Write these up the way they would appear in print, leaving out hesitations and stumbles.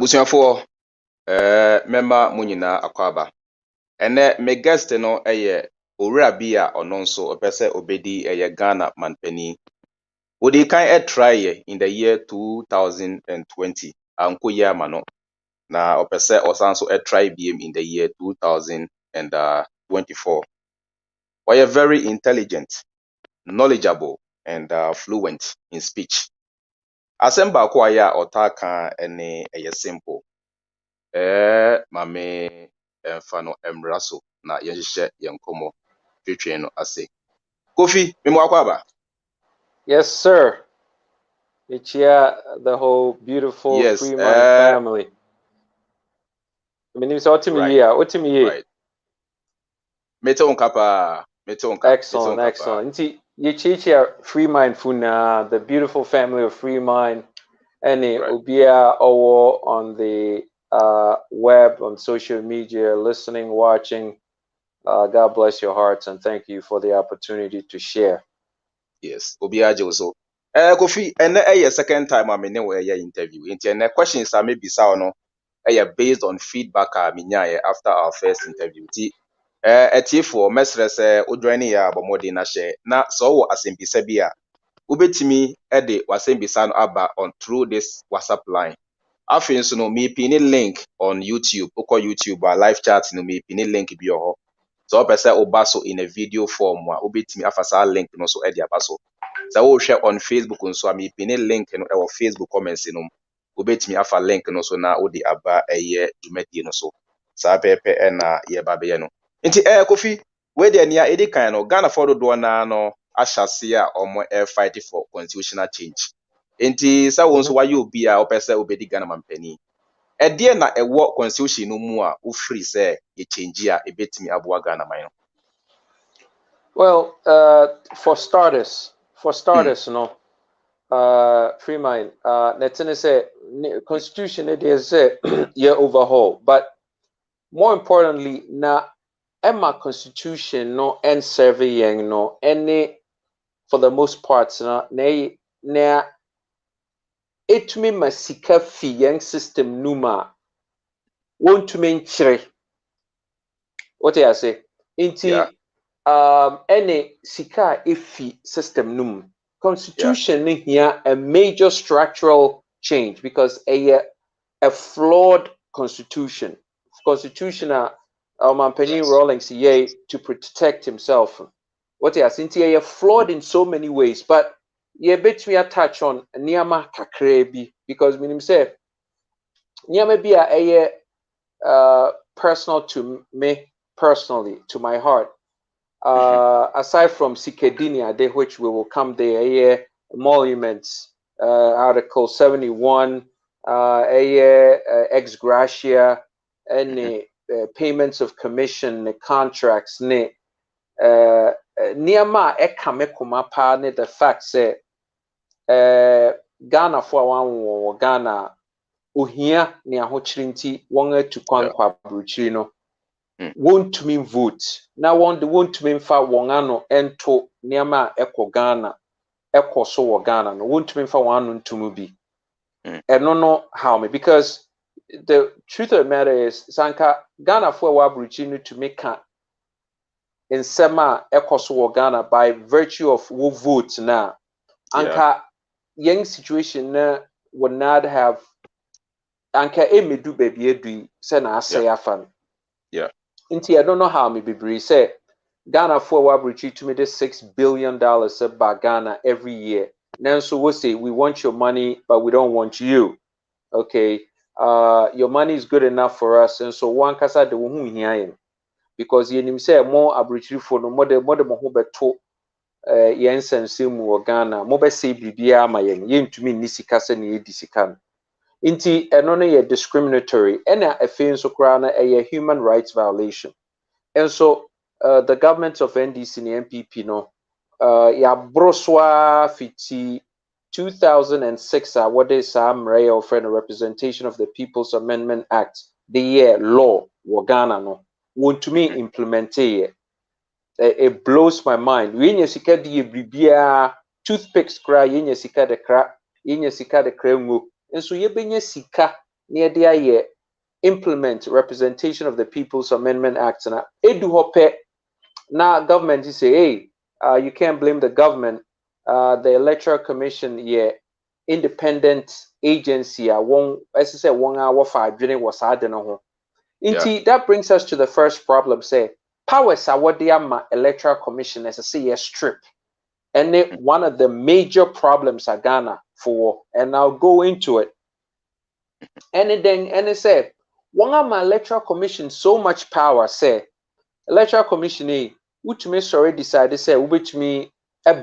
Abusuafo member mo nyinaa akwaba. Ene me guest no eye owura bi a ono nso opese obedi eye Ghana manpani. Wodi kan try in the year 2020. Anko year ma no. Na opese osanso try BM in the year 2024. Were very intelligent, knowledgeable and fluent in speech. Asemba ko aya otaka ene eye simple. Mame emfano emraso na yenhye yenkomo twetwe no ase. Kofi, memo akwaba. Yes, sir. It's the whole beautiful Yes, Free Mind family. My name is Otimi. Right. Mete onkapa. Excellent. Nti ye Free Mind Funa, the beautiful family of Free Mind, and Ubia Owo on the web, on social media, listening, watching. God bless your hearts and thank you for the opportunity to share. Yes, Ubia Joso. Kofi, ene second time I mean we interview. Nti ene questions I may be no based on feedback I minyae after our first interview. Ti etiefo mesre se odwane ya abomode na share na so wo asembisa bi a ubetimi de wasembisa no aba on through this WhatsApp line. Afin so no me pin link on YouTube, oko YouTube live chat no me pin link bi ho. So opese obaso in a video form wa ubetimi afasa link no so e dia baso. So wo share on Facebook nso a me pin link no e wo Facebook comments no ubetimi afa link no so na odi aba eye dwumadi no so. Sa pepe na ye ba be ye no. Nti Kofi we dey near edi kan no Ghana for do na no ahyase a omo fight for constitutional change. Nti sa won so waye obi a opese obedi Ghana mampani. Ede na ewo constitution no mu a ufree say ye change a ebetimi aboa Ghana man no. Well, for starters, no. Free Mind. Netene say constitution it is yeah overhaul, but more importantly, na Emma constitution no and surveying no any for the most parts na it me masika fi yang system numa want to menchire. What I say? Inti any sika ifi system num. Constitution here a major structural change because a flawed constitution. Constitutional Mampeni Rawlings to protect himself. What he said here flawed in so many ways, but ye bet me a touch on Niama Kakrebi because meaning say Niama be a personal to me personally, to my heart. Aside from Sikedinia, which we will come there, emoluments, Article 71, ex gratia, and payments of commission, contracts, Niama ekame kumapa ne the fact say Ghana for one Ghana uhia ni ahochirinti wonga to kwankwa bruchiri no won't mean vote. Now won't mean fa wongano ento niama eko Ghana eko so Ghana no won't mean fa wano ntumubi. And no how me because the truth of the matter is sanka Ghana for wabruchiri to make in sema eko so Ghana by virtue of wo vote na anka young situation na would not have anka emedu baby edu se na ase afan. Inti I don't know how me be say Ghana for wabruchi to me this $6 billion by Ghana every year. Now so we say we want your money, but we don't want you. Okay. Your money is good enough for us, and so one kasa de wo here because you say more abruchi for no more mo beto yen sense mu Ghana mo be say bibia ma yen to me nisika se ne disika. Inti eno no ye discriminatory ena afin so kra na a human rights violation. And so the government of NDC and MPP no ya broswa fiti 2006 what is Sam Ray of a Representation of the People's Amendment Act the year law Ghana no want to me implement it blows my mind. We nya sika de bibia toothpicks kra nya sika de kra ngo. And so ye benya sika near the year implement Representation of the People's Amendment Act na edu hope na government say hey you can't blame the government. The Electoral Commission independent agency one as I say one hour for adwene was adeno ho. Inti that brings us to the first problem say powers are what they are Electoral Commission as I say strip. And one of the major problems are Ghana for, and I'll go into it. And it said, one of my Electoral Commission so much power, say, Electoral Commission, which may already decided, say, which me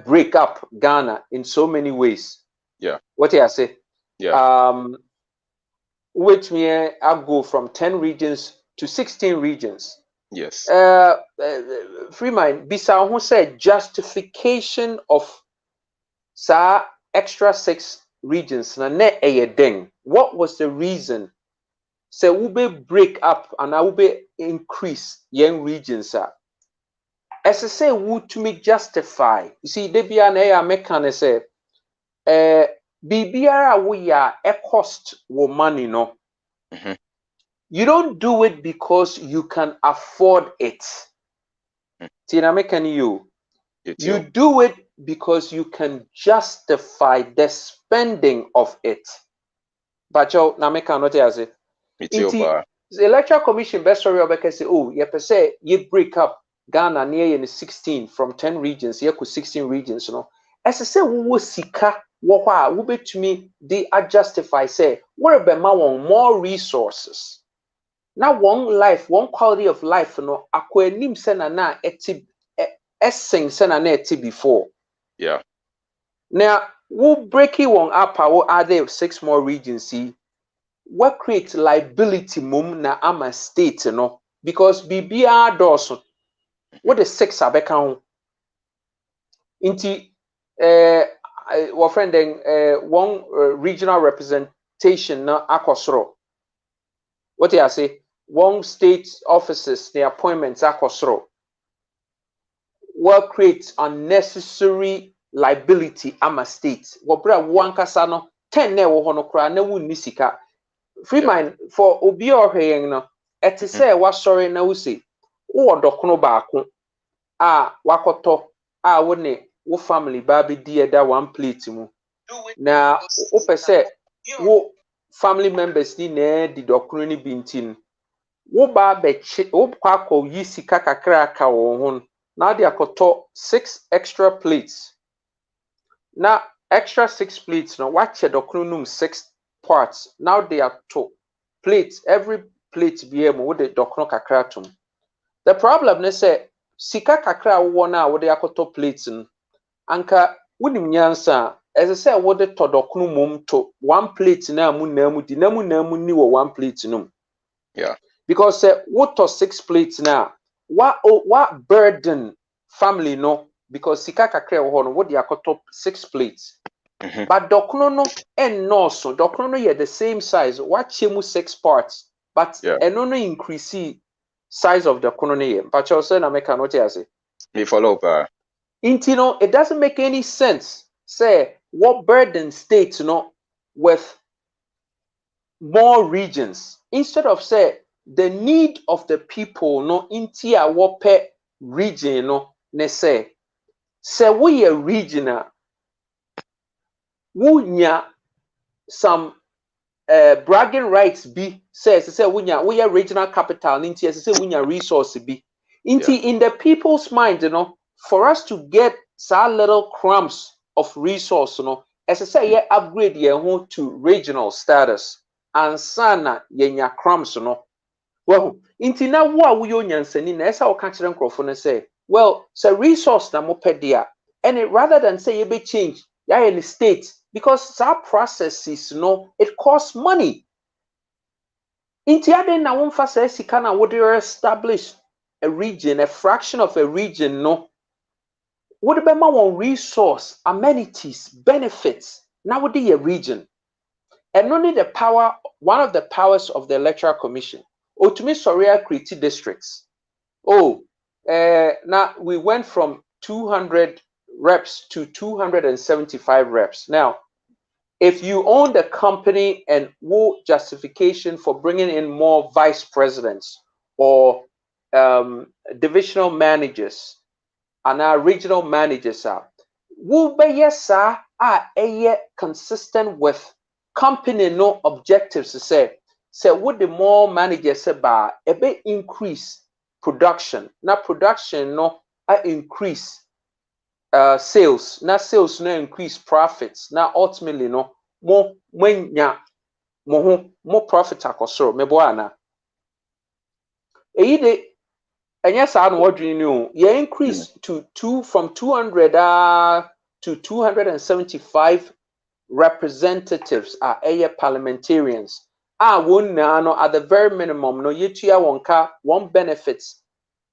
break up Ghana in so many ways. Yeah. What I say? Yeah. Which me I go from 10 regions to 16 regions. Yes. Freeman, Bisa who said justification of sa extra 6 regions na ne den. What was the reason? Say we be break up and I will be increase young regions. As I say, would to me justify. You see, they be an American say, BBR we are a cost wo money no. You don't do it because you can afford it. Tina American you do it because you can justify the spending of it. But you na American not as it. The Electoral Commission best story of say, oh, you per se you break up Ghana near in 16 from 10 regions, you could 16 regions, you know. As I say, we will sika what we bet to me they justify say what about more resources. Now one life, one quality of life, you know, akwa nim sena na eti essing sena na eti before. Yeah. Now we break it one up, our other 6 more regions see. What creates liability mum na ama state no because BBR does what the 6 abeka ho inti our friend then one regional representation na akosoro what I say one state offices the appointments akosoro what creates unnecessary liability ama state what bra one kasa no 10 na wo ho no kra na wunni sika Freeman for obi ohwen no eti say wa sorry na wo say wo dokono baako a wakoto a wo ne wo family ba be di eda one plate mu na wo pese wo family members ni na di dokono ni bintin wo ba be wo kwakọ yi sika kakra aka wo ho na de akoto 6 extra plates na extra 6 plates no wache dokono num 6 parts now they are 2 plates every plate be able with the dokono kakra tum the problem is say sika kakra wo na wo de akoto plates anka wunim nyansa as I say wo de to dokono mum to 1 plate na mu di na mu ni wo 1 plate num yeah because what to 6 plates now what burden family no because sika kakra wo no wo de akoto 6 plates. But dokono no and no so dokono no yeah the same size watch mu 6 parts but no increase size of dokono no yeah but you say na make no tell say me follow up intino it doesn't make any sense say what burden states no with more regions instead of say the need of the people no intia what per region no ne say we a regional wunya some bragging rights be says say we are regional capital ninti say we resource be in the people's mind you know for us to get some little crumbs of resource you know as I say yeah upgrade your to regional status and sana yenya crumbs you know well inti na wo we onyansani na esa o ka kire nkrofo no say well so resource na mo pedia and it, rather than say you be change yeah in the state because some processes no it costs money inti aden na won fa say sika na would establish a region a fraction of a region no would be more resource amenities benefits now would be a region and only the power one of the powers of the Electoral Commission to me Soria creative districts now we went from 200 reps to 275 reps now if you own the company and what justification for bringing in more vice presidents or divisional managers and our regional managers are, will be yes sir are consistent with company no objectives to say what the more managers about a bit increase production. Now production no increase sales. Now sales no increase profits. Now ultimately no more more profit akosoro mebo ana. Eyi de enya saa no wadwini ni o. Ye increase from 200 to 275 representatives are parliamentarians. Won na no at the very minimum no yetua wonka one benefits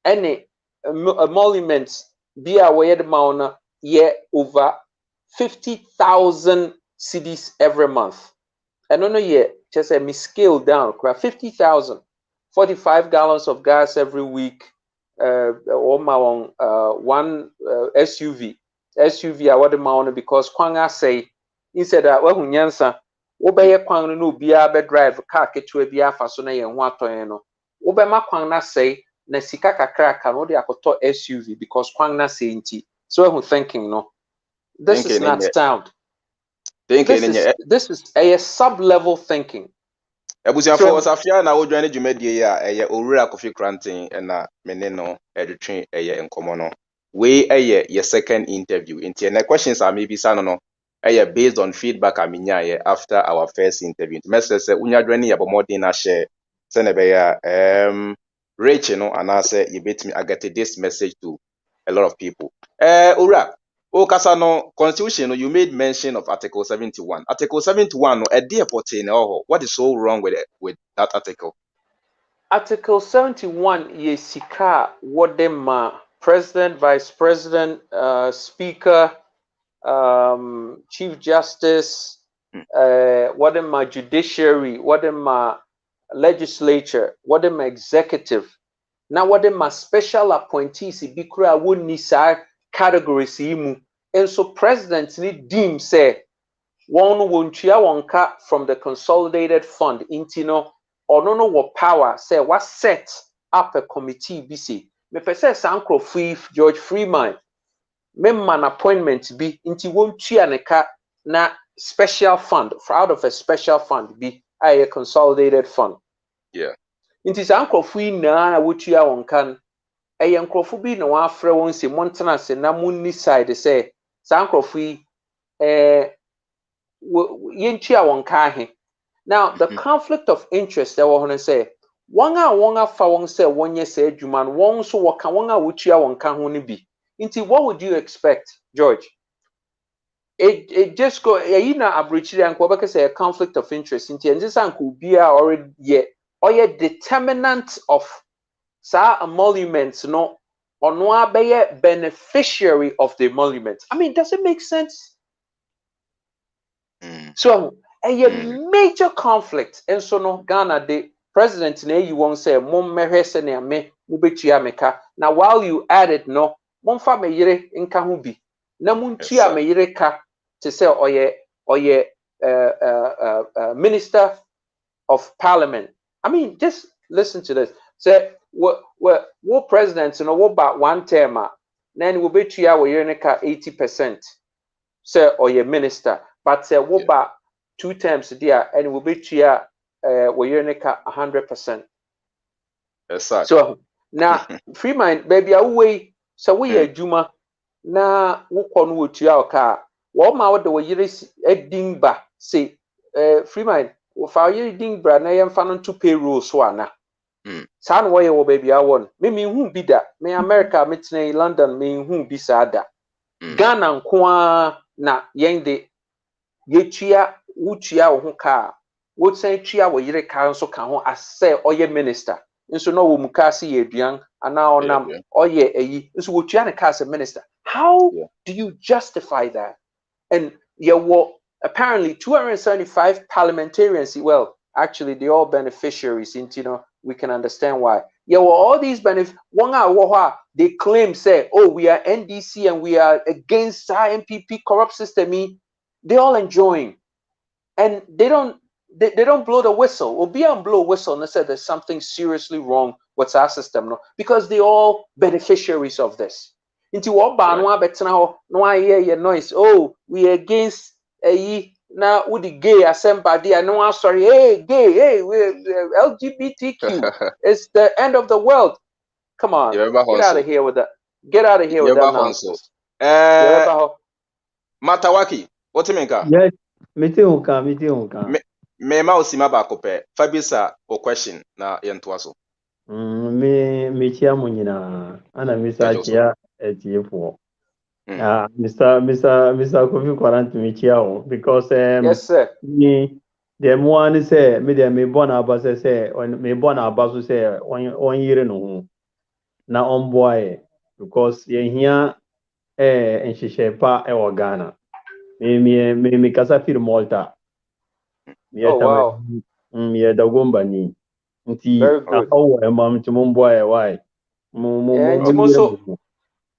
any emoluments be aware the mauna year over 50,000 cedis every month. And no year just me scale down 50,000, 45 gallons of gas every week, or my one SUV award the mauna because kwanga say instead that well nyansa wobɛyɛ kwan no obiara bɛ drive car ketewa bi afa so na yɛn ho atɔn no wobɛma kwan na sɛe na sika kakra ka no de akɔtɔ SUV because kwan na sɛe nti so who thinking no this is not sound. This is a sub-level thinking. Ebusiafo Safia na wodwane dwumadie ya eye owura Kofi Koranteng na mene no edwetwe eye enkomo no we eye your second interview into the questions are maybe san no based on feedback aminya after our first interview. Message say unya dwane ya bomodin na share say na be ya Rachel no and I say you bet me I get this message to a lot of people. Owura Kasano Constitution, you made mention of Article 71. Article 71, a dear portain. What is so wrong with that article? Article 71, yesika wadema President, Vice President, Speaker, Chief Justice, wadema Judiciary, wadema Legislature, wadema Executive. Now wadema Special Appointees, ibikura wunisa categories imu. And so presidents need deem say one wontia wonka from the consolidated fund intino or no what power say what set up a committee bc me pese sankro free George Freeman memman appointment be inti wontia neka na special fund out of a special fund be a consolidated fund. Yeah. Inti sankro free na wotia wonkan eye nkrofo bi na wa afre won se montena se na munni side say sankrofo yi yentua won ka he. Now the conflict of interest that we say won afa won say wonye say adwuma no won so woka won a wotua won ka ho ne bi. Nti what would you expect, George? It just go na abrochiri anko beka say a conflict of interest nti enze sanko bia already ye determinant of sa emoluments no ono abeye beneficiary of the emolument. I mean, does it make sense? So a major conflict and so no Ghana the president na you won't say mom mehwese na me mubetua meka. Now while you add it no momfa meyire nka ho bi na muntua meyire ka to say oye minister of parliament. I mean, just listen to this. Say what presidents, you know, what about one term, then we'll bet you our yearnica 80%, say, or your minister, but say, what about 2 terms there, and we'll bet you yearnica 100%. So now, free mind, baby, away, so we are Juma, na wukon would you our car, what my what the way a dingba, say, free mind, if our year dingbra, na am found to payroll swana. San way wo baby I won. Me hu bi da. Me America metene London me hu bi sada. Ghana nko na yen de yetua wutua wo ho ka. Wo san tua wo yire ka nso ka ho asɛ ɔyɛ minister. Nso no wo mu ka se ye aduan ana onam ɔyɛ eyi. Nso wo tua ne ka as minister. How do you justify that? And were apparently 275 parliamentarians. Well, actually they're all beneficiaries, you know. We can understand why. Yeah, well, all these benefits, they claim, say, oh, we are NDC and we are against our MPP corrupt system. They're all enjoying. and they don't blow the whistle. Or be on blow whistle and they said there's something seriously wrong with our system, no, because they all beneficiaries of this. Into what ban one better now, no I hear your noise. Oh, we against a now with the gay assembly. I know I'm sorry. Hey, gay, hey, we LGBTQ. It's the end of the world. Come on, get out of here with that. Get out of here with that nonsense. Matawaki, what do you mean? Yes, meeting unka. Me ma osima ba kope. Fabisa o question na yentuaso. Me chia mo nyina. Ana misa chia etiefo. Mr. Kofi Koranteng me chia o because yes sir. me dem one say me dem me born aba say me born aba so say on yire no ho. Na on boy because ye hia nhyehyɛ pa wɔ Ghana. Me kasa firi Malta. Oh wow. Me Dagomba ni. Nti Very good. awo emam nti mo mboa why.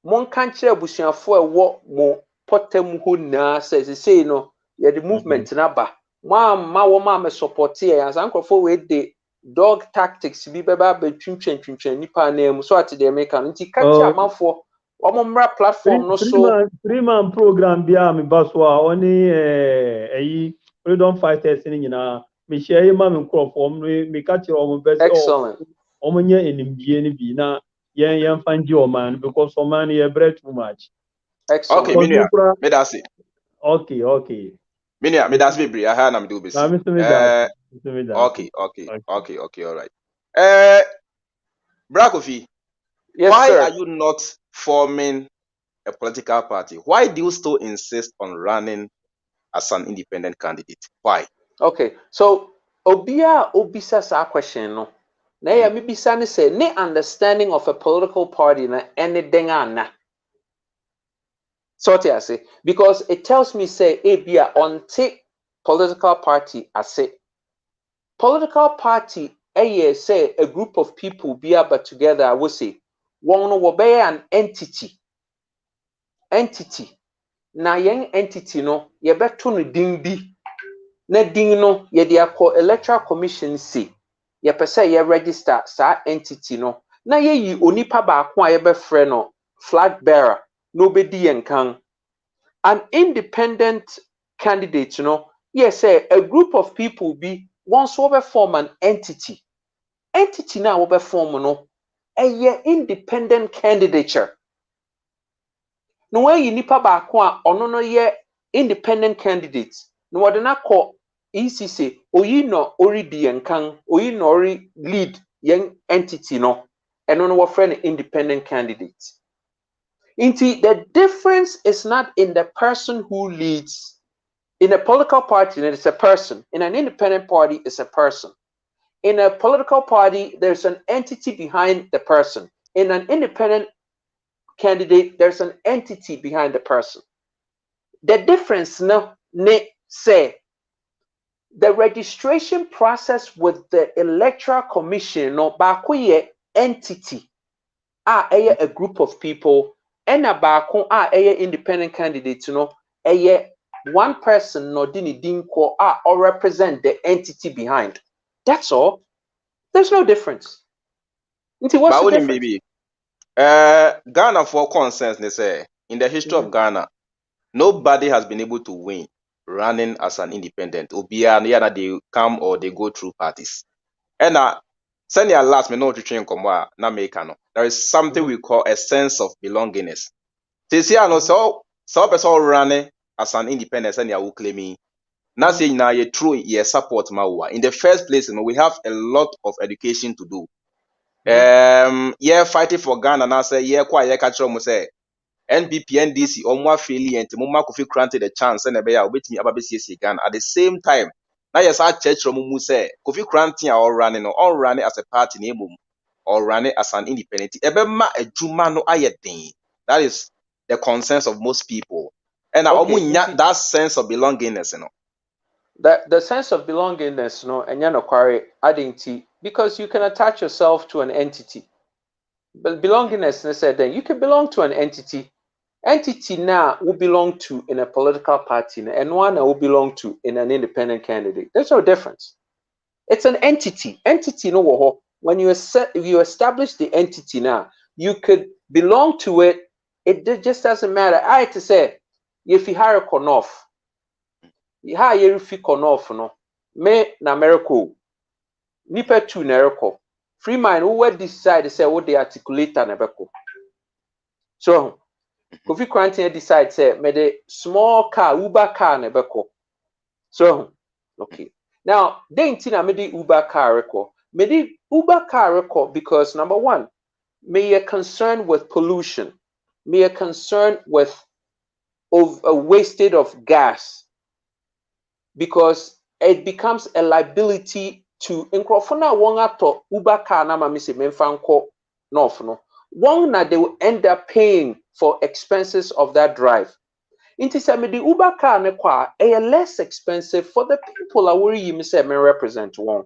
Mon kan kyerɛ abusuafo a ɛwɔ mo pɔtam ho nyinaa sɛ sesei no yɛde movement na ba. Mo amma wɔn a me support yɛ ansa nkurɔfoɔ wei de dog tactics bi bɛba abɛtwintwantwintwan nipa nan mu so ate deɛ meka no nti ka kyerɛ amanfoɔ wɔn mmra platform no so. Three-man program bi a me ba so a ɔne freedom fighters ni nyinaa me hyɛ yi ma me nkurɔfoɔ me ka kyerɛ wɔn bɛ excellent. Wɔn nyɛ enimdie ni bi na yɛn fa ngye ɔman because ɔman no yɛ brɛ too much. Excellent. Okay, Minia, me that's it. Okay. Minia, me that's baby. I had na me do besi. Okay, all right. Brakofi, yes, why sir. are you not forming a political party? Why do you still insist on running as an independent candidate? Why? Okay, so obia obisa sa question no. Na ya me bisa ne say ne understanding of a political party na anything ana. So what I say because it tells me say ebia onte political party ase. Political party say a group of people be able together I would say one no be an entity. Na yen entity no ye beto no din bi. Na din no ye de akọ electoral commission say ye pese ye register sa entity no na ye yi onipa baako a ye be frɛ no flag bearer no obedi yenkan an independent candidate no ye say a group of people be once we form an entity na we form no eye independent candidature no we yi nipa baako a ono no ye independent candidate no wode na kɔ ECC oyi no oridi yenkan oyi no ori lead yen entity no eno no wɔfrɛ no independent candidate. Inti the difference is not in the person who leads. In a political party it is a person. In an independent party it's a person. In a political party there's an entity behind the person. In an independent candidate there's an entity behind the person. The difference no ne say the registration process with the electoral commission no baako yɛ entity a group of people ɛna baako a independent candidate no one person no di ne din kɔ or represent the entity behind. That's all. There's no difference. Nti what's the difference? Baby, Ghana for consensus they say in the history of Ghana nobody has been able to win running as an independent. Obia they come or they go through parties. And send your last me no to train come na make no. There is something we call a sense of belongingness. This year no so person running as an independent and you claiming. Now say now you true you support Mawa. In the first place, we have a lot of education to do. Fighting for Ghana now say kwa catch say NPP, NDC, or affiliate, Muma Kofi Koranteng the chance and a waiting about BCC Ghana. At the same time, now yes, our church from say Kofi Koranteng are all running as a party name or running as an independent. Ebema a Juma no ayedin. That is the consensus of most people. And that sense of belongingness, The sense of belongingness, no, and you're not quite adding because you can attach yourself to an entity. But belongingness, they said, then you can belong to an entity entity now will belong to in a political party and one will belong to in an independent candidate. There's no difference. It's an entity. Entity no. When you establish the entity now, you could belong to it. It just doesn't matter. I had to say, if you hire Konof, you hire if you Konof no, me na America, nipa tu na America. Free mind who would decide to say what they articulate na America. So Kofi Koranteng decide say me the small car Uber car na America. So okay. Now, they intina me the Uber car record. Me the Uber car record because number one, me a concern with pollution, me a concern with a wasted of gas because it becomes a liability to Nkrofona wonga to Uber car na mami se memfanko no. One na they will end up paying for expenses of that drive. Inti say me the Uber car ne kwa less expensive for the people I worry you say me represent one.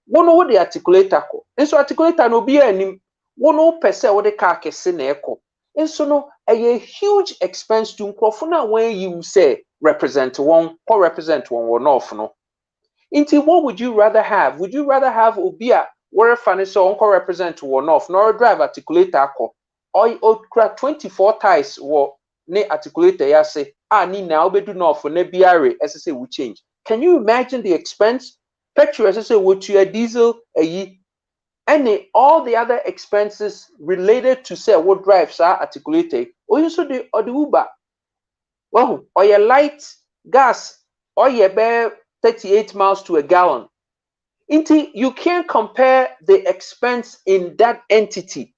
One no the articulator ko. And so articulator no be anim. One no per se what the car kese na eko. And so no a huge expense to Nkrofona when you say represent one or represent one or no. Inti what would you rather have? Would you rather have Obia where funny so unko represent one off nor drive articulator ko or 24 ties or ne articulator ya say ni na obedu no for ne biare say we change. Can you imagine the expense? Petrol say what to a diesel and all the other expenses related to say what drives are articulated or you so the Uber. Well, or your light gas or your bear 38 miles to a gallon. You can't compare the expense in that entity.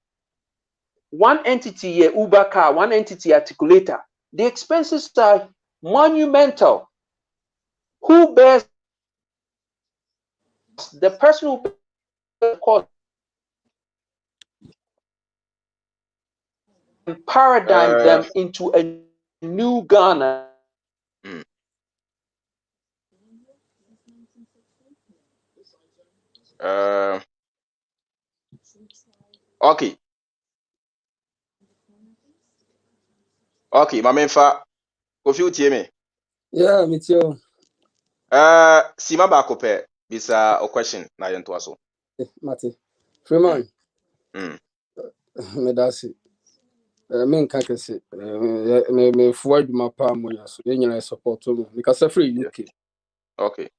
One entity Uber car, one entity articulator. The expenses are monumental. Who bears the person who bears the cost and paradigm them into a new Ghana? Okay. Okay, Mamenfa, Kofi utie me. Yeah, me too. Sima ba kope bisa a question na yento aso. Mate. Freeman. Me dasi. Me nka kese. Me forward my palm when so you nyina support me. Because free UK. Okay.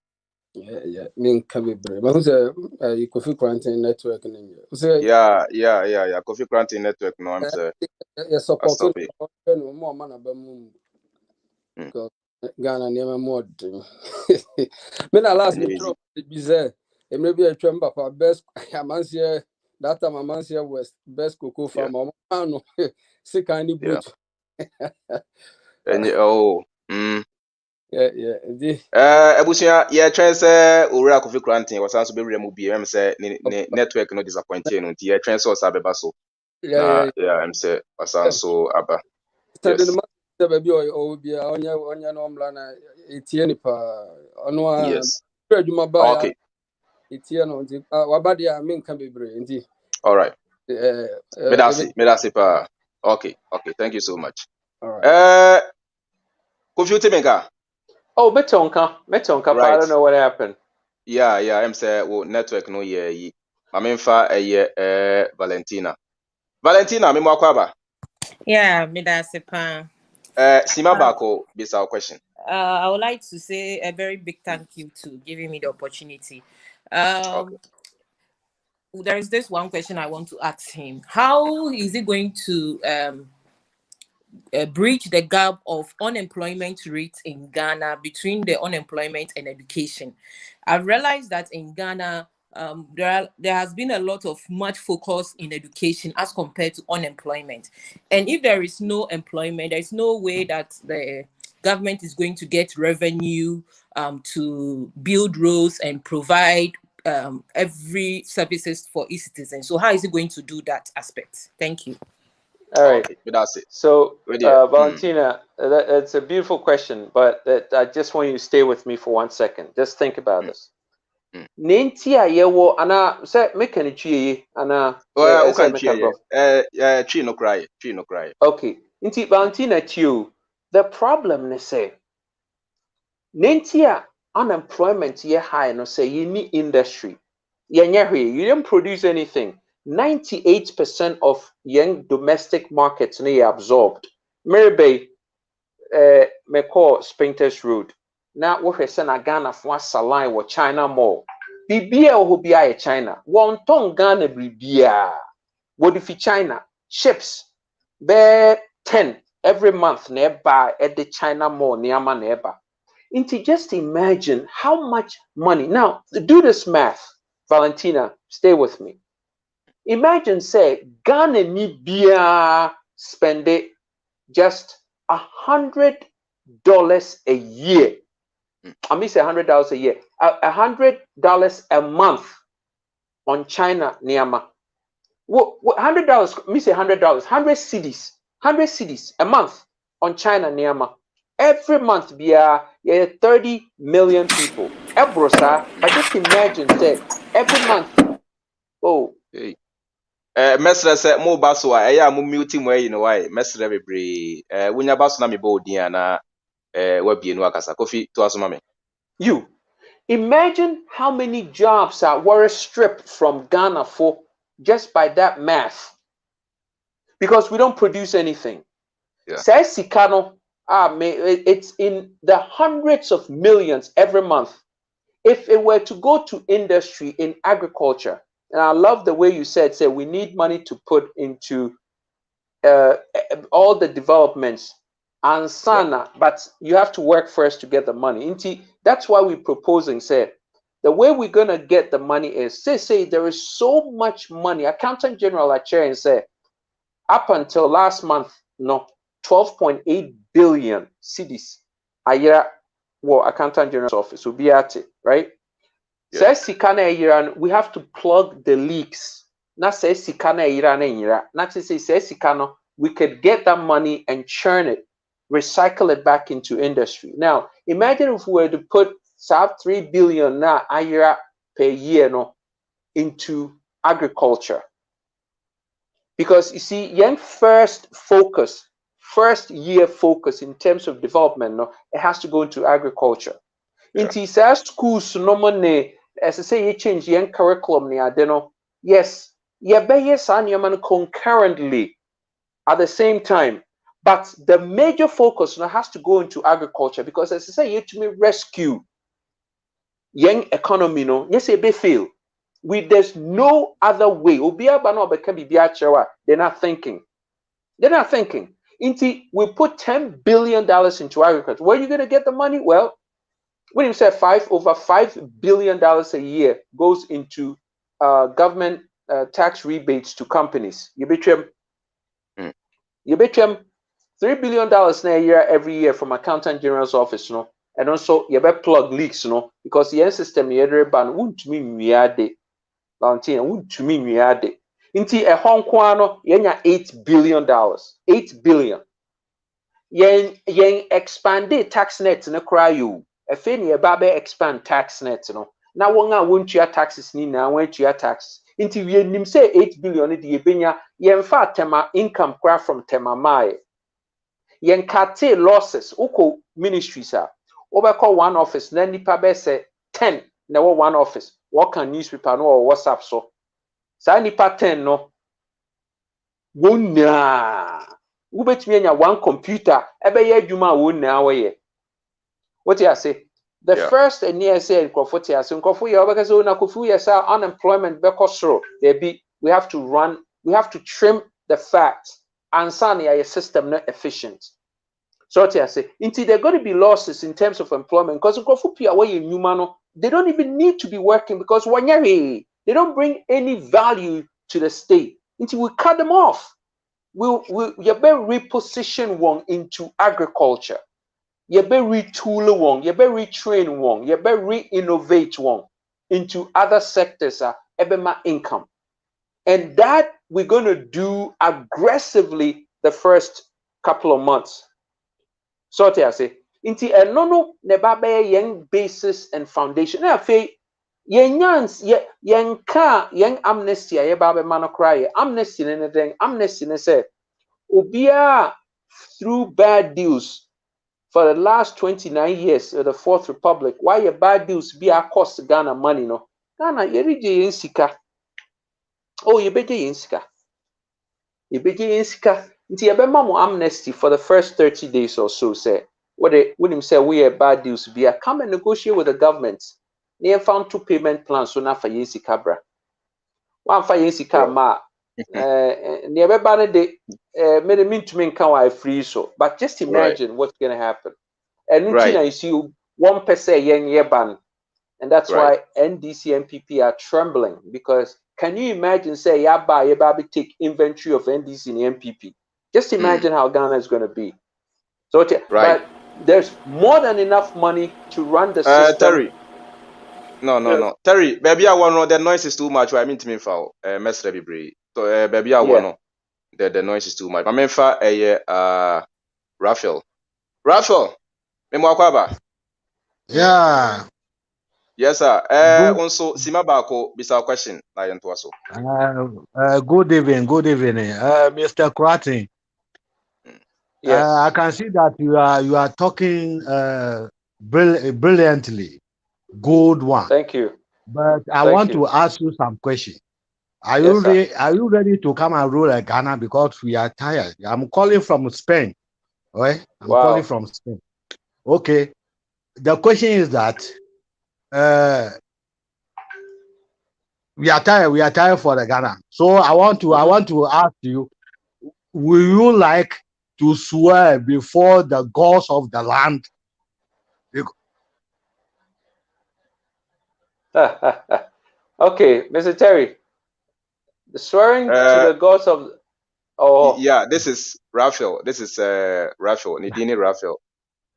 Yeah. Me nka be bre. But who's Kofi Koranteng network ni. Yeah. Kofi Koranteng network no am say. Yeah, support no more man abam. Because Ghana near more. Me na last me drop be say. E may be a tremba for best amansia. That time amansia was best cocoa farmer. No, sick kind of boot. And Yeah. Ebusia, yeah, try say Ura Kofi Koranteng was also be remove BM say network no disappointing until yeah, try so sabeba so. Yeah, I'm say was also aba. Yes. Baby or be onya no mlana etieni pa ono yes. Okay. Etieno nti wabade a me nka bebre nti. All right. Medasi pa. Okay. Thank you so much. All right. Kofi Utemenka. Oh, Metonka, right. I don't know what happened. Yeah, I'm say well, network no yeah. Mamenfa Valentina. Valentina, me mwakwaba. Yeah, Midasipa. Sima Bako, bisa question. I would like to say a very big thank you to giving me the opportunity. Okay. There is this one question I want to ask him. How is he going to bridge the gap of unemployment rates in Ghana between the unemployment and education? I've realized that in Ghana, there has been a lot of much focus in education as compared to unemployment. And if there is no employment, there is no way that the government is going to get revenue to build roads and provide every services for its citizens. So how is it going to do that aspect? Thank you. All right. Okay, that's it. So, Valentina, that's a beautiful question, but I just want you to stay with me for 1 second. Just think about this. Nenti a yewo ana say make an chi ana okay. Tree no cry. Okay. Inti Valentina Tio, the problem they say, Nentia unemployment ye high no say you need industry. You didn't produce anything. 98% of young domestic markets ne absorbed. Maybe me call Spintex Road. Now what we say na Ghana for salon or China Mall. Bibia who be a China. One ton Ghana bibia. What if China ships? Be 10 every month nearby at the China Mall near my neighbor. Into just imagine how much money. Now do this math, Valentina. Stay with me. Imagine say Ghana ni bia spend it just $100 a year. I mean, say $100 a year. $100 a month on China Niama. $100, me say $100, 100 cedis a month on China Niama. Every month, yeah, 30 million people. Ebrosa, but just imagine, say, every month. Oh. Hey. Mesre se mo baso a eya mo mute mo ayi no why mesre bebre wonya baso na me ba odin ana wabie no akasa Kofi to aso mame. You imagine how many jobs were stripped from Ghana for just by that math. Because we don't produce anything. Yeah. Says Sikano, it's in the hundreds of millions every month. If it were to go to industry in agriculture, and I love the way you said, say we need money to put into all the developments and sana, but you have to work first to get the money. That's why we're proposing, say, the way we're gonna get the money is say there is so much money. Accountant General at chair and say, up until last month, no, 12.8 billion cedis a year. Well, Accountant General's office will be at it, right? Says Sikana a year, we have to plug the leaks. Not says Sikana a year, not to say says Sikano, we could get that money and churn it, recycle it back into industry. Now, imagine if we were to put 3 billion na a year per year no, into agriculture. Because you see, young first year focus in terms of development, no, it has to go into agriculture. Into schools, no money, as I say, you change young curriculum, yes, concurrently at the same time. But the major focus now has to go into agriculture because, as I say, you to me rescue young economy, no, yes, it may fail. There's no other way. They're not thinking. They're not thinking. We put $10 billion into agriculture. Where are you going to get the money? Well, when you say over $5 billion a year goes into government tax rebates to companies. You bet them $3 billion a year every year from Accountant General's office, no, and also you bet plug leaks, no, because the system you ban won't mean we are de Valentina won't mean we are de. Inti a Hong Kong, yenya $8 billion, $8 billion. Yen expanded tax net no cry you. A feni babe expand tax net no. Now one won't your taxes ni na won't your taxes. Inti we nim say 8 billion di benya yen fa tema income cry from tema mai. Yen kate losses uko ministries a. Obeko one office na nipa be say 10 na one office. What can newspaper no or WhatsApp so. Sa nipa 10 no. Wona ubetumi anya one computer ebe ye adwuma wo na we what you say the first and near say nkofo tia so nkofo ye obeka say na kofu ye say unemployment be kosoro there be we have to trim the fat and san your system not efficient so what you say until there going to be losses in terms of employment because nkofo pia we nyuma no they don't even need to be working because wanyare they don't bring any value to the state until we cut them off. You better reposition one into agriculture. You better retool one. You better retrain one. You better re-innovate one into other sectors. Ebema income, and that we're going to do aggressively the first couple of months. So I say, into a no nebabe young basis and foundation. Now, yen amnesty ye babe mano cry amnesty anything amnesty ne say obia through bad deals for the last 29 years of the Fourth Republic. Why your bad deals be a cost Ghana money no? Ghana you sika. Oh, you beje sika. You beje sika. Nti yebema mo amnesty for the first 30 days or so. Say what him say we are bad deals be a come and negotiate with the government. Near found 2 payment plans so na for sika bra. One for sika ma near beba de made mean to me can free so. But just imagine what's gonna happen. And you see 1% year ban. And that's why NDC and NPP are trembling, because can you imagine say Yaba take inventory of NDC and NPP? Just imagine how Ghana is going to be. So but there's more than enough money to run the system. Terry. No. Terry, baby, I want the noise is too much. I mean to me foul. Mess baby. So baby, I want the noise is too much. I mean for Raphael. Raphael, me mo akwaba. Yeah. Yes, sir. Good, Also, Sima Bako, bisa question. Na yento aso. good evening. Good evening, Mr. Koranteng. Yes. I can see that you are talking brilliantly. Good one. Thank you. But I want to ask you some questions. Are you ready to come and rule like Ghana, because we are tired? I'm calling from Spain. Right? I'm calling from Spain. Okay. The question is that we are tired for the Ghana. So I want to ask you, will you like to swear before the gods of the land? Okay, Mr. Terry, swearing to the gods of yeah, this is Raphael. This is Raphael. Nidini Raphael.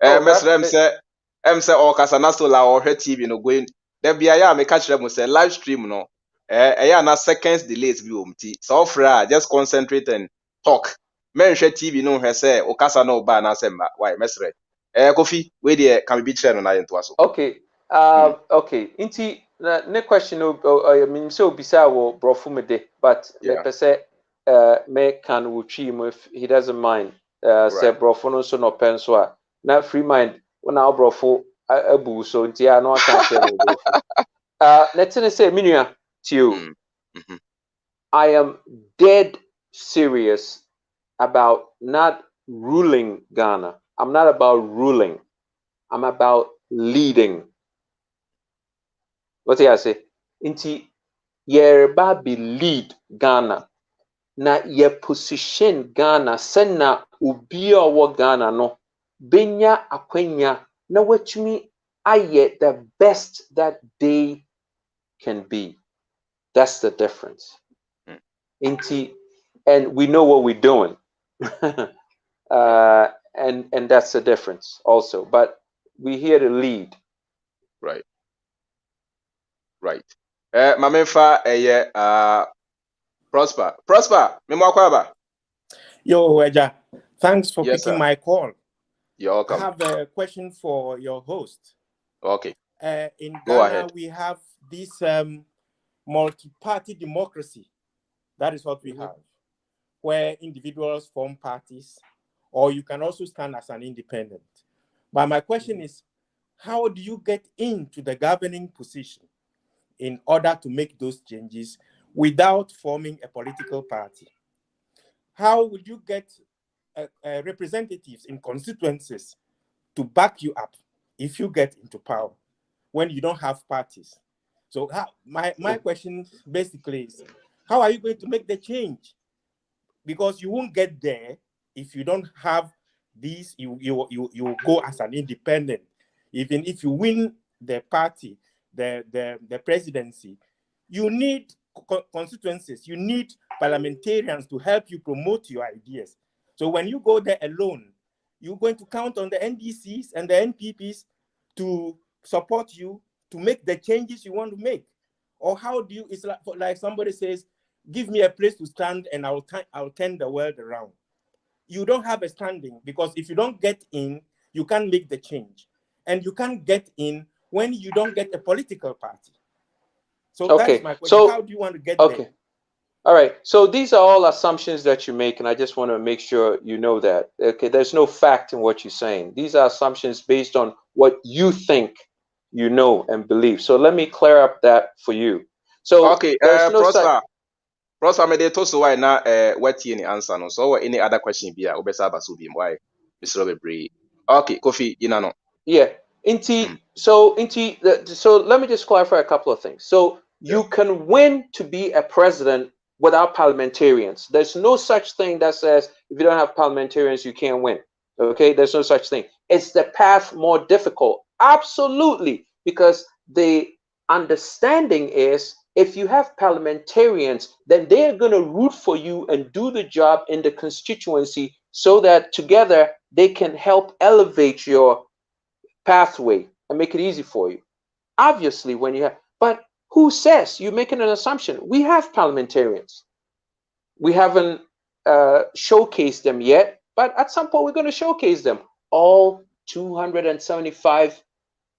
Raphael. Say kasa na so la TV no going. There be ya me catch them say live stream no. Na seconds delays bi omti. So ofra just concentrate and talk. Men hwe TV no hwe say o kasa no ba na say ma. Why mesre? Kofi, we there can be share no na yento aso. Okay. Okay. Inti ne question I mean so bisa wo brofo me de, but me pese me can wuchi him if he doesn't mind. Say brofo no so no pen so a na free mind when our brofo abu so nti ya no aka share no brofo. Let's say minua to you. I am dead serious about not ruling Ghana. I'm not about ruling. I'm about leading. What do I say? Inti yerba be lead Ghana. Na ye position Ghana sena ubi owo Ghana no benya akwenya na wetumi aye the best that they can be. That's the difference. Inti, and we know what we're doing. And that's the difference also. But we're here to lead. Right. Mamenfa Prosper, me mo akwaba. Yo, Eja, thanks for picking sir. my call. You're welcome. I have a question for your host. Okay. In Go Ghana, ahead. we have this multi-party democracy. That is what we have, where individuals form parties, or you can also stand as an independent. But my question is, how do you get into the governing position in order to make those changes without forming a political party? How would you get representatives in constituencies to back you up if you get into power when you don't have parties? So my question basically is, how are you going to make the change? Because you won't get there if you don't have these. You go as an independent. Even if you win the party, the presidency, you need constituencies. You need parliamentarians to help you promote your ideas. So when you go there alone, you're going to count on the NDCs and the NPPs to support you to make the changes you want to make. Or how do you? It's like somebody says, "Give me a place to stand, and I'll turn the world around." You don't have a standing, because if you don't get in, you can't make the change, and you can't get in when you don't get a political party. So that's my question. How do you want to get there? All right. So these are all assumptions that you make, and I just want to make sure you know that. Okay, there's no fact in what you're saying. These are assumptions based on what you think you know and believe. So let me clear up that for you. So okay, there's no such. Prosper, me de to so why na what any answer no. So any other question be a obesa baso bi why Mr. Bebre. Okay, Kofi, you know. Yeah. So let me just clarify a couple of things. So Yeah. you can win to be a president without parliamentarians. There's no such thing that says if you don't have parliamentarians, you can't win. Okay, there's no such thing. It's the path more difficult. Absolutely, because the understanding is if you have parliamentarians, then they're going to root for you and do the job in the constituency so that together they can help elevate your pathway and make it easy for you. Obviously, when you have, but who says you're making an assumption? We have parliamentarians. We haven't showcased them yet, but at some point we're going to showcase them. All 275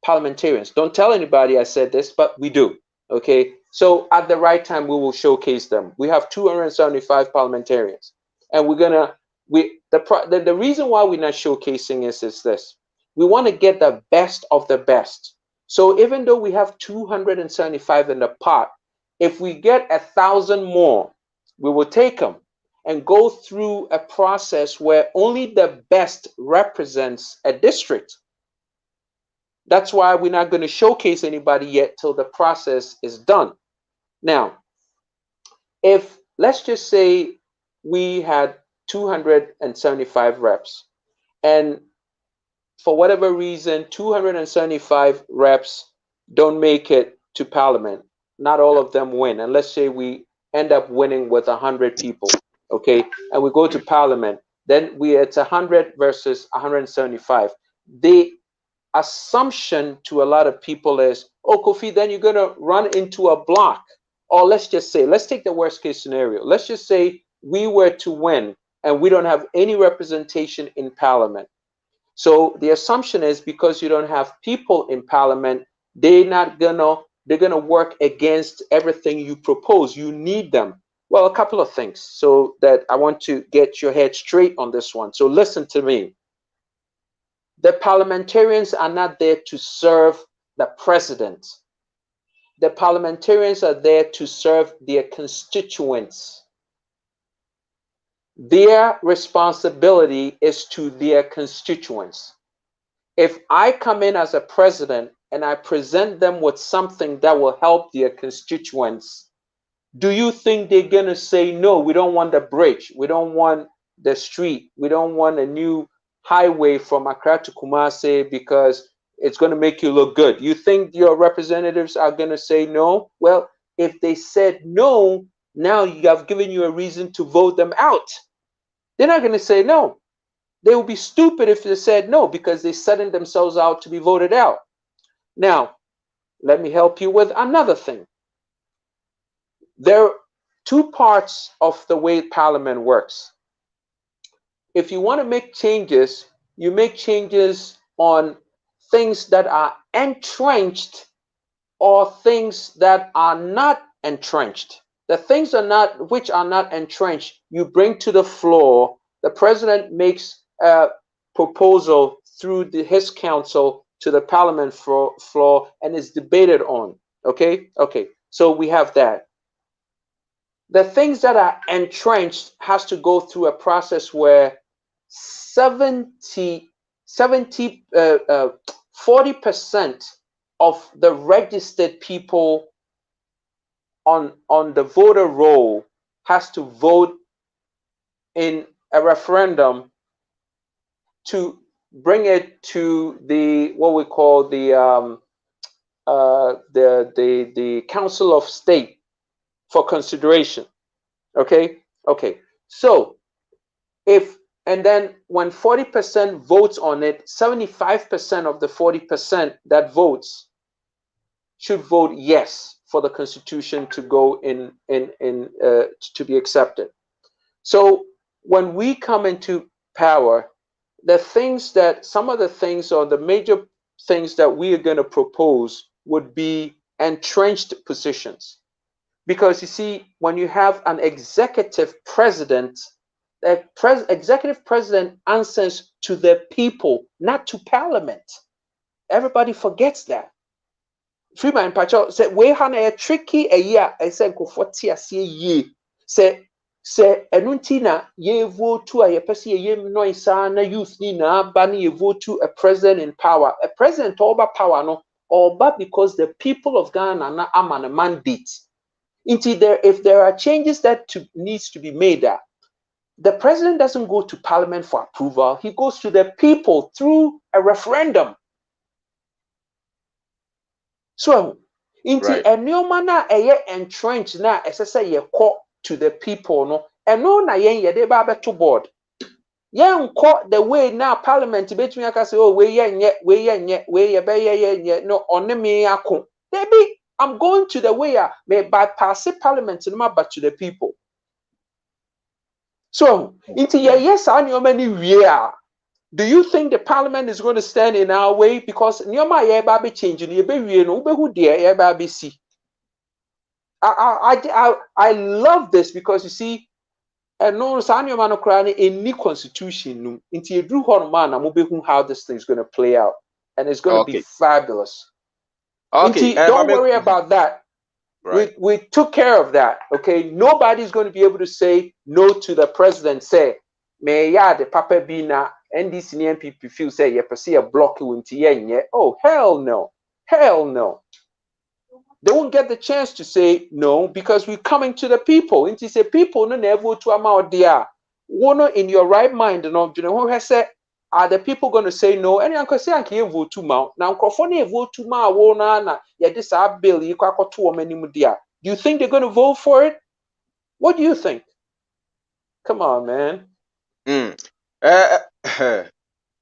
parliamentarians. Don't tell anybody I said this, but we do. Okay. So at the right time, we will showcase them. We have 275 parliamentarians, and the reason why we're not showcasing is this: we want to get the best of the best. So even though we have 275 in the pot, if we get 1,000 more, we will take them and go through a process where only the best represents a district. That's why we're not going to showcase anybody yet till the process is done. Now, if let's just say we had 275 reps, and for whatever reason, 275 reps don't make it to parliament, not all of them win. And let's say we end up winning with 100 people, okay, and we go to parliament, then it's 100 versus 175. The assumption to a lot of people is, oh, Kofi, then you're going to run into a block. Or let's just say, let's take the worst case scenario. Let's just say we were to win and we don't have any representation in parliament. So the assumption is because you don't have people in parliament, they're gonna work against everything you propose. You need them. Well, a couple of things. So that I want to get your head straight on this one. So listen to me. The parliamentarians are not there to serve the president. The parliamentarians are there to serve their constituents. Their responsibility is to their constituents. If I come in as a president and I present them with something that will help their constituents, do you think they're going to say, no, we don't want the bridge, we don't want the street, we don't want a new highway from Accra to Kumasi because it's going to make you look good? You think your representatives are going to say no? Well, if they said no, now you have given you a reason to vote them out. They're not going to say no. They would be stupid if they said no because they're setting themselves out to be voted out. Now, let me help you with another thing. There are two parts of the way Parliament works. If you want to make changes, you make changes on things that are entrenched or things that are not entrenched. The things which are not entrenched, you bring to the floor. The president makes a proposal through his council to the parliament floor and is debated on. Okay? Okay. So we have that. The things that are entrenched has to go through a process where 40% of the registered people on the voter roll has to vote in a referendum to bring it to the what we call the Council of State for consideration. Okay. So and then when 40% votes on it, 75% of the 40% that votes should vote yes for the Constitution to go to be accepted. So when we come into power, some of the things or the major things that we are going to propose would be entrenched positions. Because you see, when you have an executive president, the executive president answers to the people, not to parliament. Everybody forgets that. Freeman Pacho said, "We have a tricky a year." I said, "Go for ye." Say enuntina ye vote to a person ye no insana youth ni na bani ye vote to a president in power. A president over power no, or because the people of Ghana na am a mandate. If there are changes that needs to be made, the president doesn't go to parliament for approval. He goes to the people through a referendum. So, Right. a new manner a entrenched na say ye call to the people no, and no na yen ye de ba to board. Yen call the way now parliament between aka say oh we ye no on me akon. Debi I'm going to the way may bypass parliament no but to the people. So, yes, I know many year. Do you think the parliament is going to stand in our way? Because nyoma ye ba be changing, ye be wie no, be who there ye ba be see. I love this because you see, and no nyoma no kra any constitution no. Inti ye drew hon man na mo be who how this thing is going to play out, and it's going to be fabulous. Okay, Inti, don't worry about that. Right. We took care of that. Okay, nobody's going to be able to say no to the president. Say, may ya the papa be na NDC and NPP feel say you see a block into oh hell no, hell no. They won't get the chance to say no because we're coming to the people. And to say people no never to amount there. One in your right mind, no, you know who has said. Are the people going to say no? And uncle say I can't vote to mount. Now Crawford vote to mount wona yeah this our bill you kwako to many mudia. Do you think they're going to vote for it? What do you think? Come on, man.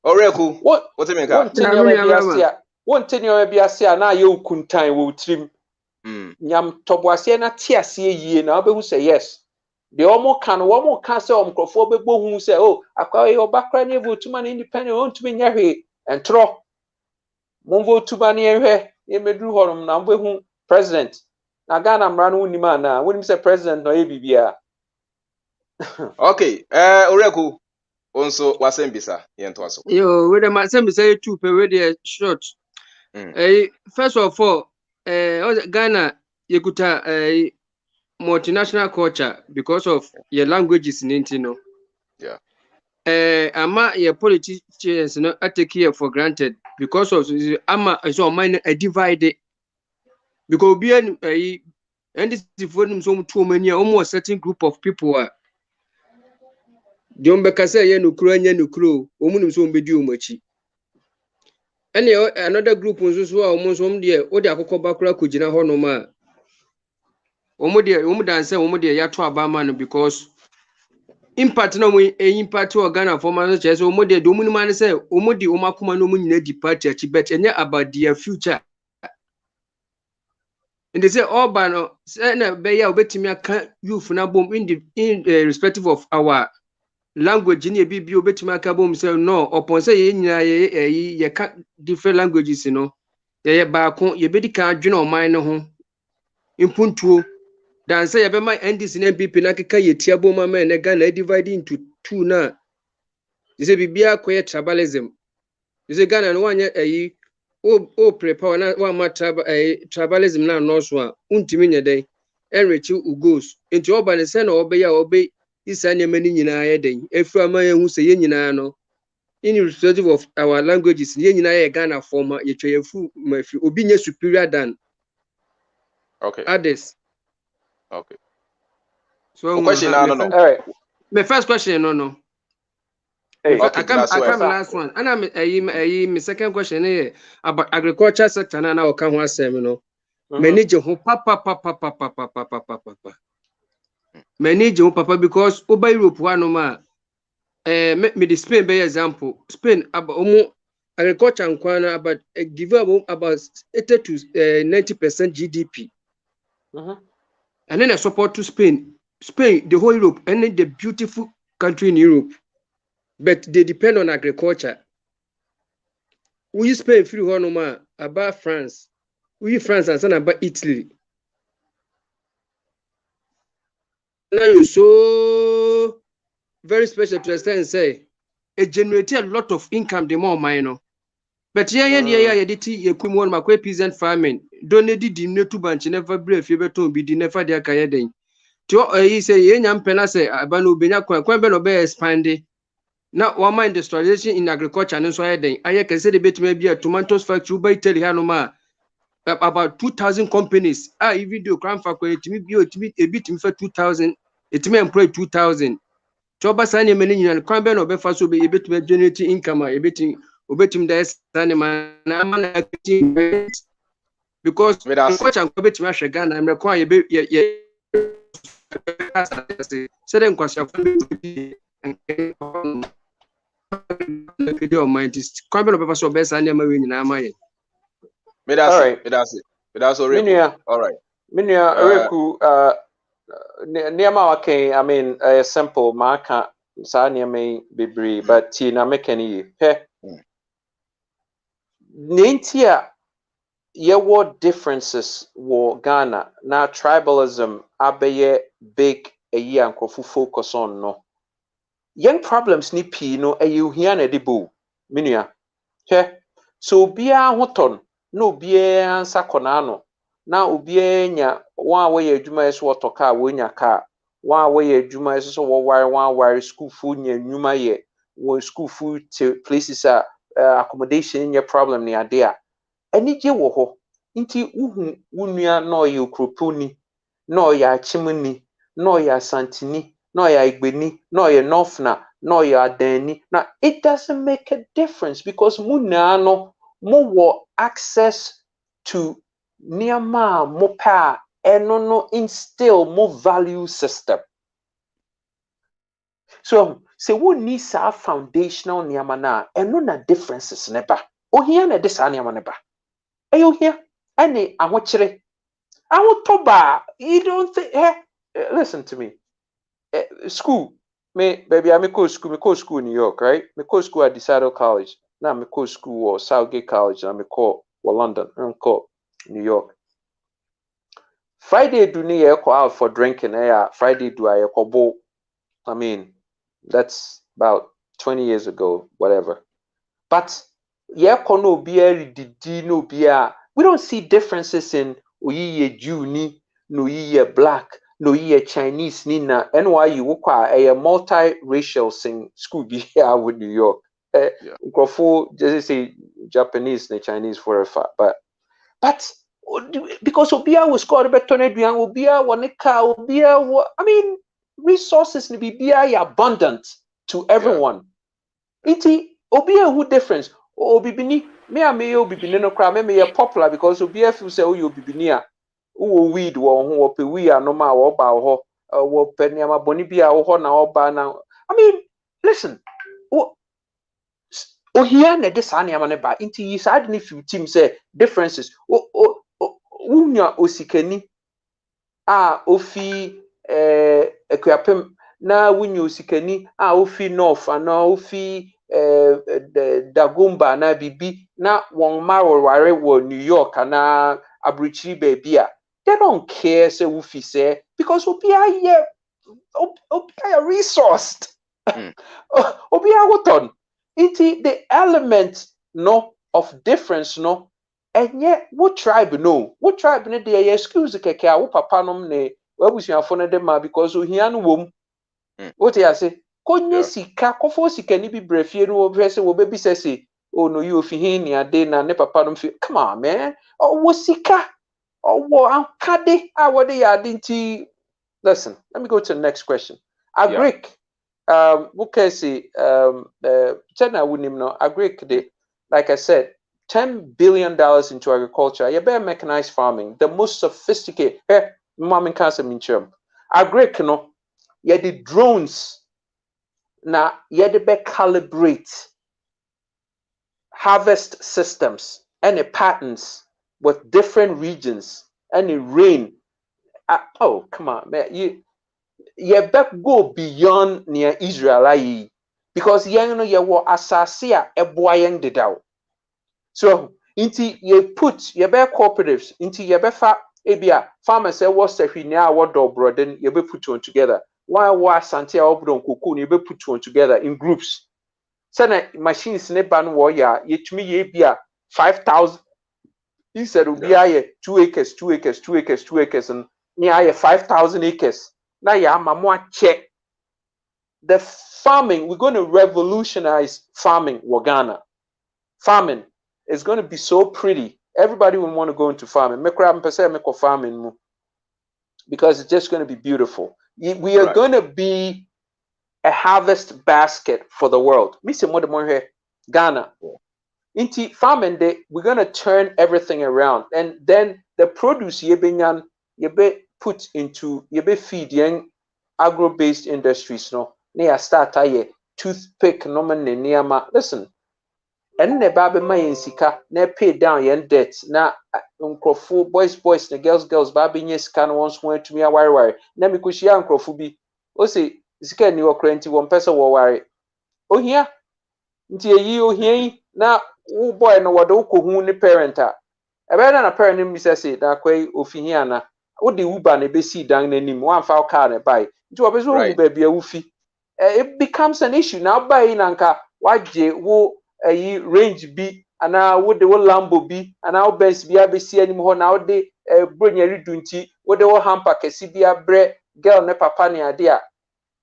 Oreku. What do you mean? One thing you be asia na you kuntan wo trim. Nyam toboasie na tiasie yie na obehu say yes. The omo can say omkrofo bebo hu say oh akwa e obakra na vote man independent won tumi nya hwe entro mon vote man ehwe e medru horum na mbehu president na Ghana mra no unima na woni say president no e bibia. Okay, Oreku also wasembisa yento aso. Yo, with the same say two per with short. First of all, Ghana yekuta multinational culture because of your languages in Intino. Yeah. Ama your politicians no take here for granted because of ama so mine a divided because be and this is for them so too many almost certain group of people are Jombe say ye no kro omunum so mbedi omachi. And another group was so almost there o de akoko bakura kugina ho no ma omo dan say omo de ya to abama no because impact no impact o Ghana for man say omo de omo man say omo de omo akoma no nyina di party achi bet enye about their future. And they say all ban say na be ya obetimi aka youth na bom in respective of our language ni ebi bi obetimi aka bom say no upon say ye nyina ye different languages no ye ba ko ye bedi ka adwene o man no ho impuntuo dan say ye be my NDC na NPP na keka ye tia bom ma na Ghana divide into two na you say bibia ko ye tribalism you say Ghana no wanye o prepare na wa ma tribalism na no so a untimi nye den enrich ugos enti oba ne say na obeya obe isa ne mani nyina ye den efu ama ye hu say ye nyina no irrespective of our languages ye nyina ye Ghana forma ye twayefu mafi obi nye superior than others. Okay. So question all right. My first question no. Hey, I come last one. And my second question is about agriculture sector na o kan ho asem no. Manage ho papa. Manage ho papa because over Europe one no ma me the Spain by example. Spain about agriculture nkwana about give about 80 to 90% GDP. And then I support to Spain, the whole Europe, and then the beautiful country in Europe, but they depend on agriculture. We Spain free one about France, we France and about Italy. Now you so very special to extent say it generated a lot of income the more minor. But yeah, did you come on my peasant farming. Don't need the to bunch never brave you better be the never their kayading. To he say, Yam penase, Abanu Bina, Quamben obey expanded. Now, one mind industrialization in agriculture and so I can say the bit maybe a tomatoes factory by Telehanoma. About 2,000 companies. Even though Crown Factory to me be a bit for 2,000, it may employ 2,000. Choba Sanya Menin and Cramben or Befa so be a bit generating income, a bit obetim there's animal because coach and Cobet Masha Gun and require a bit certain question and video mind is Cramben of Befa so best animal in Amay. That's already all right. Minia Reku Niama wake, I mean a simple marker Sanya may be bree, but Tina Mekani he Nintia ye what differences war Ghana now tribalism abeye big a year and kofu focus on no young problems ni pi no a you hear na dibu minia he so bia hoton no bia ansa konano na obia nya wan we adwuma so otoka we nya ka wan we adwuma so wo ware wan ware school fu nya nwuma ye wo school fu to places accommodation nya problem ni ade a enije wo ho nti uhu unua na oye okroponi na oye achimni na oye asantini na oye igbeni na oye nofna na oye adani na it doesn't make a difference because muna no mo wo access to niama mo pa eno no instill mo value system so say we need sa foundational niama na eno na differences neba ohia na de sa niama neba ayo here any ahokyere ahotoba you don't think listen to me school me baby I me go school in New York, right? Me go school at DeSoto College. Now me go school or Southgate College and me call London and call New York. Friday do ni go out for drinking Friday do I go bowl. I mean that's about 20 years ago, whatever. But no be no be we don't see differences in oyiye Jew ni no oyiye black no oyiye Chinese ni na NYU wokwa a multi-racial sing school be here with New York. Just say Japanese and Chinese for a fact, but because obia was called better eduan obia waneka obia I mean resources ni be abundant to everyone. Iti obia who difference obibini me a me obibini no kra me popular because obia feel say o obibini a wo weed wo ho pe we anoma wo ba ho wo pe niama boni bia wo ho na wo ba na I mean listen o here na this niama ne ba inti yi sad ni few team say differences unya osikani a ofi ekwapem na wunya osikani a ofi north ana ofi Dagomba na bibi na won marware wo New York na abruchiri baby a they don't care say who fi say because obi aye resourced obi awoton iti the element no of difference no enye what tribe no dey excuse keke a wo papa nom ne wabusuafo no de ma because ohia no wom what you say konye sika kofo sika ni bi brefie no obese wo bebi sese oh no you fi hin ni ade na ne papa no fi come on man wo sika wo ankade a wo de ya nti listen let me go to the next question agric we can see chena wunim no agric de like I said $10 billion into agriculture you better mechanized farming the most sophisticated mom and cancer minchum agric no yeah the drones na yede be calibrate harvest systems and the patterns with different regions and the rain oh come on man you be go beyond near Israel because you know you were asase a eboyen dedaw so inti you put you be cooperatives inti you be fa Ebia farmers say what's the hinia what do broaden you be put one together. Why was Santia Obron Kuku you be put one together in groups. Send machines ne ban warrior yet me ye bia 5,000 instead of be 2 acres, 2 acres, 2 acres, 2 acres, and near 5,000 acres. Now ya mamma check the farming. We're going to revolutionize farming, Ghana. Farming is going to be so pretty. Everybody will want to go into farming. Make farming because it's just going to be beautiful. We are going to be a harvest basket for the world. Ghana. Into farming, we're going to turn everything around, and then the produce you be put into feed young agro-based industries. No, near start toothpick no man. Listen. And ne baby my sika na pay down yen debt na nkrofo boys na girls baby nye sika no once went to me aware na me kushia nkrofo bi o se sika ni okra nti won pese wo ware ohia nti eyi ohia na wo boy no wode ukohu ne parent a ebe na parent nim say na kwai ofihia na wo de uba na be si dan na nim wan fa car na buy nti wo be so wo ba bia wufi it becomes an issue now buy na nka waje wo range bi ana wo de wo lambo bi ana wo benz bi abesi anim ho na wo de bronya redunti wo de wo hamper kesi bi abre girl ne papa ne ade a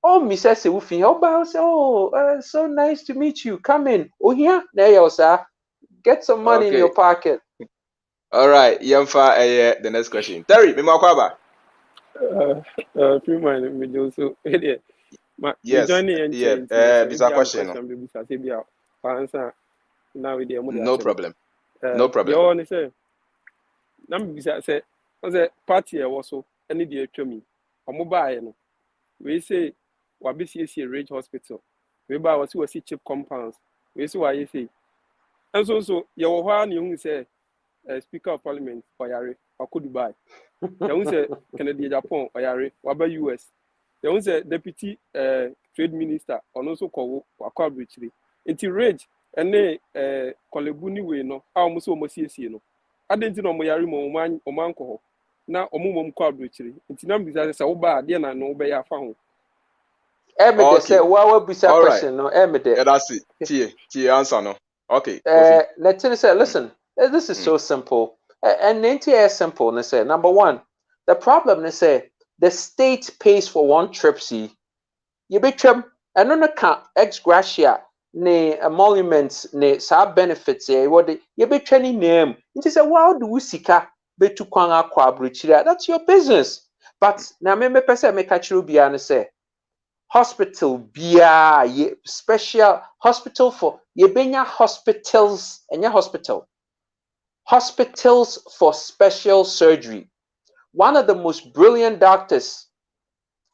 oh mi say wo fi o ba say oh so nice to meet you, come in oh here na you sir get some money in your pocket. All right, Yamfa, the next question. Terry, me makwaba. Few mind me do so. Yes. This a question. No problem. No problem. You want to say? Nam bisa say, was party also any day to me. Mobile. We say, Wabisi Range Hospital. We buy was cheap compounds. We say why you say. And so your one you say, Speaker of Parliament, Oyare, or could buy. You say Kennedy Japan, Oyare, Waba US. You say Deputy Trade Minister, and also called Wakabri. It's Range, and they Kolebuni way no, almost no. I didn't know Moyari Moman or Manco. Now, Omum Quabri. It's not because I bad, then I know by our phone. Emede say what be that person no Emede. Yeah, that's it. T answer no. Okay. Let's say listen. This is so simple. And NTA is simple. They say number one, the problem they say the state pays for one trip. See, you be trip and on account ex gratia ne emoluments ne sa benefits what you be training name. It is a wow do we sika be to kwanga kwa bruchira. That's your business. But now me person make a true be and say. Hospital bia special hospital for yebenya hospitals and hospitals for special surgery. One of the most brilliant doctors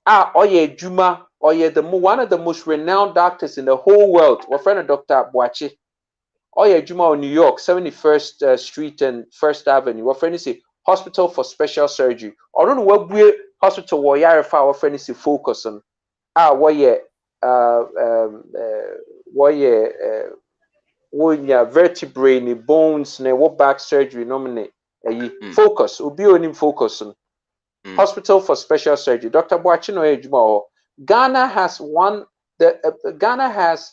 oye Juma oye one of the most renowned doctors in the whole world. Our friend Dr. Boachi oye Juma in New York 71st Street and 1st Avenue. Our friend say hospital for special surgery. I don't know what hospital where our friend say focus on. Vertebrae ni bones ne what back surgery nominate focus obi onim focus on hospital for special surgery. Dr. Boachino Ejuma. Ghana has Ghana has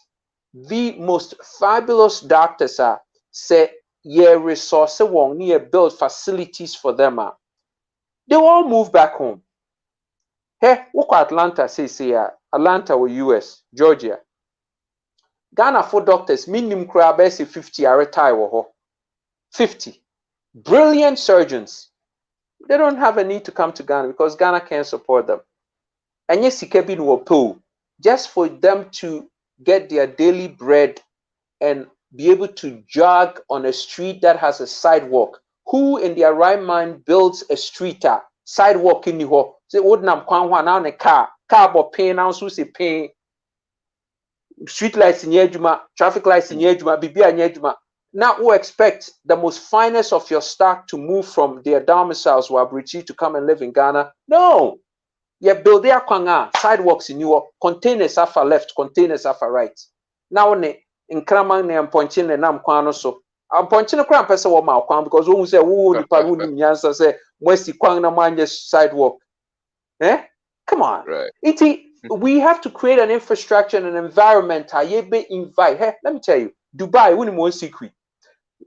the most fabulous doctors say resource won near build facilities for them they all move back home. Hey, look at Atlanta, say Atlanta or US, Georgia. Ghana for doctors, minimum crab 50 are retired. 50. Brilliant surgeons. They don't have a need to come to Ghana because Ghana can't support them. And yes, Sikebin will pull just for them to get their daily bread and be able to jog on a street that has a sidewalk. Who in their right mind builds a street sidewalk in the hall? Say, would nam kwan now a car but pain now so say pain. Street lights in Yejuma, traffic lights in Yejuma, Bibia Yejuma. Now we expect the most finest of your stock to move from their domiciles Wabrichi to come and live in Ghana. No. You build their kwanga sidewalks in your containers are left, containers are right. Now in Kramang ne Ponchin and Nam Kwano so I'm punching a cramp as a woman because when we say, oh, the Paruni answer say, Westy Kwang na manja sidewalk. Eh? Come on. Right. We have to create an infrastructure and an environment. Invite. Hey, let me tell you, Dubai, we more secret.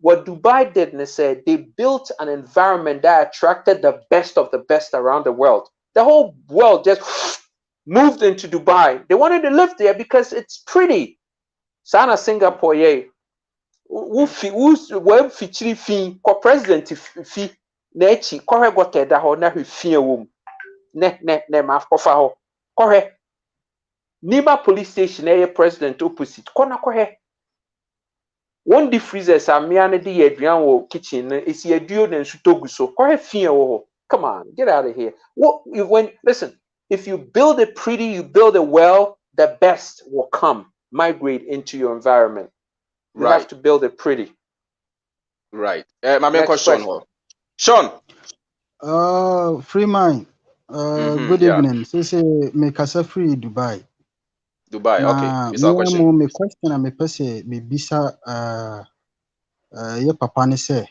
What Dubai did, they said they built an environment that attracted the best of the best around the world. The whole world just moved into Dubai. They wanted to live there because it's pretty. Sana Singapore, yeah. Who feature fee, co president fee, Nechi, correct what that or na fear womb. Ne, ma kofa ho. Correct. Nima police station, a president opposite. Kona correct. One the freezers are me and the Adrian kitchen is your duo and sutogu so correct fear. Come on, get out of here. Listen, if you build it pretty, you build it well, the best will come, migrate into your environment. You have to build it pretty. Right. My main question. Sean. Free mind. Good evening. Say make us free Dubai. Dubai. Okay. Bisa question. Me question me pese me bisa ye papa ne say.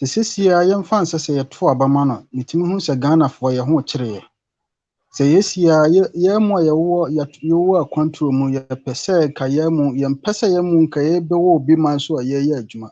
Sesia yem fan say ye to abama no. Mitimi hu se Ghana for ye ho kire. Say yesia ye mo ye wo akwantuo mu ye pese ka ye mu ye pese ye mu ka ye be wo obi man so ye adwuma.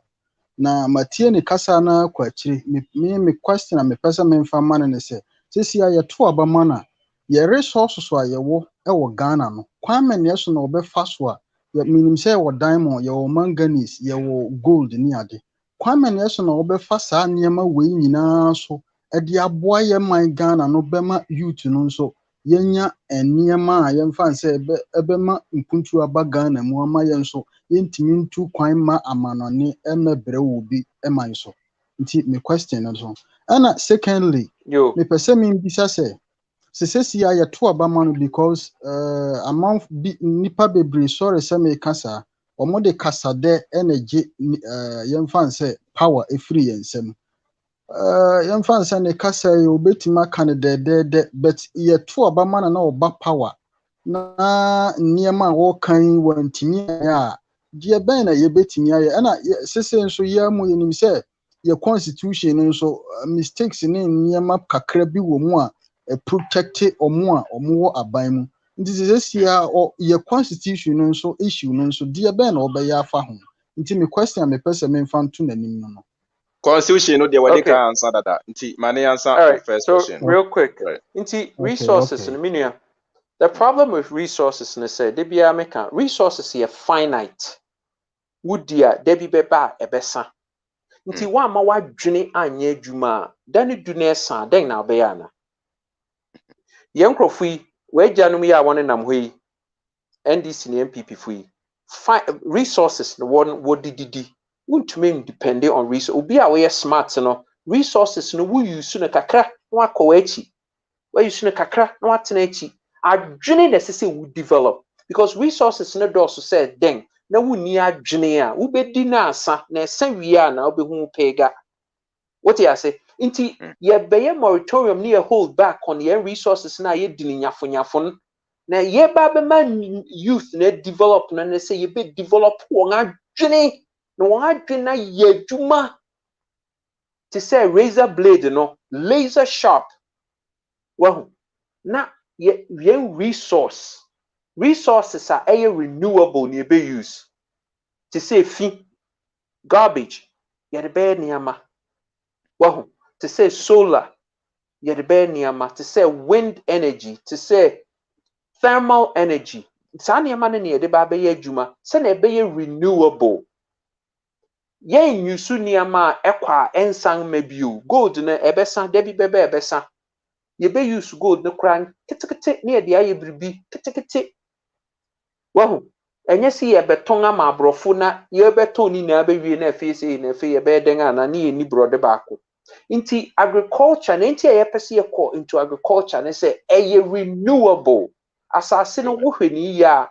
Na matie ne kasa na kwa akire me question me pese me mfa man ne say. Sesia ye to abama na ye resources a ye wo e wo Ghana no. Kwame ne so na obefa so a ye minim say wo diamond ye wo manganese ye wo gold ni ade. Kwame ne so na obefa saa niema we nyina so e de aboa ye man Ghana no bema youth no so yenya eniema a yemfa nse ebema mpuntu aba Ghana mu ama ye nso yentimi ntu kwan ma amanone emebre wo bi eman so nti me question no so ana secondly me pese me bisa se sesesi ya to abama no because amount nipa bebre sorry se me kasa omo de kasa de energy yemfa nse power efiri yensem yemfa nse ne kasa ye obetima kan de but ye to abama na oba power na niema wo kan wantimi ya die ben na ye betimi ya na sese nso ya mu yenim se ye constitution nso mistakes ne niema kakra bi wo mu a protect omo wo aban mu nti sesia ye constitution nso issue nso die ben na obeya afa ho nti me question me person me fan to nanim no Constitution no dey we dey answer that. Nti mane answer first question. Real quick. Nti resources in minia. The problem with resources ne say they be American resources here finite. Woodia debi beba ebesa. Nti wa ma wa dwene anye adwuma dan du na esa den na obeya na. Yen krofo yi we gyanum ya won nam hoyi NDC ne MPP fo yi resources no won dididi wontumi depend on resource obi a we smart no resources no wo use no kakra no akọ achi we use no kakra no atena achi adwene na sese wo develop because resources no do so say den na wo ni adwene a wo bedi na asa na esa wie a na obehu pega what you say nti ye beye moratorium ni hold back on your resources na ye dini nyafo na ye ba be man youth na develop na say ye be develop won adwene na won adwene na ye adwuma to say razor blade no laser sharp well na ye resources are renewable ni be use to say fi garbage ye de be niama well to say solar ye de be niama to say wind energy to say thermal energy sa niama na ye de ba be adwuma se na be renewable yen yusu niama ekwa ensan mabio gold na ebesa debi bebe ebesa ye be use gold na kran kitikiti na ye de aye bribi kitikiti wahu enye si ye beton ama abrofo na ye beton ni na abewie na afese na afe ye be den ana na ye ni brode baako nti agriculture na nti ye pese ye call into agriculture na say eye renewable asase no wo hwani ya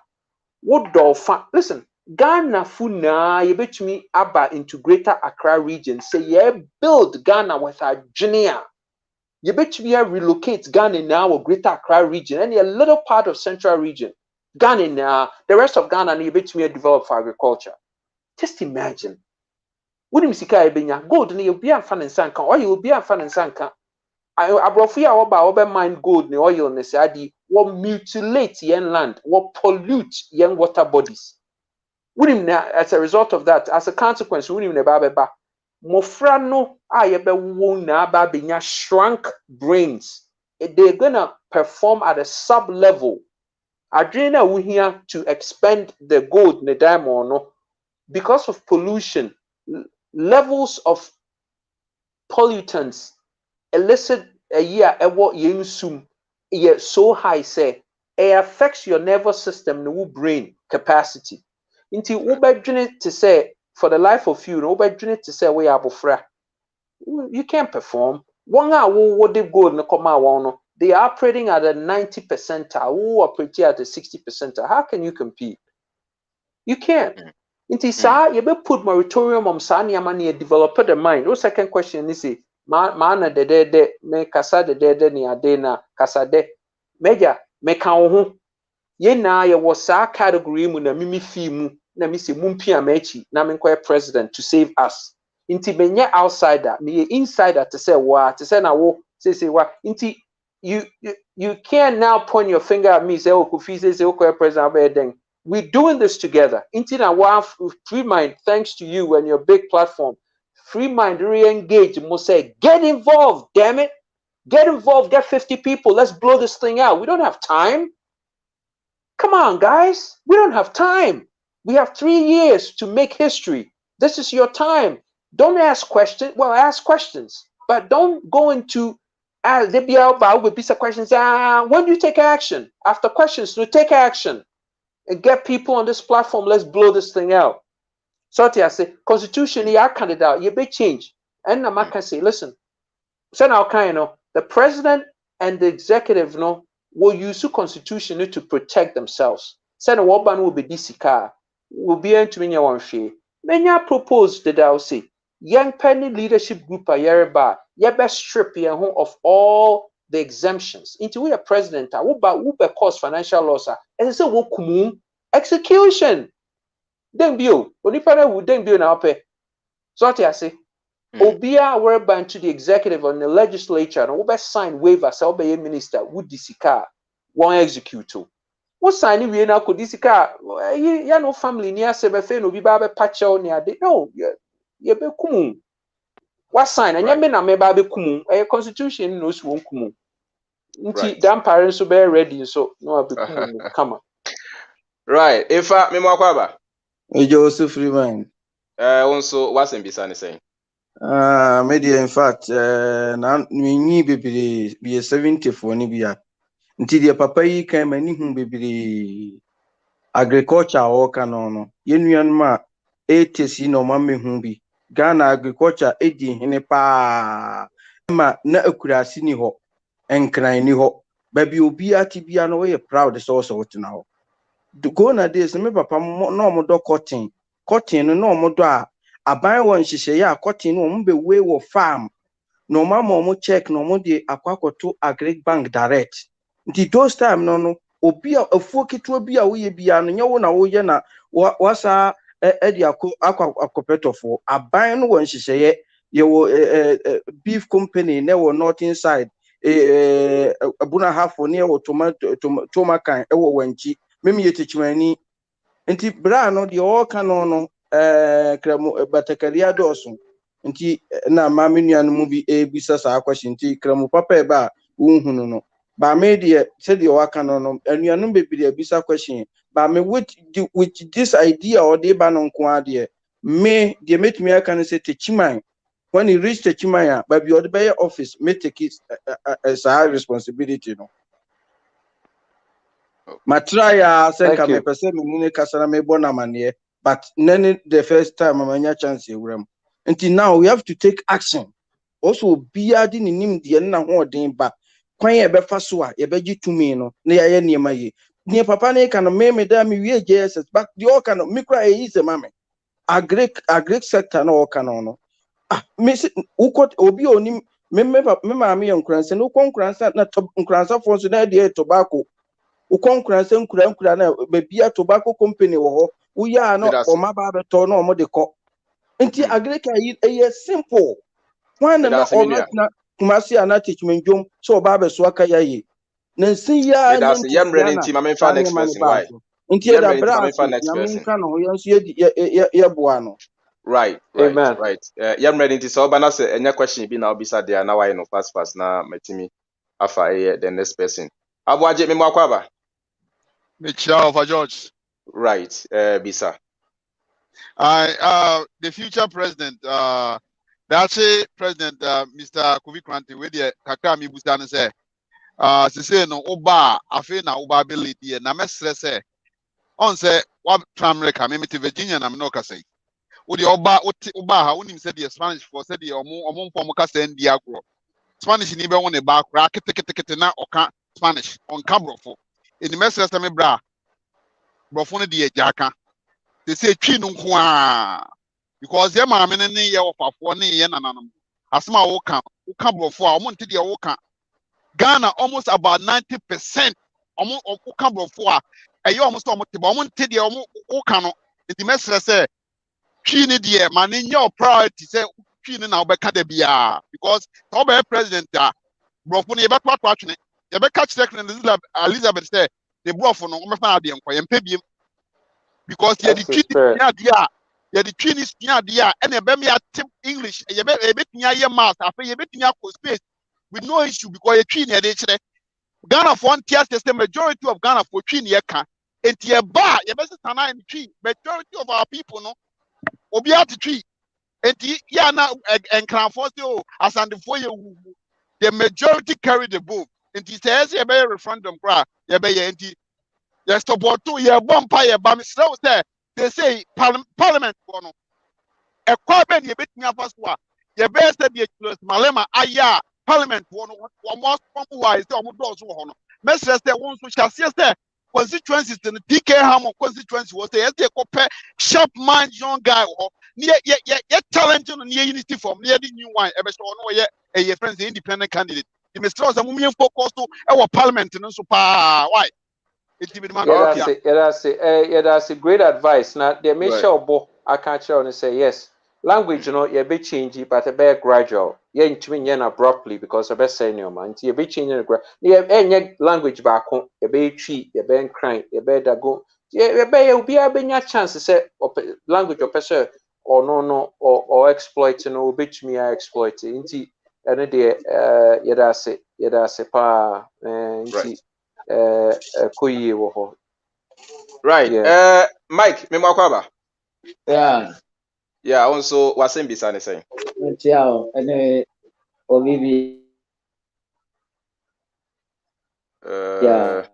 wo dolfa listen Ghana funa ye betumi aba into greater Accra region say ye build Ghana with a junior ye betumi relocate Ghana now or greater Accra region and a little part of central region Ghana now the rest of Ghana ye betumi develop for agriculture just imagine Wunim sika ebenya gold ne obi amfa ne nsanka oil obi amfa ne nsanka abrofo ya oba mine gold ne oil ne sadi wo mutilate yen land wo pollute yen water bodies. Wunim na as a result of that, as a consequence wunim ne ba mofra no ayebe wo na ba benya shrunk brains. They're gonna perform at a sub level. Adrena we here to expend the gold ne diamond no because of pollution. Levels of pollutants illicit a year what you so high say it affects your nervous system no brain capacity. Inti ubedwene to say for the life of you no ubedwene to say we abofra you can't perform. One what they go no come out they are operating at a 90 percentile who operating at a 60 percentile. How can you compete? You can't. Inti sa you be put moratorium on sa ni amani develop the mind. No second question is ma na de me kasa de ni ade na kasa de meja me ka wo ho ye na ye was sa category mu na mimi fi mu na mi se mumpia mechi na me nkoy president to save us. Inti benye outsider me insider to say na wo say wa inti you can't now point your finger at me say oh Kofi say okay president abeden. We're doing this together. Intina Waf, Free Mind, thanks to you and your big platform. Free Mind, re-engage. Must say, get involved, damn it. Get involved, get 50 people. Let's blow this thing out. We don't have time. Come on, guys. We don't have time. We have 3 years to make history. This is your time. Don't ask questions. Well, ask questions. But don't go into questions. When do you take action? After questions, no, take action. And get people on this platform. Let's blow this thing out. So I say, constitution, yeah, candidate, you be change. And I can say, listen, so now the president and the executive will use the constitution to protect themselves. So the Waban will be disika, will be into me one share. Many propose that I'll say, young penny leadership group a year by, you best strip of all the exemptions into we a president who cause financial loss and so wo kumu execution then bio onipa na would then bio na ope so I say obia whereby to the executive and the legislature no be sign waiver say obey minister would disika one execute what sign we na ko disika ya no family ni asebe fe no bi ba be pacho ni ade no ye be kumu what sign and me na me ba be kumu e constitution no so kumu nti dan parents so be ready so no abekum come on right if me mo akwaba Joseph Freeman also wasn't be saying media in fact na nyi bebere be 74 ni bia nti de papa yi kan mani hu bebere agriculture o kan no yenuan ma 80 no ma me hu bi Ghana agriculture edi hene pa ma na akurasi ni ho enkran ni ho ba bi obi atibia no we proud so wotena ho go na this me papa no mo do cotton no mo do a aban won hihye ya cotton no mo be we wo farm no ma mo check no mo de akwakoto agric bank direct nti those time no obi afuo keto bi a wo ye bia no nye wo na wo ye na wasa edi akopetofo aban no won hihye ye wo beef company ne wo northern side abuna hafo ne wo tomato kan e wo wanchi memi yetichimani nti bra no de o ka no kramo batakaria doso nti na ma menuan mu bi ebisa sa akwashi nti kramo papa e ba unhunu no ba me de se de o ka no anuanum bebiri ebisa kwashi ba me with this idea or de ba no nko ade me de metumi aka no se techiman when he reach techiman ba bi o de be office me take it as a responsibility no Matraya senka me pese me nune kasana me bona manie but none the first time amanya chance ewuram until now we have to take action also biadi ni nim de na ho den ba kwan e be fa so a ye beji tumi no na ye niema ye ni papa ne kan me da me wie JSS but the all kan micro e is mame agric sector na all kan no me ukot obi onim me ma me nkranse no nkranse na nkranse fo so na de tobacco ukonkranse nkura na bebia tobacco company wo ho uya no o ma ba beto no mo de ko Nti agreka yi simple. One na alright na Kumasi ana teachment jom so ba be so aka yayi. Nansi ya That's ne a yam ready ntisia team. I'm na for ne next mani person. ba Why? so. Nti Yam da ready team. I'm for brase next nyame person. nka no ho yenso ye boa no. Right. Amen. Yam ready to so bana say any question be na obisa there na why no fast na metimi afa the next person. Abuaje me makwaba. Michelle for George. Right. Bisa. The future president, that's President Mr. Kofi Koranteng, with the Kakami Bustan say, say no Oba, Afe na Oba ability, na mesre say, on say, what Tramreka, Mimiti Virginia, and I'm no say. Would the Oba, ha, unim said the Spanish for said the Omon Pomoka and Diagro. Spanish in even one a back, racket, na or Spanish on Cabrofo. In the mesre, bra, Brofone de Jaka. They say chin because your mamma and ye of a ye nanam. As my woka before, I wanted your woka. Ghana almost about 90% almost woka before. You almost almost wanted your woka. The message say, chin dear, man in your priority say, chin now back at the bia because Toby president, Brofuni, about what watching it. You better catch second Elizabeth said, the Brofun, Omafabian, Payim. Because you the treat yeah the train is near there and a baby tip English a bit near your mouth after you bit near space with no issue because you train here Ghana for one tier system majority of Ghana for train here can and your bar your best stand in the tree majority of our people no obi at the tree and yeah now and can force you as and for you the majority carry the vote and it says you better referendum cry you better yes, to boto ye vampire ba me slow say they say parliament no e kwa be ne betimi afaswa ye be say be close malema aya parliament no almost wise say omo do so ho no mesre say won so chase say constituencies in DK Ham constituency was say yes they compare sharp man young guy ho ye challenge no ne unity form ne the new one e be so no ye friends independent candidate the mesre say mum focus to e wo parliament no so pa why. That's a great advice. Now, the Michelle I can't tell and say yes. Language, you be changing, but a bit gradual. You ain't abruptly because of best senior man. You be changing any language back home. You be treat, you be crying, you be that go. You be a chance to say language or person or no or exploiting or bitch me I exploit it. And that's it pa right. Yeah. Mike, me makwaba. Yeah. Yeah, also wasn't bisa ne saying. Ciao. And Obibi. Yeah.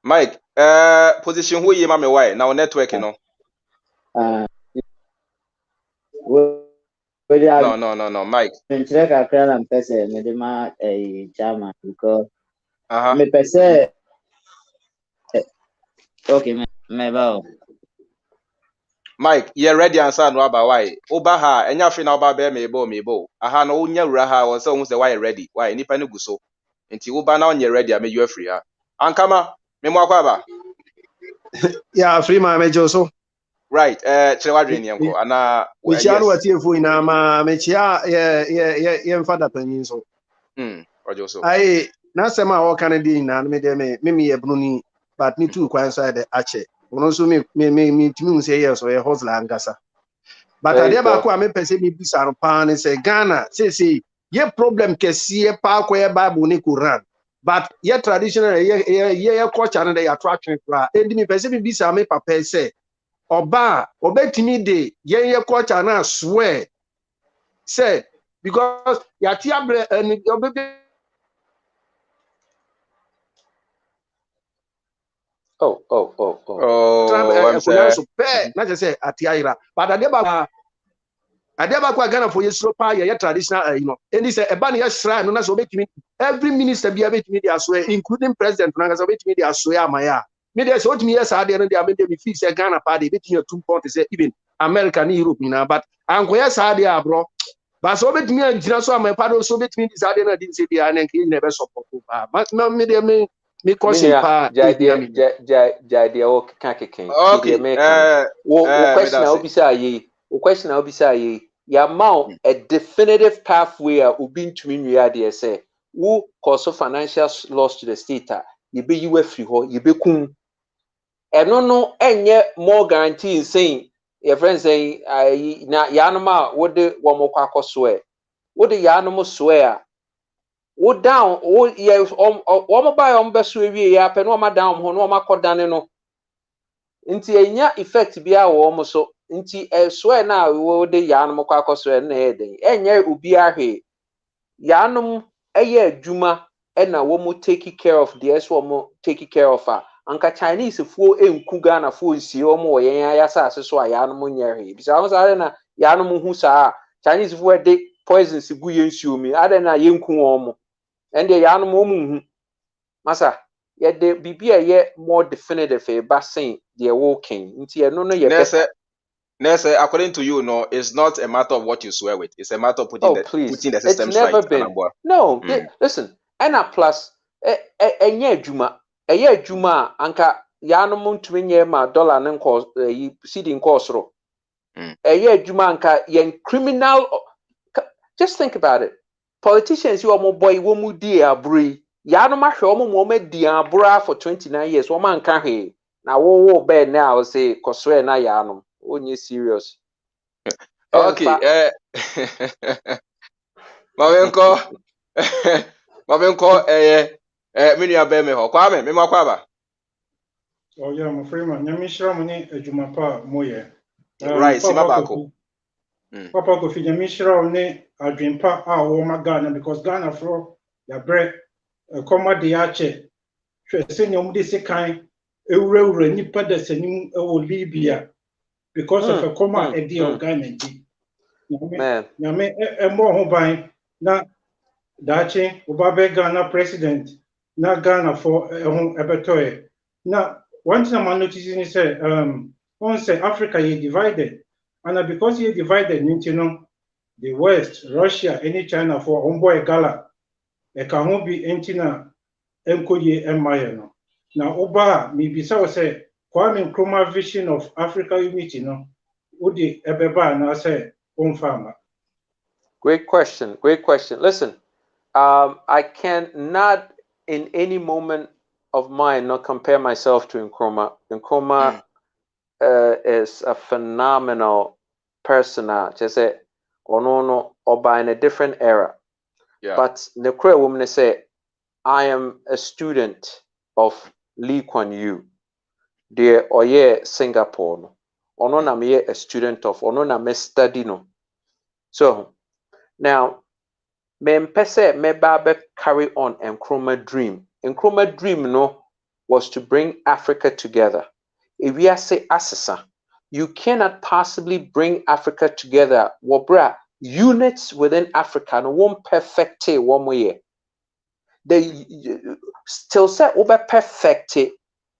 Mike, position who ye mame why now network no. No, Mike. Menkyerɛ kakra na mpɛ sɛ mede ma Chama because mepɛ sɛ okay mɛba o. Mike, you ready answer no about why? Oba ha, enya fi na oba be mebo. Aha no unya wura ha, wo se hu se why ready. Why nipa no guso. Nti oba na onye ready a me you free ha. Ankama, me mo akwa ba. Yeah, free my major so. Right, chere wadwe ni enko. Ana yes. Wati efo ina ma me chia ye mfada panyin so. Ojo so. Ai na sema wo kan di na me de me ye bruni but me too kwan so de ache. Ono so me timi say yes so ye hustler angasa. But ade ba ko a me pese me bisa no pa ne say Ghana say ye problem kesi pa ko ye Bible ni Quran. But ye traditional ye culture no dey attraction kra. Endi me pese me bisa me papa say Oba obetimi de ye culture na swear say because yatiabre and obebe I'm saying so na just say atiaira but adeba kwa Ghana for yesro pa ye traditional you know and say eba na ye shrine no na so obetimi every minister bia betimi dey swear including president na so obetimi dey swear amaya me dey so otimi yes ade no dey me dey me feel say Ghana pa dey betimi 2 point say even America and Europe na but anko yes ade abro but so betimi agina so amaya pa do so betimi dis ade na dey say dia na nke na be support ba me dey me question pa ja o kakeken ti me kan wo question a obisa yi o question I'll be say ya mount a definitive pathway ubi ntumi nua de say wo cause of financial loss to the state you be you free ho you be kun eno no enye more guarantee saying your friends saying na yanoma wo de wo mo kwa koso wo de yanom swear wo down wo ye wo mo buy on beso ewie ya pe no ma down ho no ma kodane no nti enya effect bia wo mo so nti swear na wo de yanom kwa koso na e den enye obi ahwe yanom eye adwuma na wo mo take care of the so mo take care of anka Chinese fuo enku Ghana fuo nsie wo mo yen ayasa ase so yanom nyerhe bisa ho sa na yanom hu sa Chinese fuo de poison si gu yensuo mi ade na yenku wo mo ende yanom wo mu hu masa ye de bibia ye more definitive ba sen the walking nti eno no ye better. Nessa, according to you, no, it's not a matter of what you swear with. It's a matter of putting the systems right. It's never been. No, listen. And plus, enye juma anka yanom ntumi nye ma dollar ne nko cedi nko soro. Enye juma anka yen criminal. Just think about it. Politicians you omo boy wo mu di aburi. Yanom ahwe omo mo di abura for 29 years. Wo man ka he. Na wo be now say koswe na yanom. Onye serious. Okay. Mamenko mini abe me ho kwame me makwaba. Oh yeah, my friend man, nyamishira mo ni adwuma pa moye. Right, sima bako. Papa Kofi nyamishira ni adwempa a wo ma Ghana because Ghana fro ya bre koma de ache. Hwe se nyom de sekan ewura nipa da sanim ewo Libya because of a coma e di organic. Nyame embo ho ban na dache obabe Ghana president na Ghana for ho ebetoye. Now, one thing I'm noticing is on say Africa is divided, and because you're divided, you know, the West, Russia, any China for Homeboy Gala, a can be entina enkoye empire no. Now, Oba maybe so say Kwame Nkrumah vision of Africa unity, no, Udi Ebeba and I say farmer. Great question. Great question. Listen, I cannot in any moment of mine not compare myself to Nkrumah. Nkrumah is a phenomenal person. Just say, no, in a different era. Yeah. But the Korean woman say, I am a student of Lee Kuan Yew. Dear Oye Singapore. No. Ono na me a student of. Ono na me study no. So now, me mpese me babe carry on Nkrumah dream. Nkrumah dream no was to bring Africa together. If we say asesa, you cannot possibly bring Africa together. Wobra units within Africa no one perfect one way. They still say over perfect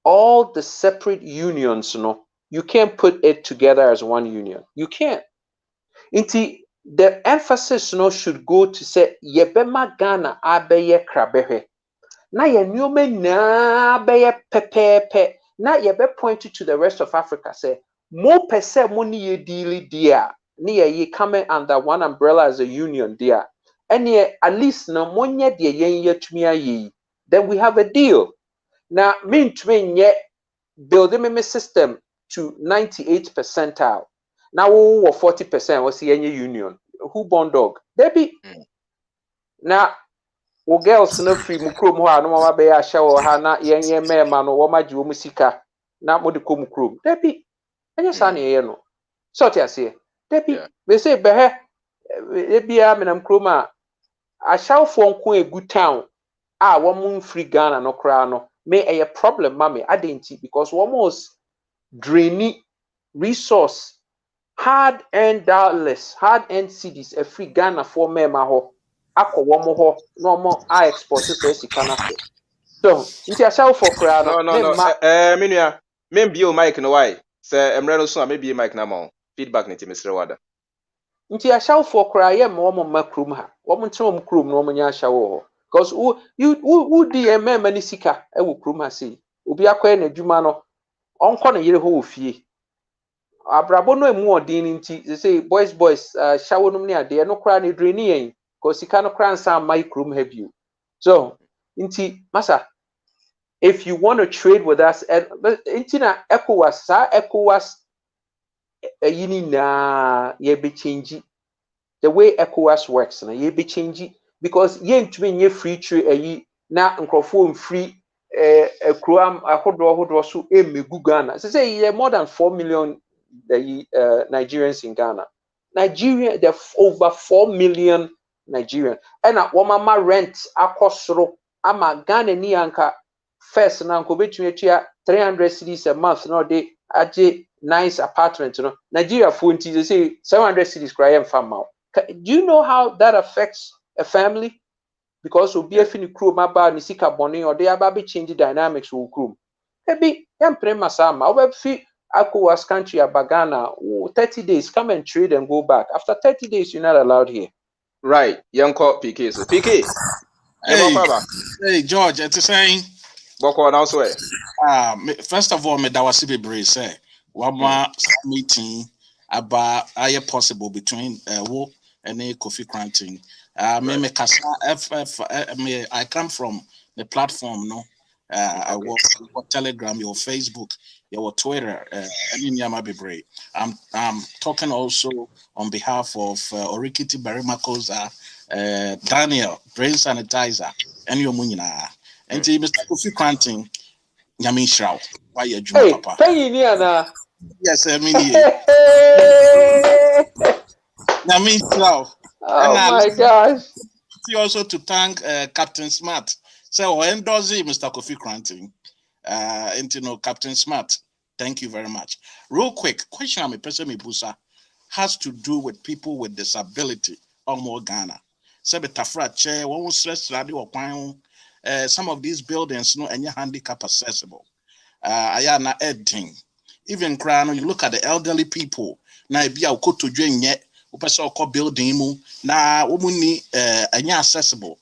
all the separate unions. No, you can't put it together as one union. You can't. Inti the emphasis no should go to say yebema Ghana abeye krabehe. Na ye nyome na abeye pepepe. Na yebe point to the rest of Africa say more pese money ye deal dia. Ni ye coming under one umbrella as a union dia. And ye at least no money de ye tumia ye. Then we have a deal. Now mean twin ye building me system to 98 percentile. Now we 40% was the union. Who born dog? Debbie. Now we girls no free mukrum ho anu mama be ya show ha na yenye mema no wo maji wo musika na mo de ko mukrum. Debbie. Anya sa na ye no. So ti ase. Debbie. We say be he bia menam krom a ashawfo nko egu town a wo mun free Ghana no kra no me a problem mama adenti because wo most drainy resource hard earned dollars, hard earned cities, a free Ghana for mema ho, aqua womo ho, no more I export to say Canada. So, into a show for crowd. No. Minya, maybe your mic no why. Say, Emreno so maybe mic na mo. Feedback niti Mr. Wada. Into a show for cry, yeah, more macroom ha. Woman to crum no mania show. Because who dear man manisika, I will crum ha see. Ubi a quain a jumano, on corner year who fee. abrabo no emu odin nti they say boys shawo no ne ade no kra ne dreni yen ko sika no kra nsa micro have you. So nti masa, if you want to trade with us, nti na ECOWAS yini na ye be change the way ECOWAS works na ye be change because ye ntumi nye free trade na nkrofo free kruam ahodo so emegu Ghana. Say ye more than 4 million Nigerians in Ghana. Nigeria, there are over 4 million Nigerians. And wamama rent akosoro ama Ghana ni anka first na nko betumi atua 300 cedis a month no dey aje nice apartment no. Nigeria for nti they say 700 cedis cry am farm. Do you know how that affects a family? Because obi afini krom aba ni sika boni or they aba be change dynamics wo krom. Ebi empre masama obi fi ECOWAS country abagana 30 days come and trade and go back. After 30 days you're not allowed here. Right. Yanko PK so PK. Hey George, it's saying Boko now so first of all me da wasi bebre say wama meeting about are possible between wo and Kofi Koranteng. I come from the platform, no. I work Telegram, your Facebook, your Twitter, I'm talking also on behalf of Orikiti Barimakosa, Daniel, Brain Sanitizer, and your Munina. And Mr. Kofi Koranteng, Yamin Shrao. Why you Papa? Yes, I mean, Yamin Shrao. Oh my gosh. Also to thank Captain Smart. So when does it, Mr. Kofi Koranteng? And Captain Smart, thank you very much. Real quick, question I'm a person Busa has to do with people with disability or more Ghana. Some of these buildings no any handicap accessible. Ayana editing. Even crown, you look at the elderly people, now be a to join yet. Upasa ko building mu na omuni anya accessible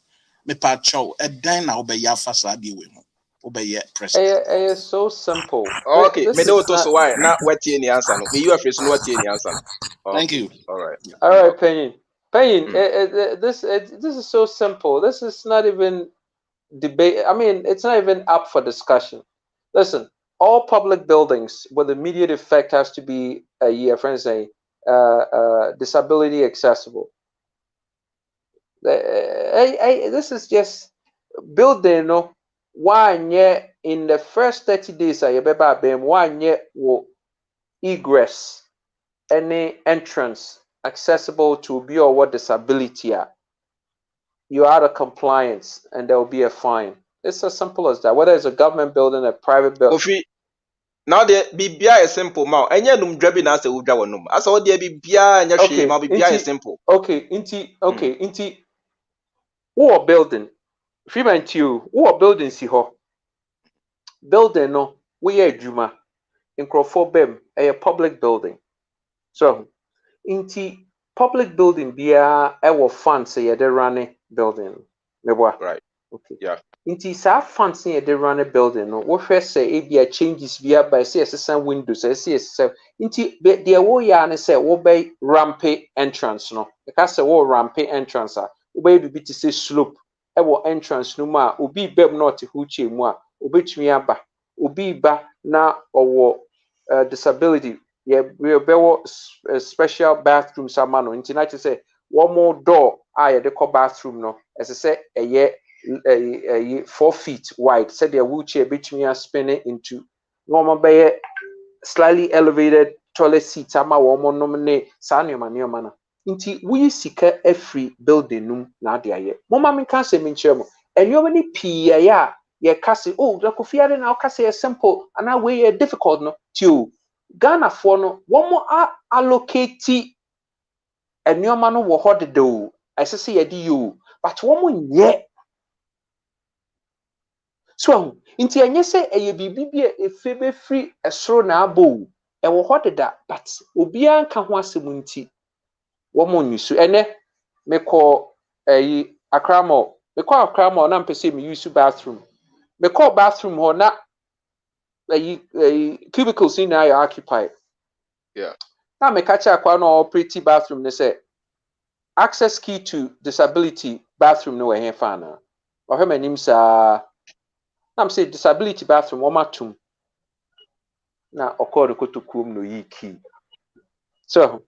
me pa chow dan na obeya facade we mu obeya president. It's so simple. Okay, me do to so why na what any answer no. Me you face no what any answer no. Thank you. All right. All right, Penny. This is so simple. This is not even debate. I mean, it's not even up for discussion. Listen, all public buildings with immediate effect has to be friends say disability accessible. This is just building, no. One year in the first 30 days, I remember 1 year will egress any entrance accessible to be or what disability are. You're out of compliance and there will be a fine. It's as simple as that. Whether it's a government building, a private building. Kofi, now the bibia is simple ma. Enya num dwabi na se wudwa wonum. Asa wo de bibia nya hwe ma bibia is simple. Okay, inti wo building. Freeman you, wo building si ho. Building no, we adwuma. Nkrofo bem, a public building. So, inti public building bia ewo funds ye de run building. Right. Okay. Yeah. Inti sa funds ye de run building no, wo hwe say e bia changes bia by say assistant windows, say inti de wo ya ne say wo be rampe entrance no. Ka say wo rampe entrance a, wo be bibi ti say slope ewo entrance no ma obi bem not hu che mu a, obetumi aba. Obi ba na owo disability we be special bathroom samano nti na say one more door ye de bathroom no as I say a 4 feet wide said the wheelchair between spinning into normal be slightly elevated toilet seats ama one nominate sanyo na nti we sika every building num na de aye mama me kan se me nkyeremo enyo ni pii ya ye kase oh the Kofi ade na kase simple and that way difficult no too Ghana for no one more allocate nneɛma no wɔ hɔ deda o ɛsɛ sɛ yɛde yi o but wɔn mo nyɛ so nti ɛnyɛ sɛ ɛyɛ biribi bi a efe bɛfiri ɛsoro na abɔ o ɛwɔ hɔ deda but obiara nka ho asɛm nti wɔn mo nyi so ɛnɛ mekɔ Accra Mall na mpɛ sɛ me use bathroom mekɔ bathroom hɔ na cubicles ni na ayɛ occupied Yeah. Now me catch a no pretty bathroom. They say access key to disability bathroom no way fana. Or my name's I'm say disability bathroom womatum. Na okoro koto kum no yi key. So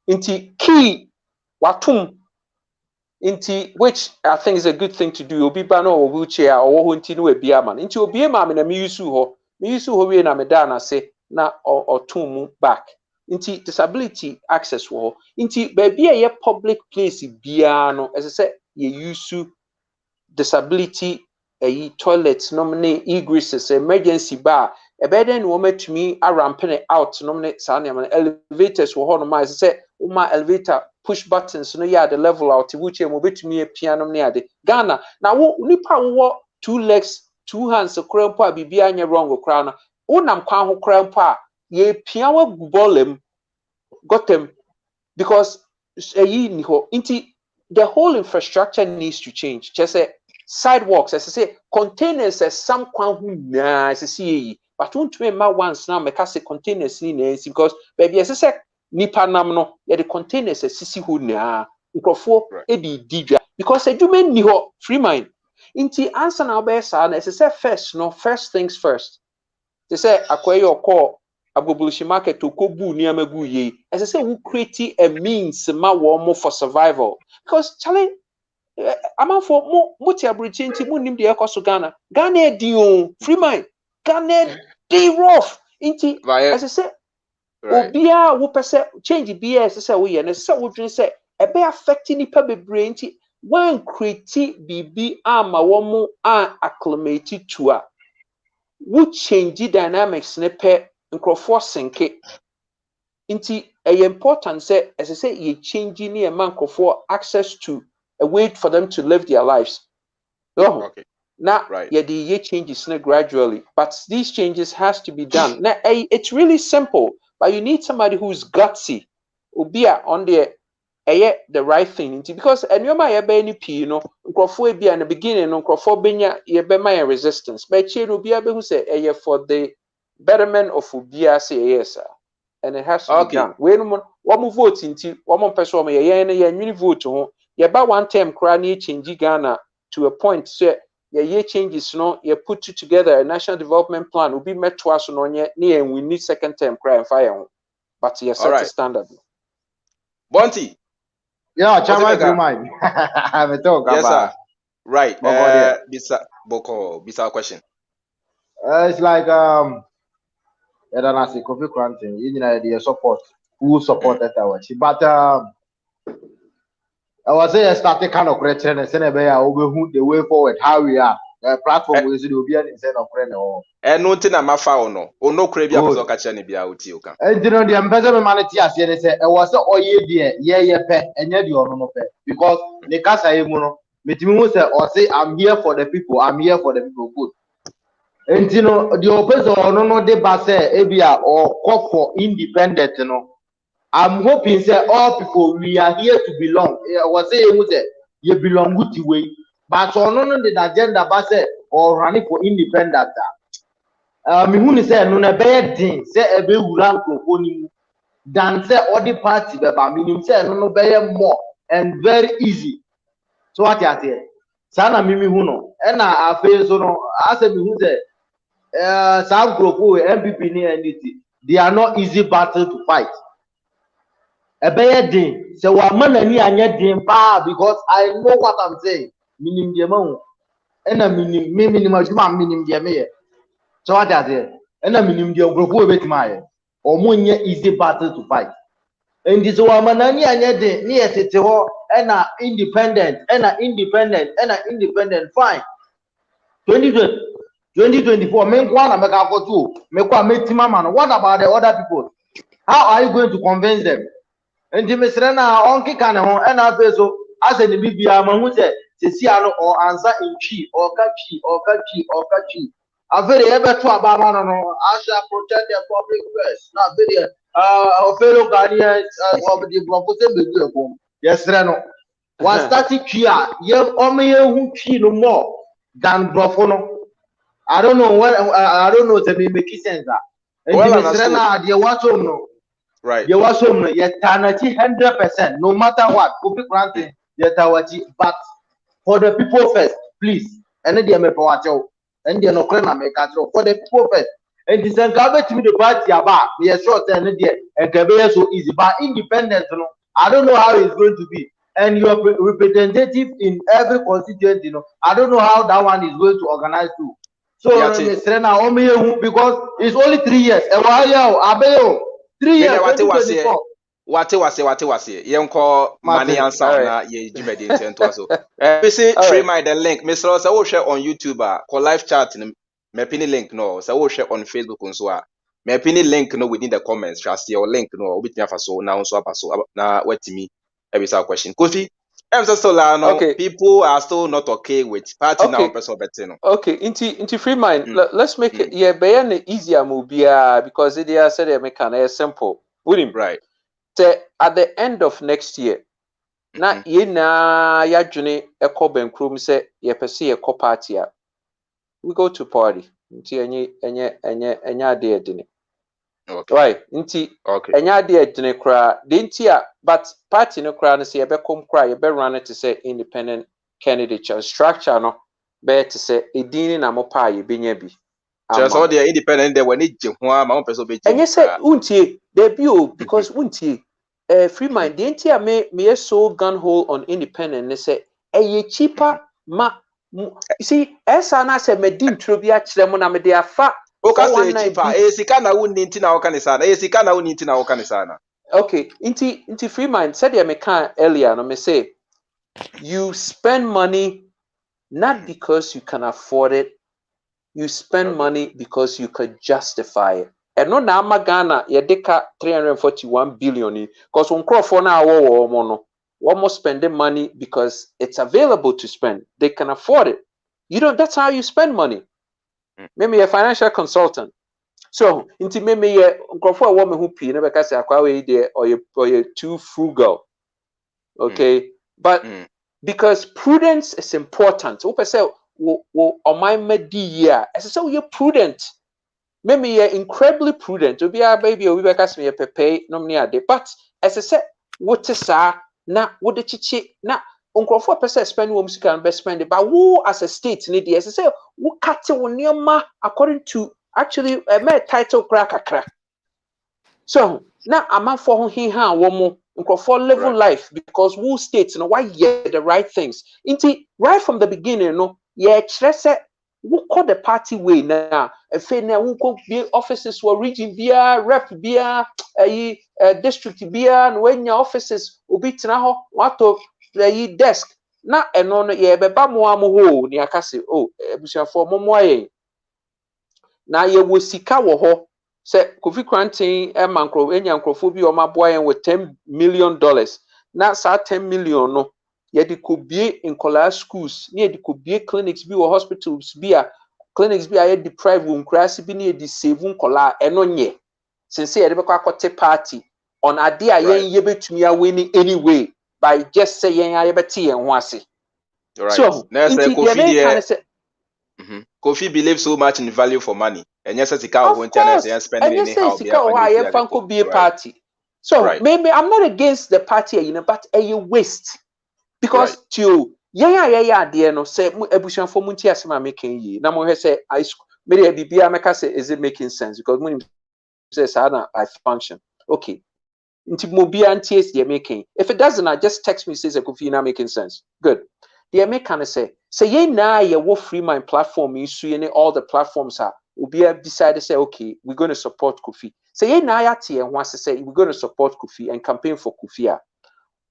inti key watum inti, which I think is a good thing to do. Obi ba no or wheelchair or inti no be a man. Inti obi ma me na me use ho. Me use ho we na me da na say na or tum back. Inti disability access wo. Inti baby a public place bia no as I say ye use disability toilets nominate egresses emergency bar a bed and woman to me around penny out nominate sanya elevators were horn my say my elevator push buttons no yeah the level out which you move to me a piano near the Ghana now nipa what 2 legs 2 hands a crown pa be anya wrong crown unam kwan crown pa ye piawa bolem got them because the whole infrastructure needs to change. Just say sidewalks, as I say, containers as some kwan as I see, but don't remember once now make us say containers because baby as I say nipa nam no yeah the containers as sisi hu na nkofo edi didwa because edume ni ho free mind. Inti answer na be sa na as I say first things first. They say akwaye okọ Agbogboloshi market to kobu niama gu ye. As I say, we create a means ma more for survival. Because Charlie, I'm for more tiabridge mo nim de ekoso Ghana. Ghana di free mind. Ghana di rough. Inti as I say, obia wo pese change BS as I say we and say we dream say e be affecting nipa bebre inti one create bibi ama wo mo acclimate to a wo change dynamics ne pe nkrofo senke nti important say as I say you change ni e man nkrofo access to a way for them to live their lives. Okay. Now ye changes gradually, but these changes has to be done. Now it's really simple, but you need somebody who's gutsy, ubia on the right thing. Because anyoma ye be ni pi no nkrofo e bia na beginning no nkrofo benya ye be my resistance. But che no bia be hu say for the betterment of ubia say yes sir. And it has to be done. We no one vote inti one person me ye nwini vote ho ye ba one term kra na change Ghana to a point say ye changes no ye put together a national development plan will be met to us no nye na we need second term cry and fire ho. But ye set a standard. Bonti. Yeah, chama free mind. I'm talk yes, about. Sir. Right. Bisa question. It's like I don't know, Kofi Koranteng, you know, the support, who supported our chief. But I was saying, started kind of question and send who the way forward, how we are. Platform is to be an instead of friend or. And no thing I'm a foul no crave your person catch any be out you can. And you know, the ambassador humanity as they say, I was so yeah, pet, and yet you are no pet. Because the Casa Imuno, Mitimu say, or say, I'm here for the people, good. And you know, the opposite or no de base ebia or call for independent, you know. I'm hoping say all people we are here to belong. I was saying you belong with the way, but on the agenda base or running for independent. Me who say no na bad thing say ebe wuran kokoni than say other party be ba meaning say no be more and very easy. So what you say? Sana mimi hu no. E na afa so no ase me hu say some group with MPP ni anything, they are not easy battle to fight. A bad thing. So what man ni anya din pa because I know what I'm saying. Minim dia mau. Ena minim me minim ajuma minim dia me. So what I say? Ena minim dia group we betima. Omo nya easy battle to fight. And this one man ni anya din ni etete ho ena independent fine. 2024, what about the other people? How are you going to convince them? And the Mr. Onki Kanaho and I so as an Bibia Mahute, Ceciano or answer in chi or kachi. A very ever to Abamano, I shall protect their public press, not very fellow guardians of the proposal. Yes, Reno. Was static here, you only who no more than Brofono. I don't know what I don't know to make sense. And well, the watch no. Right. You was some yetanachi 100%. No matter what, Kofi Koranteng yetawachi. But for the people first, please. And then they may watch out. And they no claim make for the people first. And this encourage to me the party about. We are sure and then so easy. But independence, you know, I don't know how it's going to be. And you are representative in every constituency, you know. I don't know how that one is going to organize too. So Mr. Naomi, because it's only 3 years. And why you 3 years, 2024. Wate. Yenko money answer na ye jumedi intento aso. We say trade my the link. Mr. Osa wo share on YouTube ko live chat me pin link no. So wo share on Facebook nso a. Me pin link no within the comments. Just your link no obitimi afa so na nso apa so na watimi ebisa question. Kofi, people are still not okay with party now person betting. Okay, into free mind. Let's make it be easier mobile because it is said make an simple. Right. At the end of next year, na ye na ya dwene ekọ bankrom se ye pese ye kọ party a. We go to party. Nti enye ade edine. Okay. Right. Nti enye ade edine kra. De nti a but party no kra no se ye be kom kra ye be run it to say independent candidate structure no be to say edin na mo pa ye benya bi. Just all the independent they when it je ho ma mo person be je. Enye say untie there be o because untie free mind the nti a me so gun hole on independent ne say cheaper ma you see esa na say me din tro bi a kire mo na me de afa o ka say cheaper sika na wonni nti na wo ka ne sana sika na wonni nti na wo ka ne sana. Okay nti free mind said me can earlier no me say you spend money not because you can afford it, you spend money because you can justify it. And no na Ghana ye deka 341 billion because on crofo na wo no spending money because it's available to spend. They can afford it. That's how you spend money. Maybe a financial consultant. So inti maybe crofo a woman who pay never say akwa we there or you too frugal. Okay? But because prudence is important. Ope say wo on my medi year. So you're prudent. Maybe you're incredibly prudent. To be a baby or we back me a pepe nomnia de. But as I said, what is na what the chichi na uncle for person spend wo music and best spend it. But who as a state need as I say who cut it according to actually a title crack. So now I'm not for him one for level life because who states why the right things. Right from the beginning, who call the party way now? If who could be offices were region beer, rep beer, district beer, and when your offices will be now what the desk. Na eno no ye beba mo ho ni akase ebusuafo momoye na ye wo sika wo ho se Kofi Koranteng enya nkrofo bi o maboa yen with $10 million na sa 10 million no ye de kobie in college schools na ye de kobie clinics bi or hospitals bi a clinics bi a ye deprive wo nkrasi bi na ye de save nkola eno nye since ye de bekwa akote party on ade a yen ye betumi a win anyway by just say yen aye beti yen ho ase. So Kofi believes so much in value for money. And yes, it's a internet and spending anyhow. Be a party. So maybe I'm not against the party, but a waste. Because to dear no say ebushon for munti asema making ye. Na mo say I maybe a bibia make say is it making sense? Because when says I function. Okay. Into mobile and TS they're making. If it doesn't, just text me says a Kofi not making sense. Good. The American say ye na ye wo free mind platform you all the platforms are will be decided to say okay we're going to support Kofi. Say ye na ya tie and wants to say we're going to support Kofi and campaign for Kofi.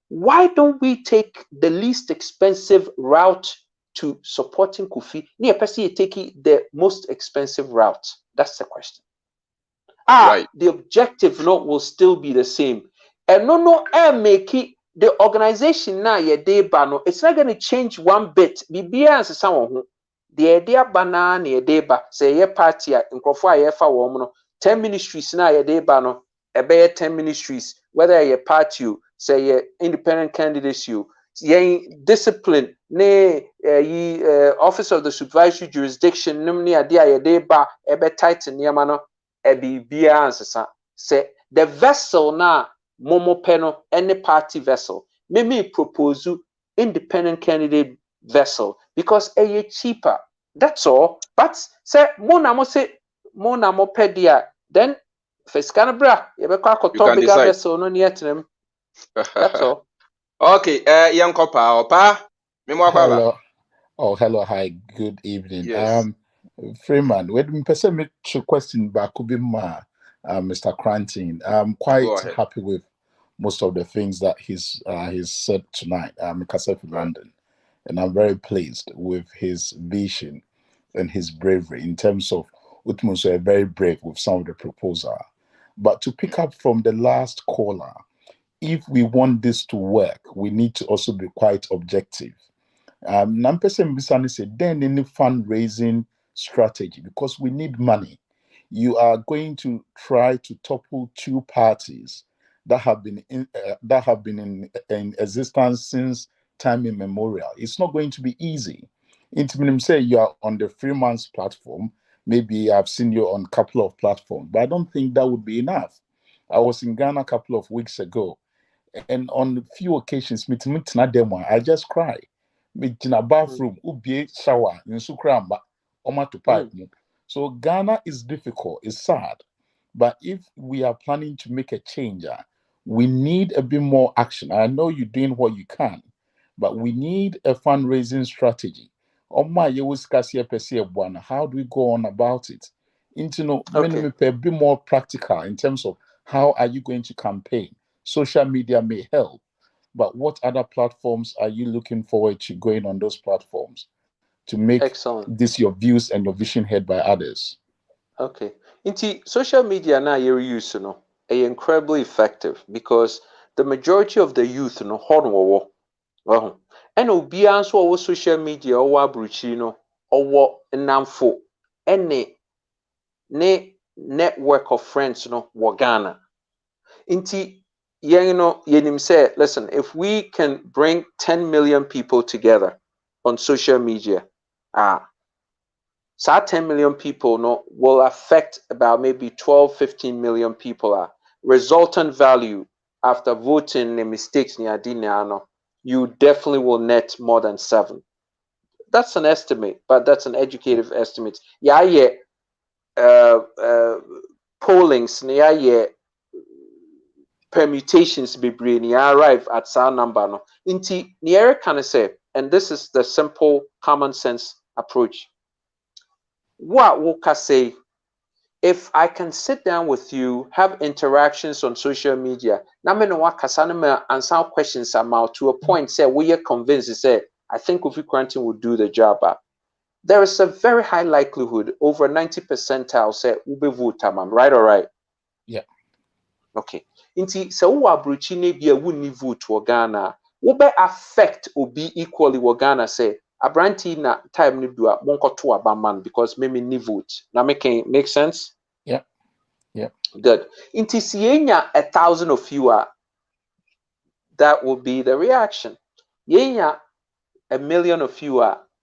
Why don't we take the least expensive route to supporting Kofi? Near person you take the most expensive route. That's the question. The objective will still be the same. And no make it the organization now it's not going to change one bit. Bibia as someone the idea banana deba say ye party in crofo fa wo 10 ministries na ye deba no ebe 10 ministries whether ye party say ye independent candidates ye discipline ne office of the supervisory jurisdiction nimni ade ye deba ebe title niama no bibia ansesa say the vessel na momo peno any party vessel me propose independent candidate vessel because cheaper. That's all. But say mona mo pedia then first canabra you You can bigger decide. vessel no near them. That's all. Okay, young copper, Hello. Oh, hello. Hi. Good evening. Yes. Freeman, when me person me to question back could be Mr. Koranteng. I'm Go quite ahead. happy with most of the things that he's said tonight. I'm Kasef in London, and I'm very pleased with his vision and his bravery in terms of Utmuso, very brave with some of the proposal. But to pick up from the last caller, if we want this to work, we need to also be quite objective. Nampese Mbisani said, then any fundraising strategy because we need money. You are going to try to topple two parties that have been in existence since time immemorial. It's not going to be easy. Intimanim say you are on the Freeman's platform. Maybe I've seen you on a couple of platforms, but I don't think that would be enough. I was in Ghana a couple of weeks ago, and on a few occasions, I just cry. In a bathroom, ubie shower, in sukramba, oma to pipe. So Ghana is difficult, it's sad. But if we are planning to make a change, we need a bit more action. I know you're doing what you can, but we need a fundraising strategy. How do we go on about it? Minimum a bit more practical in terms of how are you going to campaign? Social media may help, but what other platforms are you looking forward to going on those platforms to make this your views and your vision heard by others? Okay. Social media now you're using are incredibly effective because the majority of the youth and obiara nso ɔwɔ social media ɔwɔ aburukyiri no ɔwɔ nnamfo ɛne ne network of friends no wɔ Ghana. Yɛnim sɛ, listen, if we can bring 10 million people together on social media, so 10 million people no will affect about maybe 12-15 million people. Resultant value after voting the mistakes you definitely will net more than 7. That's an estimate, but that's an educative estimate. Pollings, permutations bebree arrive at some number no. Inti can say, and this is the simple common sense approach. What will say? If I can sit down with you, have interactions on social media, na me no wakasa answer questions about to a point say we are convinced say I think Kofi Koranteng will do the job. There is a very high likelihood, over 90% say ube vote amam, right or right? Yeah. Okay. Inti se wo abrochi na bia wunni vote wo Ghana, wo be affect obi equally wo Ghana say abranti na time ni do a monkoto abaman because maybe ni vote. Na make sense? Yeah. Yeah. Good. Inti sienya 1,000 of you that will be the reaction. Yenya 1,000,000 of you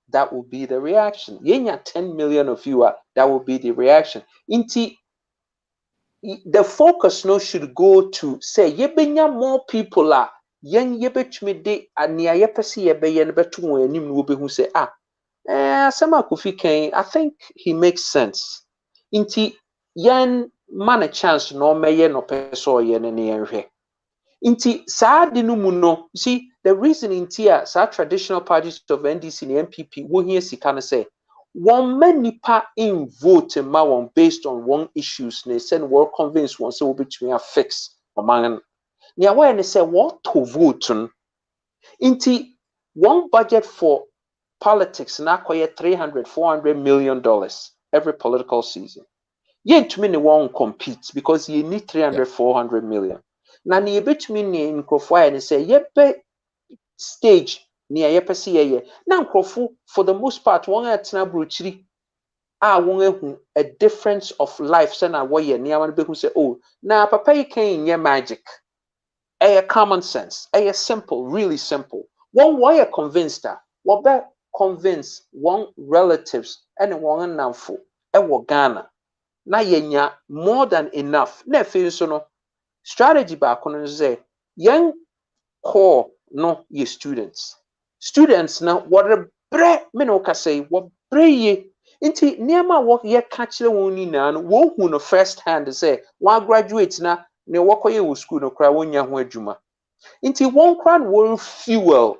that will be the reaction. Yenya 10 million of you that will be the reaction. Inti the focus no should go to say yebenya more people yen yebetumi de ania yepese yebeye no beto won anim no obehu say asema Kofi Ken, I think he makes sense. Inti yen man a chance no meye no peso ye ne yenhwe. Inti saa de no mu no, see the reason inti saa traditional parties of NDC and NPP wo hia sika no say one many pa in vote ma one based on one issues they send work convince one so between a fix among nia why they say what to vote inti one budget for politics na koye $300-400 million every political season. Yentumi ne won't compete because you need 300-400 million. Na ne yebetumi ne nkrofo aye ne say yebe stage ne yepese ye na nkrofo for the most part won atena brochiri won ehu a difference of life say na wo ye niam no behu say oh na papa yi kan ye magic common sense simple, really simple. One way you convinced what be convince one relatives and one namfo e wo Ghana na yenya more than enough na feel so no strategy back on say young core no ye students now what a bre me no ka say what bre ye inti niama wo ye ka kire won ni na no wo hu no first hand say one graduate na ne wokoye wo school no kra wonya ho adwuma inti one kran wo fuel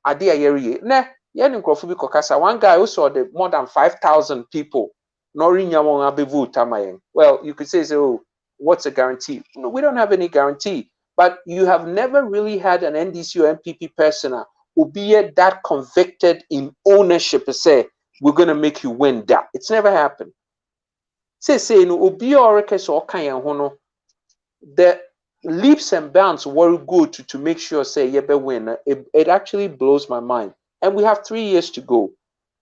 ade a yere na ye ne nkrofo bi kokasa one guy who saw the more than 5,000 people no rinya won abevote amayen well you could say oh what's a guarantee? No, we don't have any guarantee. But you have never really had an NDC or MPP person who be that convicted in ownership and say, we're going to make you win that. It's never happened. Say, no, obi or the leaps and bounds were good to make sure, say, you be win. It actually blows my mind. And we have 3 years to go.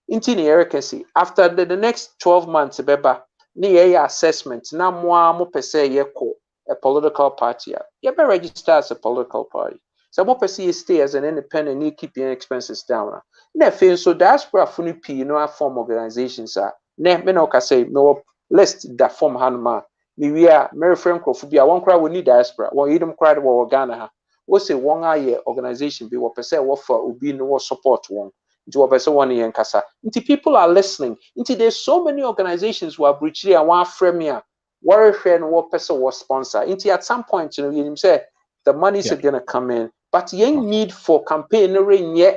Into the Eric say, after the next 12 months, beba, ni assessment, na mo per se ye ko a political party. You better register as a political party. So mo per se you stay as an independent, you keep your expenses down. Na feel so diaspora funi p, you know, form organizations are. Ne me no ka say no list that form hanma. Me we are Mary Frank Crofobia, one cry we need diaspora, one idem cry to Ghana ha. We say one eye organization be what per se what for ubi no support one. Nti people are listening. Nti there's so many organizations who are breaching and one frame here. What what person was sponsor. Nti at some point, you know, you say the monies are gonna come in, but you need for campaign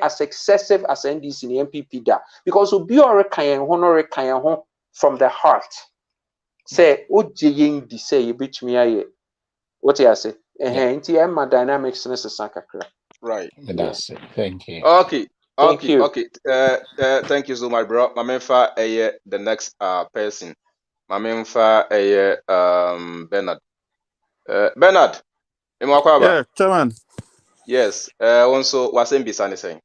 as excessive as NDC and MPP da because we be honor from the heart. Say ojiying di say you bitch me what you say. Nti Emma dynamics necessary. Right. That's it. Thank you. Okay. Thank you. Okay. Thank you so much, bro. Mamenfa the next person. Mamenfa Bernard. Bernard. Yeah, Chairman. Yes. Also wasn't be saying.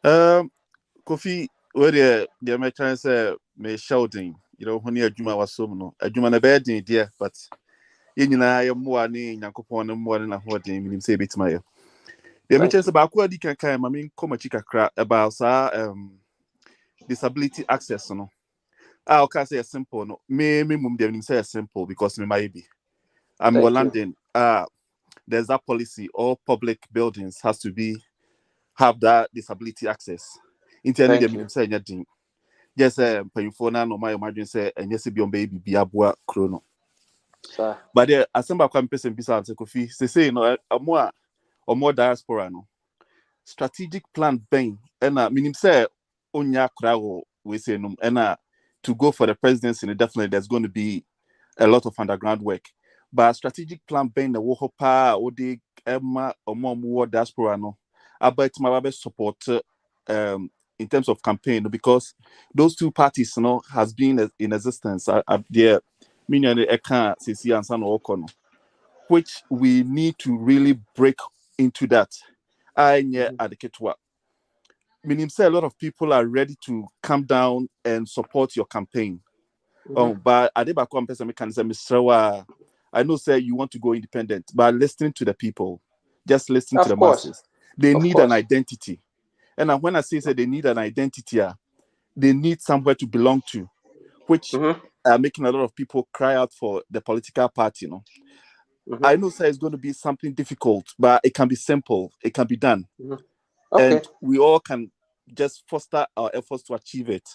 Kofi, where the Americans say me shouting, you know, when Juma was so no. Juma na bed dear, but you know, I am more than Yankopon more than a hoarding him say bit my. The Americans about what you can come, I mean, come a chica crap about disability access, no. I can say simple, no. Me mum them say simple because me might be. I'm London. There's that policy. All public buildings has to have that disability access. Internet them say anything. Just paying no my imagine say and yes be on baby be abua chrono. But there assemble kwam person bisa answer Kofi say no more diaspora no. Strategic plan bang and minim say onya kra we say no and to go for the presidency definitely there's going to be a lot of underground work. But strategic plan bang the wo pa o de emma or more diaspora no about my support in terms of campaign because those two parties has been in existence there which we need to really break into that. Meaning say a lot of people are ready to come down and support your campaign. But I know say you want to go independent, but listening to the people, just listening to the masses. They need an identity. And when I say they need an identity, they need somewhere to belong to, which are making a lot of people cry out for the political party. I know say it's going to be something difficult, but it can be simple. It can be done. And we all can just foster our efforts to achieve it.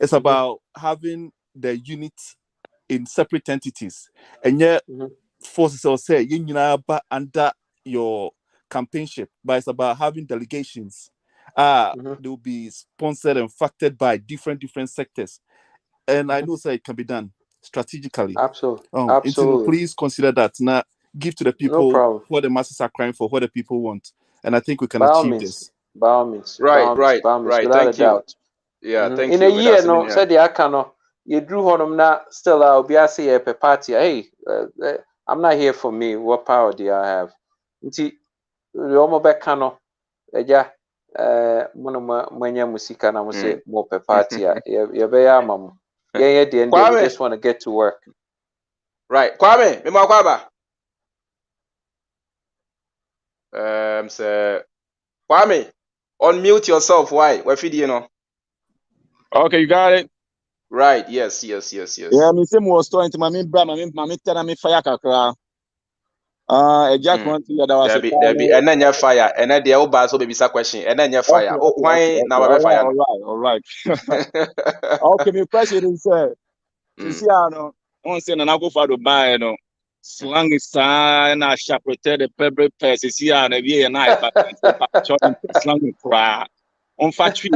It's about having the unit in separate entities. And yet, forces will say, under your campaignship, but it's about having delegations. They will be sponsored and factored by different sectors. And I know it can be done strategically. Absolutely. Please consider that. Now, give to the people what the masses are crying for, what the people want. And I think we can achieve this. By all means. Right. Without Thank a doubt. Yeah, thank in you. In a year, no, said the Akano, you drew honum na still I'll be asking a party. Hey, I'm not here for me. What power do I have? Nti Romo Bekano, yeah, Mwanya Musika na say more per party. You be mam. Yeah, the end we just want to get to work. Right. Kwame, Mima Kwaba. Sir Kwame, unmute yourself. Why? What video no? Okay, you got it. Right. Yes. Yeah, me say more story into my tell me fire kakra. Jack want to that was a Debbie, and then your fire, and then the old bass will be a question, and then your fire. Oh, why now I fire? All right. Okay, my question is, see, I know, on saying and I go for the buy, no. Slang is sign, I shall protect the pebble pest. See, I know, and I, but slang is cry. On factory,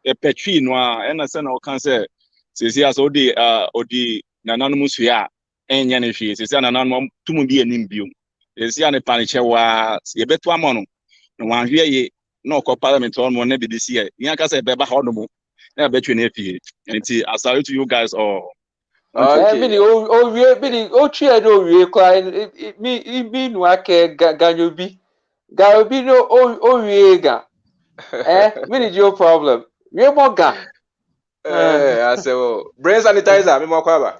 a petri noir, and I send all cancer. See, as Odi, anonymous here, and Yanishi, is an anonymous to be an imbued. Is an paniche was a better one. No one here, no parliament on one maybe this year. Yanka said, Beba Honomo, never bet you an APH. And see, I salute to you guys all. Okay. Me no ake ganyobi no ga. Me your problem. We moga. I say, oh, brain sanitizer, me more kwaba.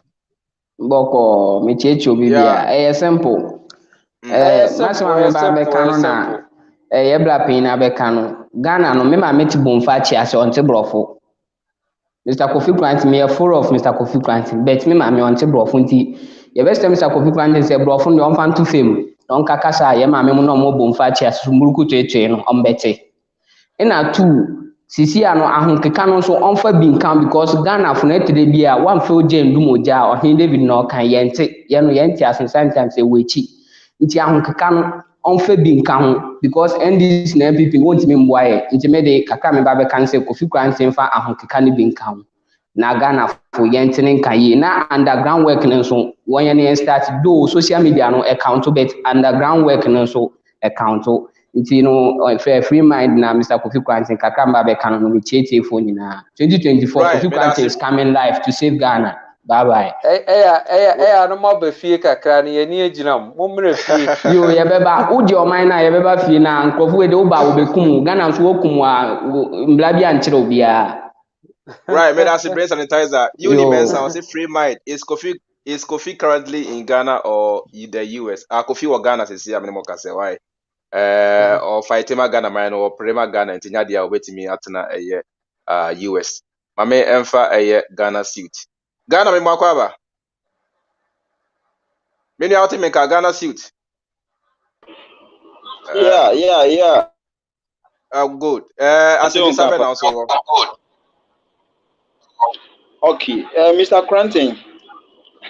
Boko, me checho bibia. Simple. Maximum me ba beka no na bla pin na beka no. Ghana no me ma meti bomfa chi ase onte brofo. Mr. Kofi Koranteng, me a follower of Mr. Kofi Koranteng, but me ma me onte brofo nti. Ye best Mr. Kofi Koranteng say brofo no on fan to fame. Don kakasa ye ma me mo no mo bomfa chi ase muruku twetwe no on bete. Ina two sisi ano ahonkeka no so onfa bi nkan because Ghana for na tere bi a one feel je ndumoja ohin David no kan yente ye no yente asensan chance wechi nti ahonkeka no onfa bi nkan ho because NDC na MPP won't me mboaye nti me de kaka me ba be kan say Kofi Koranteng fa ahonkeka ne bi nkan ho na Ghana for yente ne nkan yi na underground work ne so won ye start do social media no account but underground work ne so account nti no free mind na Mr. Kofi Koranteng kakamba be kan no cheche for nyina 2024 Kofi Koranteng is coming live to save Ghana. Bye bye. No more be fie kakra ne ye ni agina mo mre fie. Yo ye beba udi o man na ye beba fie na nkrofo we de uba wo bekum Ghana so wokum a mbla bia nkyere obia. Right, me that's brain sanitizer. You mention say free mind. Is Kofi currently in Ghana or in the US? Kofi wa Ghana sisi ya mnemo kase why? Or Faitima Ghana man or Prema Ghana ntinya dia obetimi atena US. Mame emfa Ghana suit. Ghana me mwakwa ba. Many out make a Ghana suit. Yeah. Good. As a Saben also. Okay, Mr. Koranteng.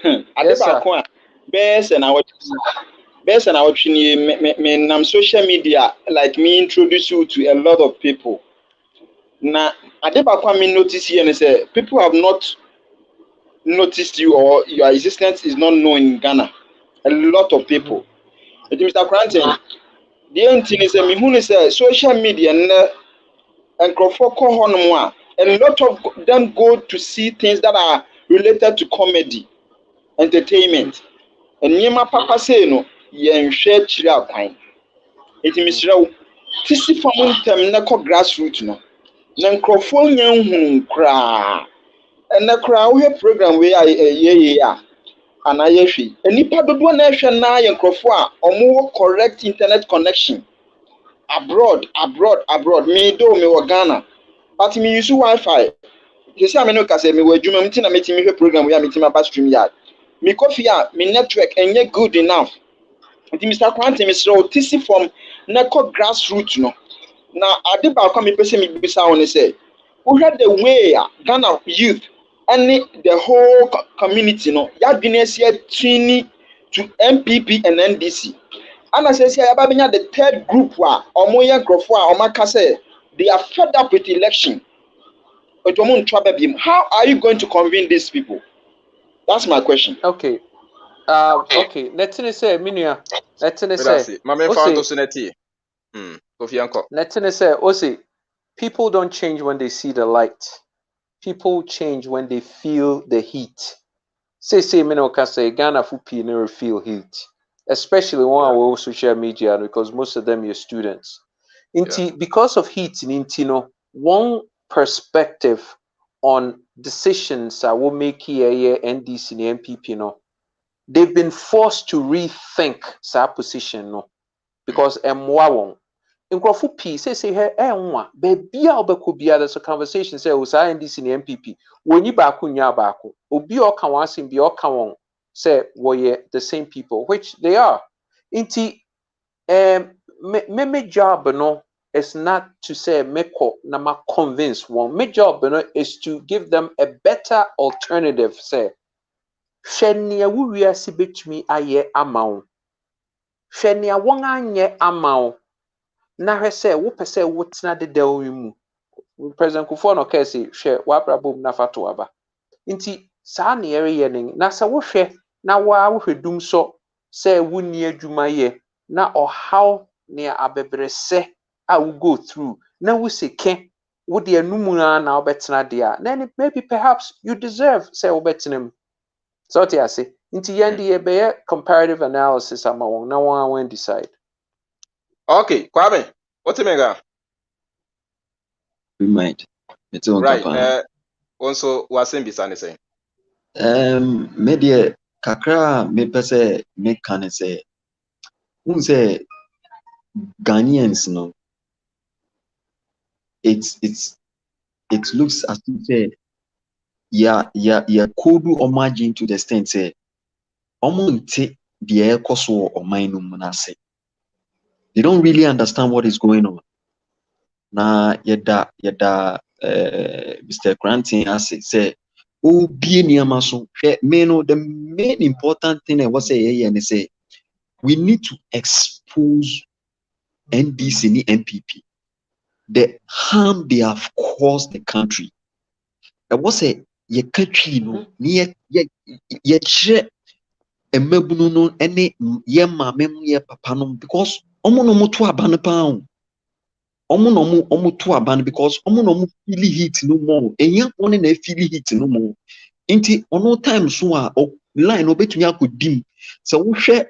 Yes, sir. Best and our me social media like me introduce you to a lot of people. Now, Adebakwa me notice here and say people have not noticed you or your existence is not known in Ghana. A lot of people. Mr. Koranteng, the end thing is me who say social media and a lot of them go to see things that are related to comedy, entertainment. And Yema Papa say no, yen share chira kwan. It misraw. Tisi famun tem na ko grassroots no. Na nkrofo nyan hu kra. And na kra wo program we ye ana yehwe. Enipa dodo na ehwe na ye nkrofo a omo correct internet connection. Abroad. Me do me wo Ghana. But me use Wi-Fi. You see, I mean, because me were doing a meeting program we are meeting about stream yard. Me coffee, me network, and yet good enough. The Mr. Koranteng is so TC from Neko grassroots. No, now I did about coming person me bisa on say, we had the way Ghana youth and the whole community. No, ya Guinness Trini to MPP and NDC. And I say, the third group wa Omoya Grofwa Omakase, they are fed up with election. How are you going to convince these people? That's my question. Okay. Okay. Let's say, Minia. Let's say. Mame found Osuneti. Kofi Anko. Let's say, people don't change when they see the light. People change when they feel the heat. Say, Mino can say, Ghana Fupi never feel heat. Especially when we're social media, because most of them are students. Because of heat in Intino, one perspective on decisions that will make here NDC and MPP, they've been forced to rethink that position, because M1 in Crawford P say hey nwa baby obekobia there's a conversation say was NDC and MPP when you back nya back obi o kan wasin bi o kan won say we the same people, which they are. Inti me job no is not to say meko na ma convince one. My job no is to give them a better alternative. Say, shenia wu wiase betumi aye ama wo. Shenia won anye ama wo. Na hwe say wo pese wo tena dedaw mu. President Kufuor no kesi hwe wabrabom na fato aba. Inti saa na yɛreyɛ ne na sɛ wohwɛ na wohwɛ dum so sɛ wonni adwuma yɛ na ɔhaw ne abɛbrɛsɛ a wo go through na wosike wode anum na wobɛtena deɛ a then maybe perhaps you deserve sɛ wobɛtena mu sɛ wote ase nti yɛn de yɛbɛyɛ comparative analysis ama wɔn na wɔn a wɔn decide. Okay, Kwame, what's mega? Remind. It's on Right. Papa. Also, what's in Bisani saying? Media kakra me pese me can say say Ghanaians no it looks as if say kodu omagine to the extent say omonte the ekoso or mine say they don't really understand what is going on. Na yeda Mr. Koranteng has say oh be niama so the main important thing I was say and say we need to expose NDC and MPP the harm they have caused the country. I was say ye country no ye chere emabunu no ene ye mamem ye papa no because omo no mo to abane pa omo to abane because omo no mo feel heat no more enya one na feel heat no more inti ono time so a line obetumi akodim so wo hwe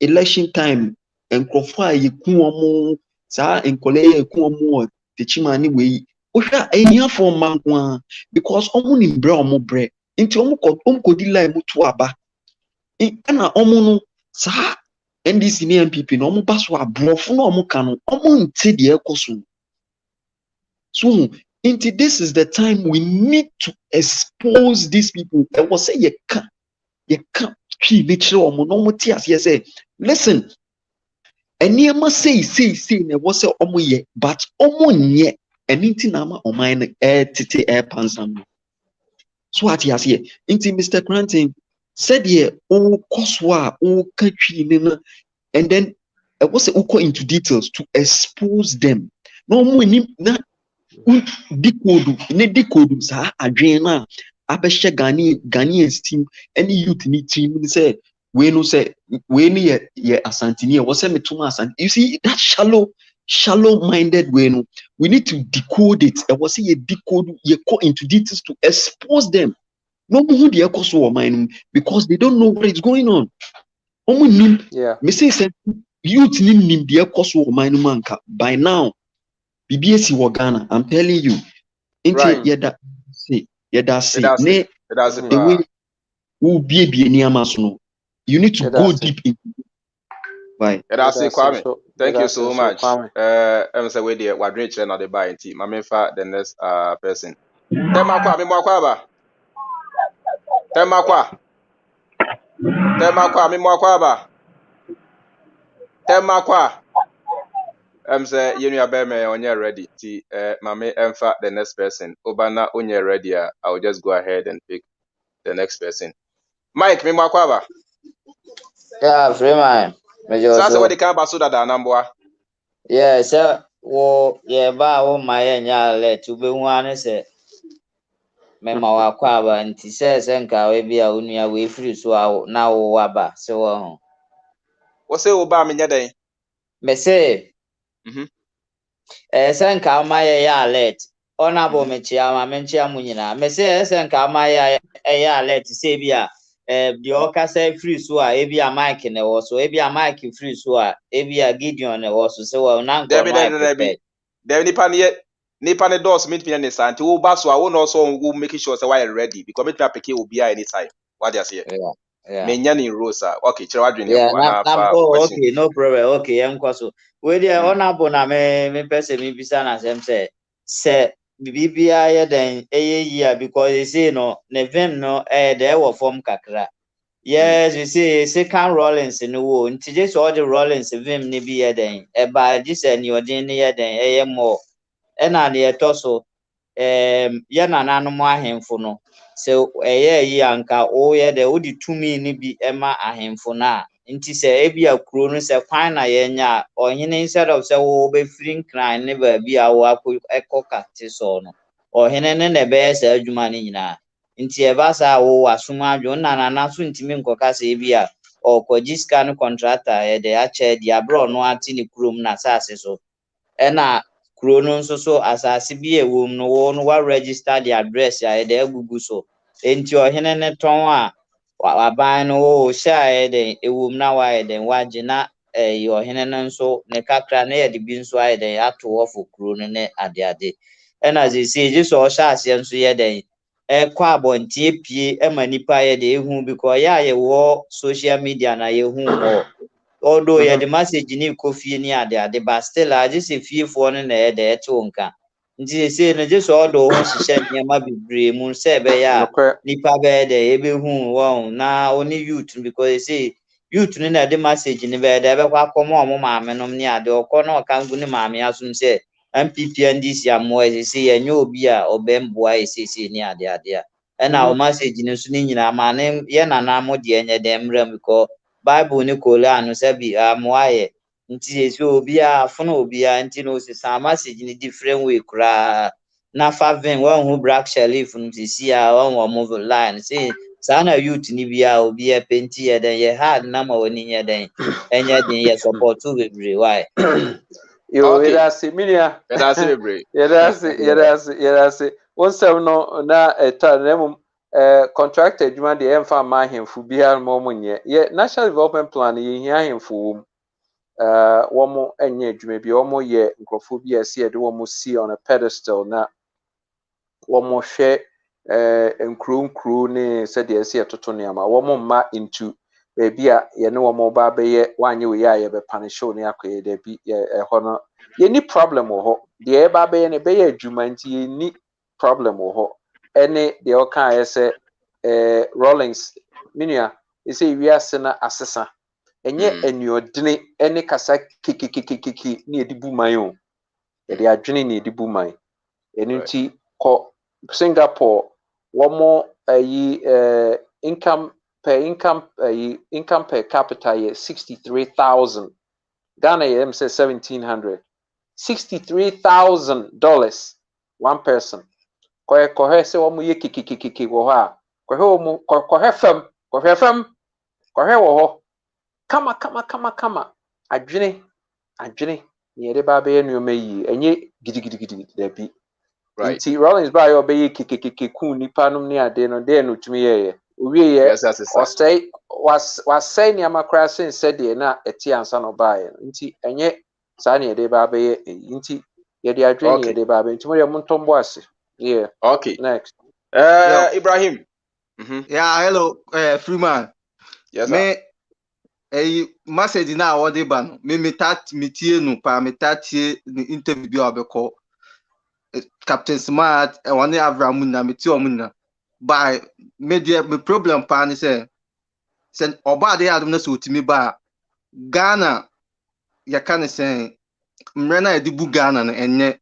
election time enkrofo a yeku omo saa enkole yeku omo techimani we ohwa ehia for mankwa because omo ni bre omo bre inti omo kodi line mutu aba na omo no saa NDC ni MPP no omo baso abrofo no omo ka no omo nti de ekoso so inti this is the time we need to expose these people. I was say you can't treat natural omo no mo ti ase say listen eniema say na wo say omo ye but omo nye eni na ama oman no tete pansam so ati ase nti Mr. Koranteng said here o koswa o country ni na and then I was go into details to expose them no omo ni na decode sa adwen na abehye Ghanaians team any youth ni team ni say we no say we ni ye asantini e was say metuma asant you see that shallow minded way no we need to decode it e was say ye decode ye go into details to expose them no who dey ekoso o mind because they don't know what is going on me say youth ni nim dey ekoso o mind manka by now BBS wo Ghana I'm telling you inti yeda see ne the way who be ni amaso no you need to go deep into why That's it, Kwame. Thank you so much. I'm say we there we drink na the buy nti ma me fa the next person. Tema kwa mi mo kwa ba. Tema kwa mi mo kwa ba. Tema kwa say you are me on your ready ti mame emfa the next person obana on your ready I will just go ahead and pick the next person. Mike mi mo kwa ba. Yeah, Freeman. Sasa we the can ba so da namboa. Yeah, sir. Wo ye ba wo ma ye nya le tu be hu ane se me ma wa kwa ba nti se nka we bia onua we free so na wo wa ba se wo ho. Wo se wo ba me nya den. Me se se nka ma ye ya alert. Ona bo me chia ma me chia mu nyina. Me se nka ma ye ya alert se bia the okasa free so a ebia Mike ne wo so ebia Mike free so a ebia Gideon ne wo so se wo na nko no There nipa ne doors meet me ne santi wo ba so a wo no so wo make sure say why ready because meet me pick will be anytime what they say me nya ni rosa okay chere wadwene ko na fa question okay no problem okay enko so we dey honorable na me person me bisa na sem se bibia ye den eye yia because they say no ne vem no dey wo form kakra Yes, we see second Rollins in the war. Nti just all the Rollins vim ni bi yeden. Eba this and your din yeden eye more. Ena ne eto so ye nananom ahemfo no. So eye yi anka o ye de odi tumi ni bi ema ahemfo na. Nti se ebi akuro no se kwan na ye nya ohene instead of se wo be free cry ne ba bi a wo ekoka ti so no. Ohene ne na be se adwuma ni nyina. Nti eba sa wo asoma adwo na nana so ntimi nkoka se bi a okwaji sika no contractor e de ache di abro no ati ni kurom na sase so ena kuro no nso so asase bi ewom no wo no wa register the address ya e de agugu so enti ohene ne ton a aban no wo sha e de ewom na wa e de waje na ohene no nso ne kakra na ye de bi nso a e de ato wo fo kuro no ne ade ena ze je so sha ase nso ye de kwa abontie pie ema nipa ye de ehu because ya ye wo social media na ye hu mo although ye the message ni Kofi ni ade but still I just fie fo no na ye de eto nka nti se no je so do ho hihye nyama bibre mu se be ya nipa be de ebe hu wo na oni youth because say youth ni na the message ni be de be kwa komo omo maame nom ni ade okọ na okangu ni maame asum se MPP NDC amo ese ye nya obi a obemboa ese ni ade a ena o message ni so ni nyina ma ne ye nana mo de enye dem ram ko Bible ni Koran se bi amoaye nti ese obi a fono obi a nti no se sa message ni different way kura na faven wan hu black shelif nti si a wan wo move line say sana youth ni bia obi e penti ye den ye hard na ma woni ye den enye den ye support to bebre why yo irasi minia irasi wonsem no na eta na mum contractor adwuma de emfa ma ahemfu bia mo munye ye national development plan ye hia ahemfu wom womo enye adwuma bi womo ye nkrofo bi ase de womo see on a pedestal na womo hwe nkru ne se de ase etoto ne ama womo ma into bia ye ne womo ba be ye wanye we ya ye be panisho ne akoye de bi ho no ye ni problem wo ho de e ba be ye ne be ye adwuma nti ye ni problem wo ho ene de o kan ye se Rollins minia ise wiase na asesa enye eniodene ene kasa kikikikiki ne edibu man o ye de adwene ne edibu man eni nti ko Singapore womo income per capita ye 63,000 Ghana ye say 1,700 $63,000 one person kohe se womo ye kikikikiki wo ha kohe womo kohe fam kohe wo ho kama adwene ne de ba be ye nuoma yi enye gidigidi da bi nti Rollins ba yo be ye kikikiki ku nipa num ne ade no de no tumi ye owie ye was say ni amakra sen sede na eti ansa no ba ye nti enye sa ne de ba be ye nti ye de adwene ye de ba be nti mo ye montombo ase yeah next Ibrahim yeah hello Freeman yes me message na awode ba no me metie no pa metie ni interview bi obekọ Captain Smart one Avram na metie omuna by media me problem pa ni se oba de adum na so otimi ba Ghana ya kan se mre na edibu Ghana no enye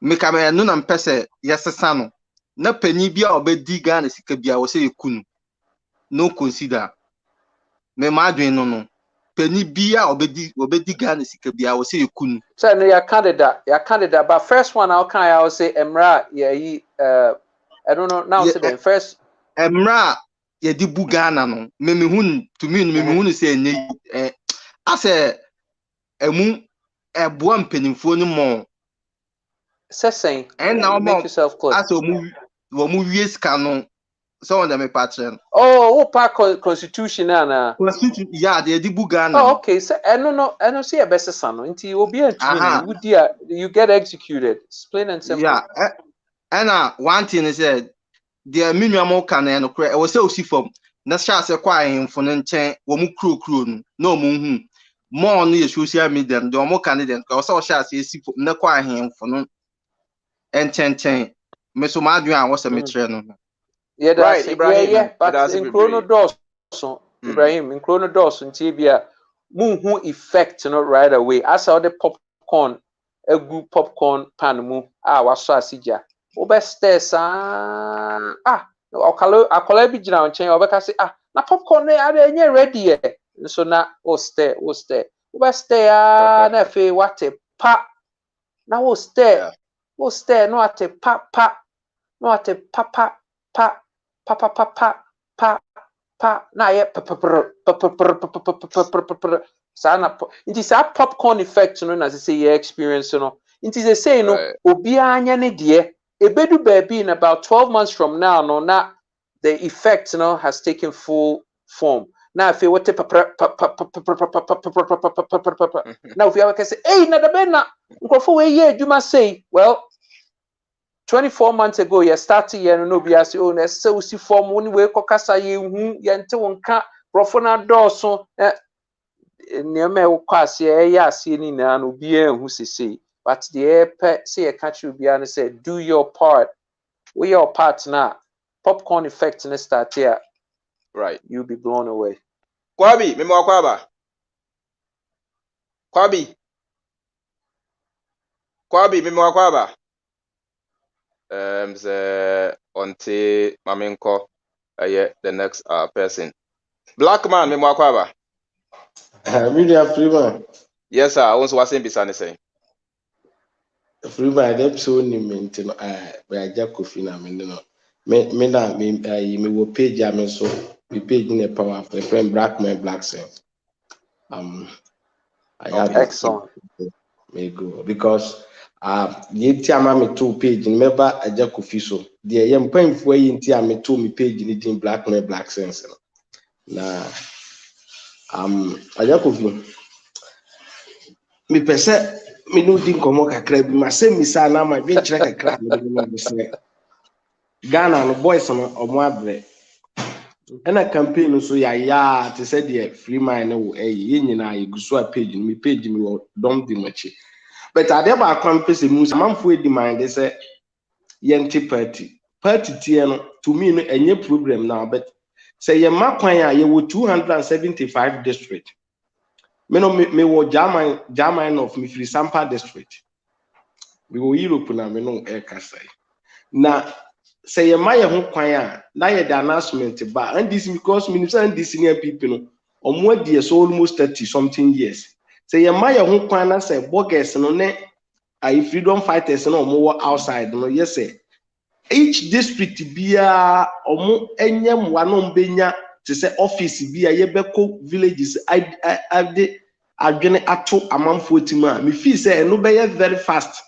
me ka me no na mpese yesesa no na panyi bia obedi Ghana sika bia wo se yekunu no consider me madwen no panyi bia obedi Ghana sika bia wo se yekunu so no ya candidate but first one I can I say emra I don't know now say the first emra ye dibu Ghana no me hun to me me hun say enye ase emu eboa mpanimfo no mo sesen and now make yourself clear ase omu wie sika no so on them patchen oh pa constitution na constitution yeah they dibu Ghana oh okay so no see a best son nti obi antumi wudi you get executed it's plain and simple yeah and one thing is said the minimum can no kre e was say osifom na sha ase kwa ahemfo no nchen wo mu kuro no mu hu more on the social media the more candidate ko so sha ase esifom na kwa ahemfo no enchen me so ma adwen a wo se me kire no yeah that's right, yeah but in chrono dos so Ibrahim nkro no dɔɔso nti bia munhu effect no right away asa ɔde popcorn egu popcorn pan mu a waso asigya wobɛstɛ saa akola bi gyina nkyɛn ɔbɛka sɛ na popcorn no ada enye ready yɛ nso na wo stɛ wobɛstɛ na afei wate pa na wo stɛ no ate pa no ate pa na ayɛ saa na nti saa popcorn effect no na sɛ yɛ experience no nti sɛ sei no obiara nyɛ ne deɛ ebedu baabi in about 12 months from now no na the effect no has taken full form na afei wote na obiara ka sɛ ei na dabe na nkurɔfo wei yɛ adwuma sei well 24 months ago, you started here no be as you so see form when we kokasa ye hu ye nte wonka profona dɔɔso nneɛma ɛwɔ kwase ɛyɛ ase ni na no bi ehu sisi but the ɛpɛ say you catch you bi an say do your part we your part na popcorn effect na start here right you be blown away Kwabi memo akwaba Kwabi memo akwaba until Maminko, the next person. Black man, me mwakwaba. Media Freeman. Yes, sir. I was watching Bisani saying. Freeman, the episode ni maintain. By Kofi na me no. Me wo page ya me so. Me page ni power. My friend Black Man Black Sense. I have excellent. Me go because. Yenti ama me to page remember aja Kofi so de ye mpanfo yenti ama to me page ni din Black Man Black Sense no na aja Kofi me pese me no din komo kakra bi ma se mi sa na ma bi kire kakra me no me se Ghana no boys no omo abre na campaign no so ya te se de free mind no ye nyina ye guso a page ni me page mi wo dom di machi. But I never accomplish a moose. Man for demand, they say, Yenti party. Party tiano to me, no any problem now. But say, your Makwaya, you were 275 district. Me no me wo German of me free Sampa district. We were Europe na me no air casai. Now, say, your Maya Hunkwaya, now the announcement, but and this because minister and this senior people, or more dear, so almost 30 something years. Say your Maya who can say bogus no ne freedom fighters no more outside no yes say each district bia omo enyam wanom benya to say office bia yebeko villages I de adwene ato amanfo tima me feel say no be very fast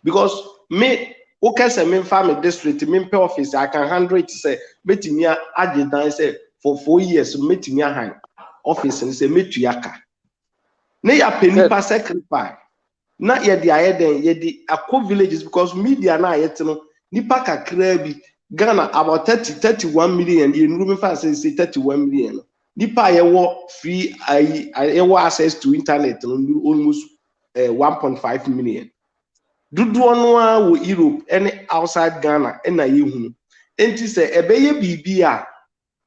because me okay say me farm district me pay office I can handle it say metimi ajedan say for 4 years metimi ahan office say metuyaka ne ya penipa sacrifice na ye de ayeden ye de akọ villages because media na ayete no nipa kakra bi Ghana about 31 million ye nuru me fa say 31 million nipa ye wo free ye wo access to internet no almost 1.5 million dudu no a wo Europe any outside Ghana na ye hunu enti say ebeye bibia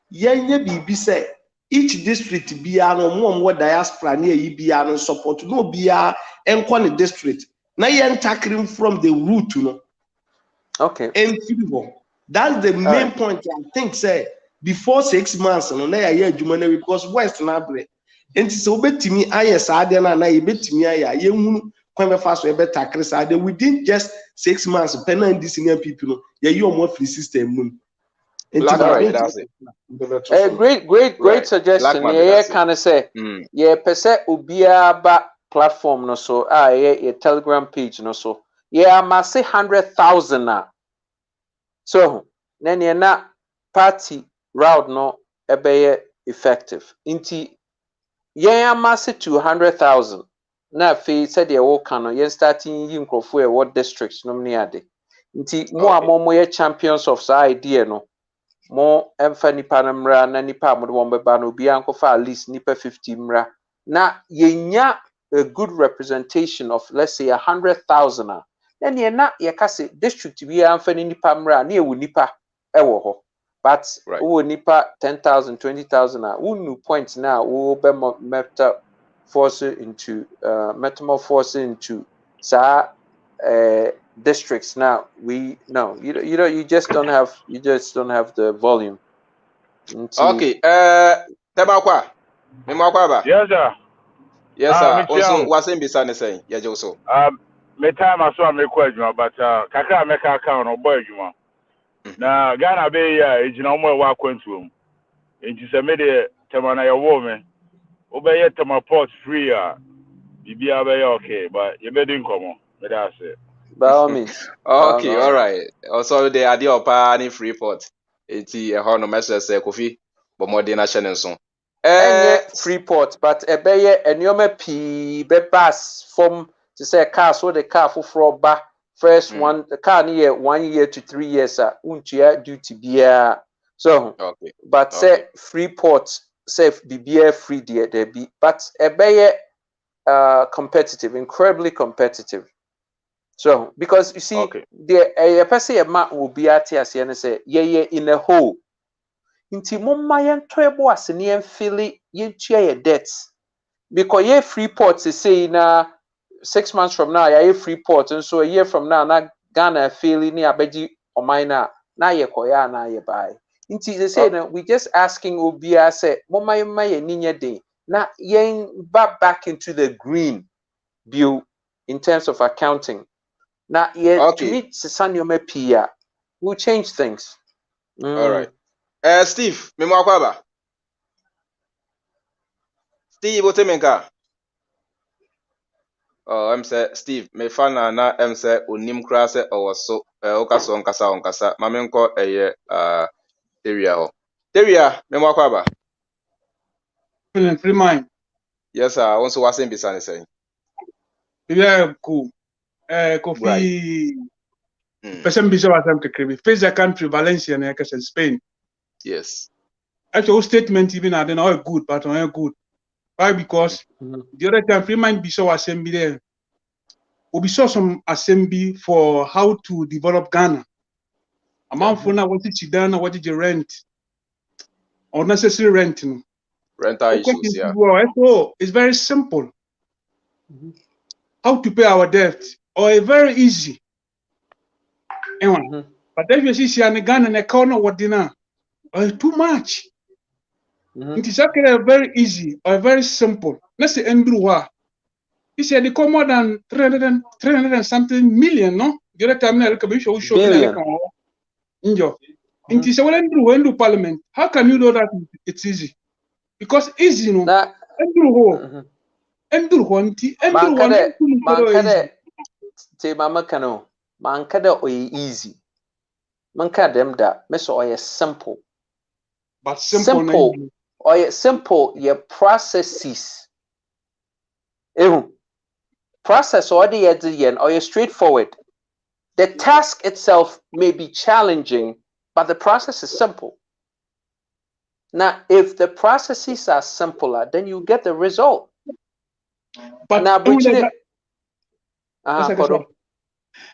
yenye bibi say each district bia no mo diaspora na yi bia no support no bia enko ne district na yen tackling from the root no okay that's the main point I think say before 6 months no na ya adwuma na because west na bre enti so betimi aye saade na na ye betimi aye ye hunu kwan be fa so e be tackle saade within just 6 months penal this senior people no ye yi omo free system mu. Great suggestion. Yeah, can I say? Yeah, pese ubia ba platform no so. Yeah, Telegram page no so. Yeah, I must say 100,000 na. So, then na party route no ebe effective. Inti yeah, I must say 200,000. Na fe said the wo kan no. Yeah, starting yin krofo e what districts no mni ade. Inti mo ye champions of sa idea no. Mo emfa nipa na mra na nipa mo de won beba no bia nkofa at least nipa 50 mra na yenya a good representation of let's say 100,000 then ye na ye ka say district bia emfa ni nipa mra na ewu nipa ewo ho But who nipa 10,000, 20,000 who point now who be metamorphose into districts now. You just don't have the volume. Okay, Tebakwa. Memwakwa ba? Yes, sir. Yes, sir. Also, wasn't be saying, yes, also. Me time I saw me question, but kakra me ka account no boy juma. Na Ghana be ya ejina mo wa kwantu. Enti se me de tema na ye wo me. Obeye tema port free bibia be okay, but you be din komo. Me da say. By all means. Okay, all right. Also, the idea of any free port. Eti ho no message say Kofi, but more than nation nso. Freeport, but ebeye enyoma pii be pass from to say car so the car for ba first one the car near 1 year to 3 years untua duty bia so okay. But say Freeport say bibia free there be but ebeye competitive, incredibly competitive. So because you see the person a man will be at here say yeah in a hole. Inti momma yento ebo asene yemfili yentua ye debts because ye Freeport say na 6 months from now ye Freeport and so a year from now na Ghana fili ni abeji oman na ye koya na ye buy inti they say we just asking obia say momma yemma ye ninye den na yen back into the green view in terms of accounting na ye to meet sesanioma pia will change things. All right. Steve, memwakwa ba? Steve Otemenka. Oh, I'm say Steve, me fan na I'm say onim kra se owoso okaso onkasa mamenko Teria ho. Teria, memwakwa ba? Free mind. Yes, sir. Also wasn't be saying. Yeah, cool. Kofi. Person be so asam kekrebi. Face the country Valencia and Spain. Yes. Actually, statement even are not good, but not good. Why? Because the other time free mind be so assembly there. We saw some assembly for how to develop Ghana. Amount for now, what is it done? What is the rent? Unnecessary rent. Rental issues, yeah. So it's very simple. How to pay our debt, or very easy. But then you see, Ghana and Ghana what dinner, or too much. It is actually very easy or very simple. Let's say Andrew. He said they come more than 300 and something million, no? The other time, I show billion. It is Andrew Parliament. How can you know that it's easy? Because easy, no. Andrew one. Te mama kano. Mankada o easy. Manka them that. Meso o simple. But simple. Or simple. Your processes. Process or you're straightforward. The task itself may be challenging, but the process is simple. Now, if the processes are simpler, then you get the result. But now, inside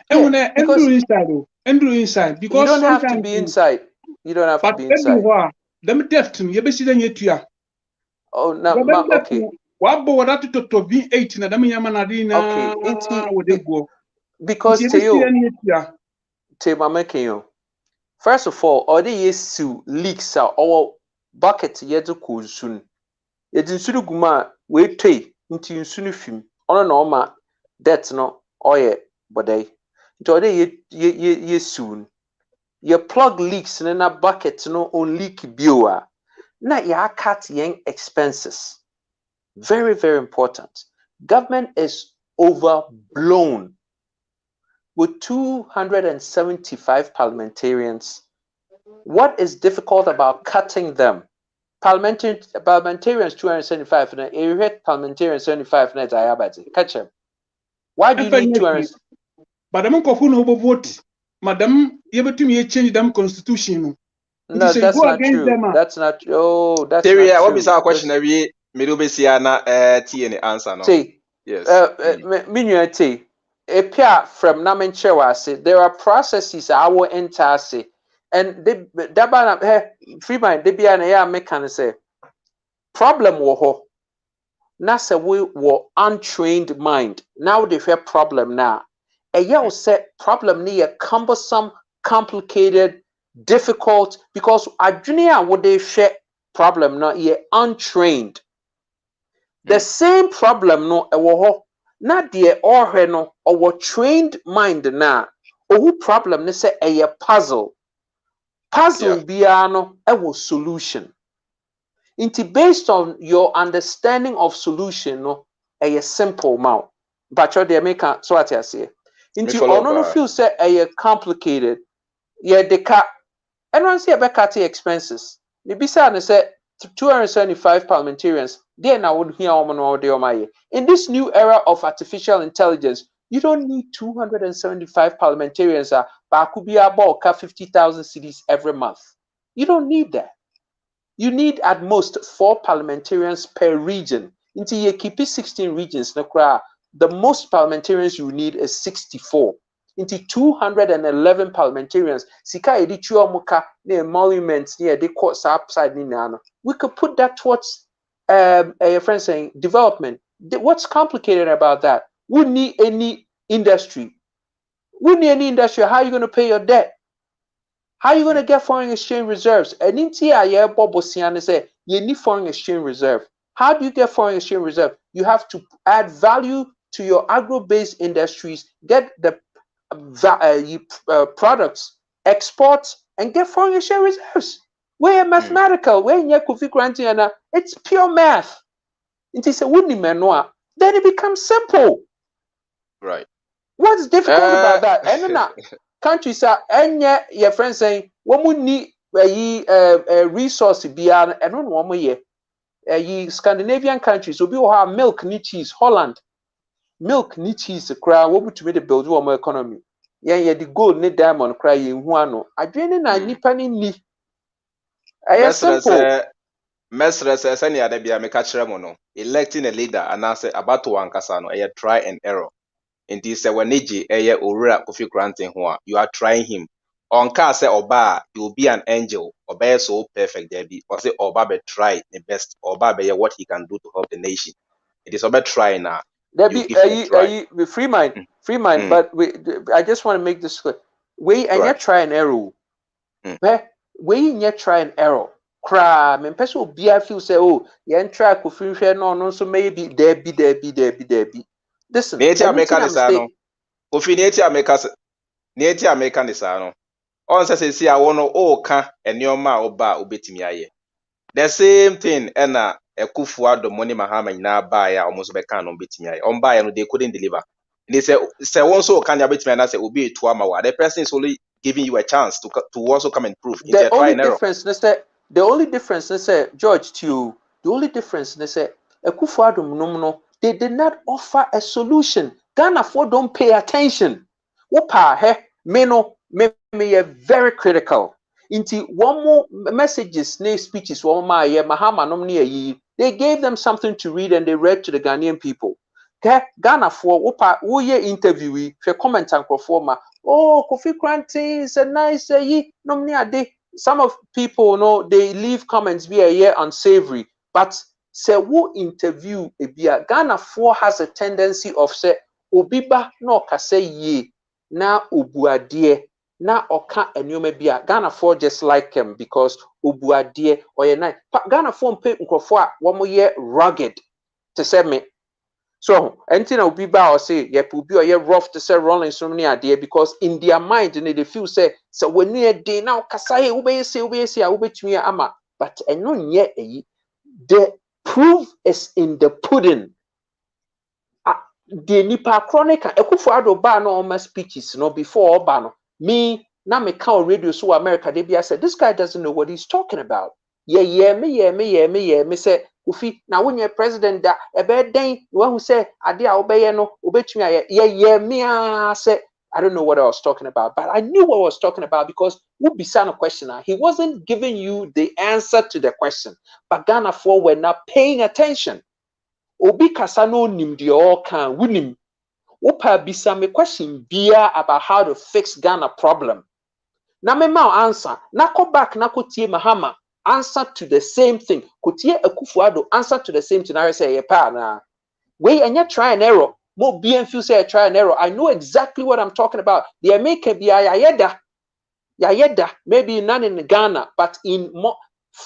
because you don't have to be inside. You don't have to be inside. Them deft you be sitting here. Oh, no, okay. Because first of all the is to leaks are all bucket yedu cool soon. Yedin suru guma we tay into sunu film. Ono no ma debt no oye bodai. Into ye soon. Your plug leaks in a bucket no on leak bioa. Na ya cut yang expenses. Very, very important. Government is overblown with 275 parliamentarians. What is difficult about cutting them? Parliamentarians 275 and parliamentarians 75 na catch them. Why do you need 200? But I'm going to vote. Madam, you have to change them constitution. No, that's not true. That's not true. Oh, that's not true. What is our question? Middle Bessiana, T and answer. No. Yes. Appear from Namen Chewase, there are processes I will enter. and they dabana free mind they be an ya make can say problem wo ho na say we were untrained mind now they have problem now a yeah say problem ni cumbersome, complicated, difficult because adwene what they share problem no ye untrained. The same problem no ewo ho na de ohwe no owo trained mind na owu problem ne say a puzzle biya no ewo solution. Inti based on your understanding of solution no a simple mouth. But you de make so what I say. Inti ono no feel say a complicated. Yeah, the car everyone say about cutting expenses. The bisa say 275 parliamentarians. Then I would hear in this new era of artificial intelligence, you don't need 275 parliamentarians. But could be about 50,000 cities every month. You don't need that. You need at most 4 parliamentarians per region. Until you keep it 16 regions, the most parliamentarians you need is 64. Into 211 parliamentarians. Sika editua muka ne emoluments near the courts upside ninano. We could put that towards a friend saying development. What's complicated about that? We need any industry. We need any industry. How are you going to pay your debt? How are you going to get foreign exchange reserves? And in TIA Bobosian say you need foreign exchange reserve. How do you get foreign exchange reserve? You have to add value to your agro-based industries, get the products, export, and get foreign exchange reserves. We're mathematical. We're in Kofi Koranteng, it's pure math. It is a wooden manoa. Then it becomes simple. Right. What's difficult about that? And then countries are your friends saying, "What we need a resource beyond and on one way." Scandinavian countries will be have milk, ni cheese, Holland. Milk ni cheese cry what to be the build one economy. Yeah, the gold ni diamond cry in one. I dream na nipa ni. Simple. Mesre say sani ade bia me ka kire mo no electing a leader and say about to ankasa no try and error. And this wanegi owura Kofi Koranteng ho you are trying him. On ka say oba you will be an angel oba so perfect there be or say oba be try the best oba be what he can do to help the nation. It is oba try now. There be free mind, but I just want to make this clear. We and yet try and error. We yet try and error. Cry, me person will be I feel say, oh, you try Kofi no, so maybe there be. Listen, Kofi Neti America ni sa no. On say see I wono o ka enioma oba obetimi aye. The same thing na Ekufuado money Mahama na buy ya almost be kan no betimi aye. On buy no they couldn't deliver. They say one so can ya betimi na say obi etu ama the person is only giving you a chance to also come and prove. The only difference is that George to the only difference is that Ekufuado no they did not offer a solution. Ghana for don't pay attention. Wopa me very critical. Into one more messages, speeches, Mahama nomni they gave them something to read and they read to the Ghanaian people. Ghana for wopa woye interviewee, fe comment and performer. Oh, Kofi Koranteng is a nice nomni ade. Some of people know they leave comments be a year unsavory, but say who interview ebia Ghana for has a tendency of say obiba no kase ye na obuadie na oka enyoma bia Ghana for just like him because obuadie oye na Ghana for mpe nkofo a wo ye rugged to say me so anything obiba or say ye obi oye rough to say rolling so many ade because in their mind they feel say so when you dey na kasa he wo be say a wo betumi ama but eno nye eyi the proof is in the pudding. The nipa chronic Ekufuado ba no my speeches no before ba no me na me call radio so America they be I said this guy doesn't know what he's talking about. Me say Kofi na when you president da e be den one who say ade a obeye no obetumi me say I don't know what I was talking about, but I knew what I was talking about because who be a question. He wasn't giving you the answer to the question, but Ghana for were not paying attention. Obi kasa no nim de all can winim. Opa bisa me question bia about how to fix Ghana problem. Na me ma answer. Na ko back na ko tie Mahama answer to the same thing. Ko tie Akufo-Addo answer to the same thing. I say ye pa na. We and try and error. Mo bien feel say try and error. I know exactly what I'm talking about. The American be yayeda maybe none in Ghana, but in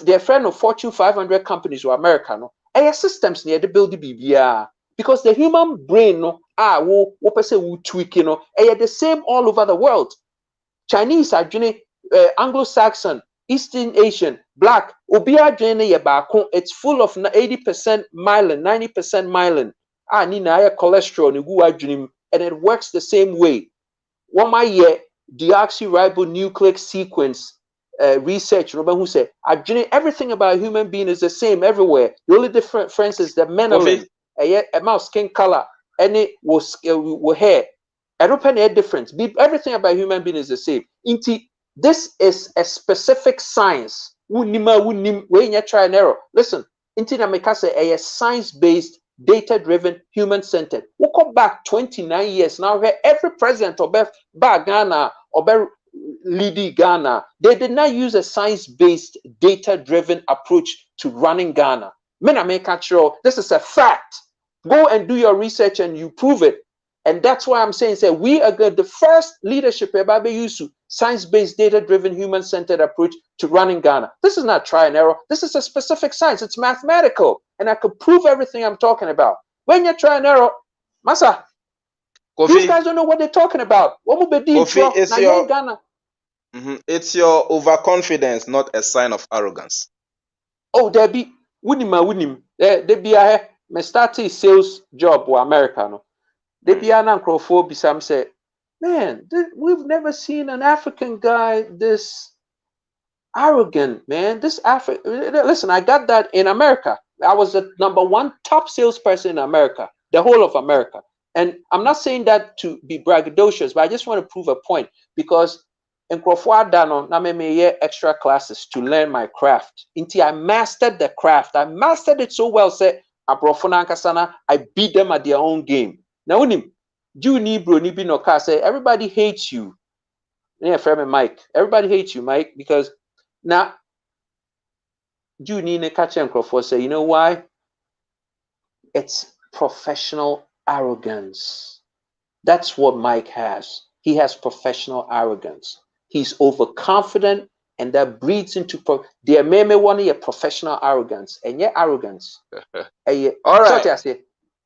their friend of Fortune 500 companies or America no. Systems near the build the BBR because the human brain no wo person wo tweak no. The same all over the world. Chinese are Anglo-Saxon, Eastern Asian, Black. Obia journey yebako. It's full of 80% myelin, 90% myelin. Nina cholesterol and it works the same way. One my year deoxyribonucleic sequence research. Remember who said everything about a human being is the same everywhere. The only difference is the melanin, a mouse skin color, and it was hair. I don't penny a difference. Everything about human being is the same. This is a specific science. When you try and error. Listen, a science-based, data-driven, human-centered. We'll come back 29 years now. Where every president of Ghana or leading Ghana, they did not use a science-based, data-driven approach to running Ghana. This is a fact. Go and do your research and you prove it. And that's why I'm saying, we are the first leadership about use science-based, data-driven, human-centered approach to running Ghana. This is not try and error. This is a specific science. It's mathematical. And I could prove everything I'm talking about. When you try and error, Masa, these guys don't know what they're talking about. Kofi, it's your overconfidence, not a sign of arrogance. Oh, there be winning. There be a me started sales job for America. No? They be an uncrophobia. Some say, man, we've never seen an African guy this arrogant, man. Listen, I got that in America. I was the #1 top salesperson in America, the whole of America. And I'm not saying that to be braggadocious, but I just want to prove a point because in Crawford, I made extra classes to learn my craft. Until I mastered the craft. I mastered it so well, say, I beat them at their own game. Now, when you say everybody hates you. Yeah, friend Mike. Everybody hates you, Mike, because now you need to catch and Crawford say, you know why? It's professional arrogance. That's what Mike has. He has professional arrogance. He's overconfident, and that breeds into there may want a professional arrogance, and yet arrogance. All right.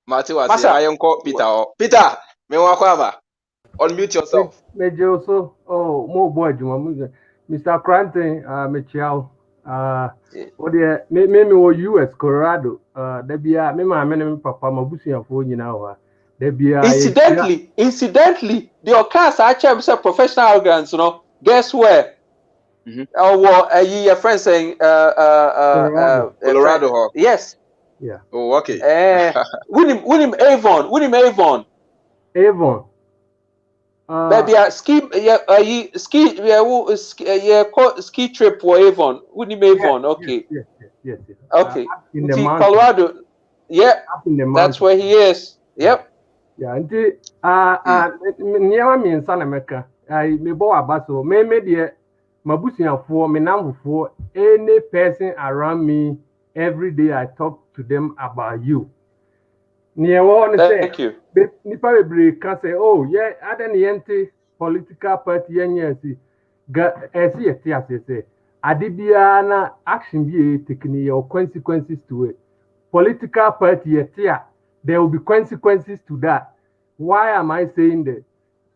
Matthew, I am called Peter. Peter, unmute yourself. Mejoso, more boy, Mr. Koranteng, Michiao. Me US Colorado. Debia, me my papa, Mabusi and phone now. Incidentally, the occurrence actually say professional arrogance, Guess where? Your friend saying Colorado. Yes. Yeah. Oh, okay. William Avon. Baby, ski trip for Avon. William Avon, okay. Yes. Okay. In the Colorado. Yeah. That's where he is. Yep. Yeah, nti niama mi nsa na meka me bo abaso me de mabusuafo me namfo any person around me every day I talk to them about you. Thank you. Nipa bebre can say, oh yeah, adan yente political party yenyensi ga esi yeti asese adibia na action bi taking your consequences to it. Political party yetia, there will be consequences to that. Why am I saying that?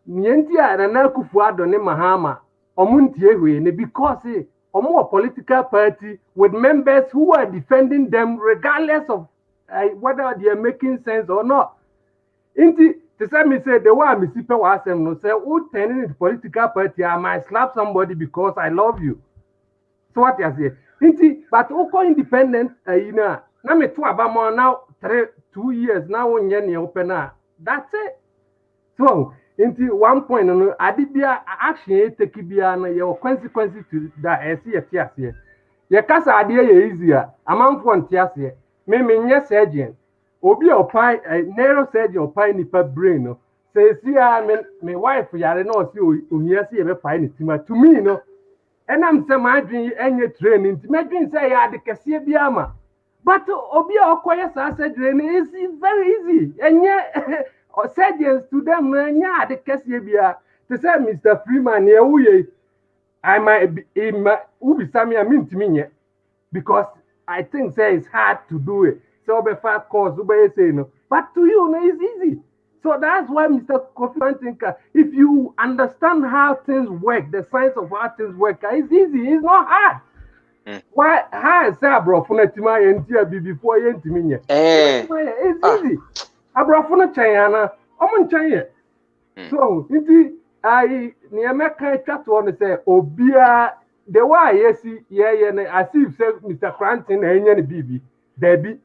Nientia na Akufo-Addo ne Mahama omuntie hwe because omo political party with members who are defending them regardless of whether they are making sense or not. Inti to say me say the way me sipe wa asem no say who turning into political party I might slap somebody because I love you. So what you say? Inti but oko independent na me to abamo now 2 years now onye ne open na that's it. So into 1 point no adibia action take bia na your consequences to that ese ye kasa ade ye easier amanfo ntia se me nye surgeon obi opai neurosurgeon opai nipa brain no say see me wife yare no see ohia see e be fine tima to me no and I'm say my dream any training to my dream say ya de kese bi ama but obi okoye sa say training is very easy enye surgeons to them nya de kese bia to say Mr. Freeman ye wuye I might be ubi sami amintimi nye because I think say it's hard to do it. So be far course ube say no. But to you no it's easy. So that's why Mr. Kofi Koranteng, if you understand how things work, the science of how things work, it's easy, it's not hard. Why hard say abrofuna tima yentia before yentimi nye. It's easy. Abrofuna chayana, omo chaye. So, inti I niameka chat on say obia the way yesi ye as if say Mr. Koranteng na enye ni bibi. Debi.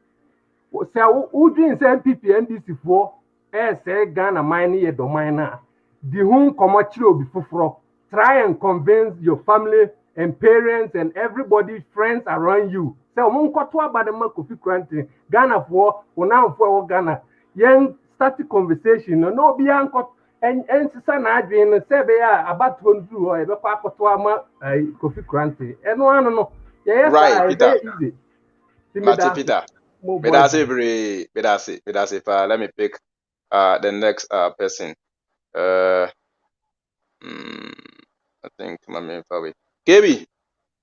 Say udin say MPP NDC for say Ghana mine ye do mine na. The whom commercial obi fufuro. Try and convince your family and parents and everybody, friends around you. Say omunkoto abadema Kofi Koranteng Ghana for una for Ghana. Yen start the conversation no be anko and sister na adwin no say be about to do or e be kwa akoto ama Kofi Koranteng. Eno ano no. Yes, right, Peter. Easy. Peter. Bedase. Let me pick the next person. I think my main favorite. KB.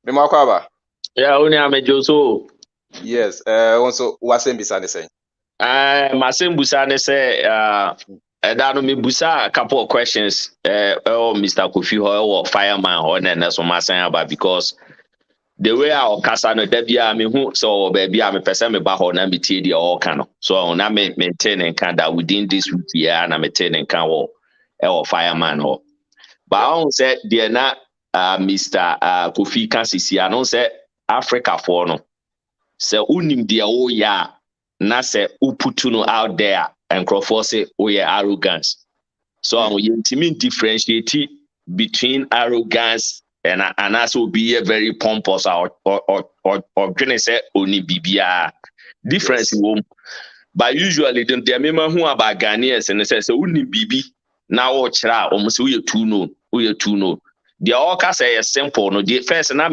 Bimakwaba. Yeah, only I'm a Joso. Yes. Also, wasn't beside the same. Masim Busane say, Dano me busa a couple of questions. Mr. Kofi or fireman or that's what I'm saying about because the way our Casano Debia me who so baby I'm a person me baho na me TD all kind of so na me maintaining kind that within this week yeah na maintaining kind or fireman or but I don't say they're not Mr. Kofi Kansisi I don't say Africa for no so unim dia o ya na say uputu no out there and Crawford say oh yeah arrogance so you intimi differentiate between arrogance and also be a very pompous or gonna say only bibia difference wom but usually them the member who about Ghanaians and say so only bibi now or chra almost we too know the all say simple no the first na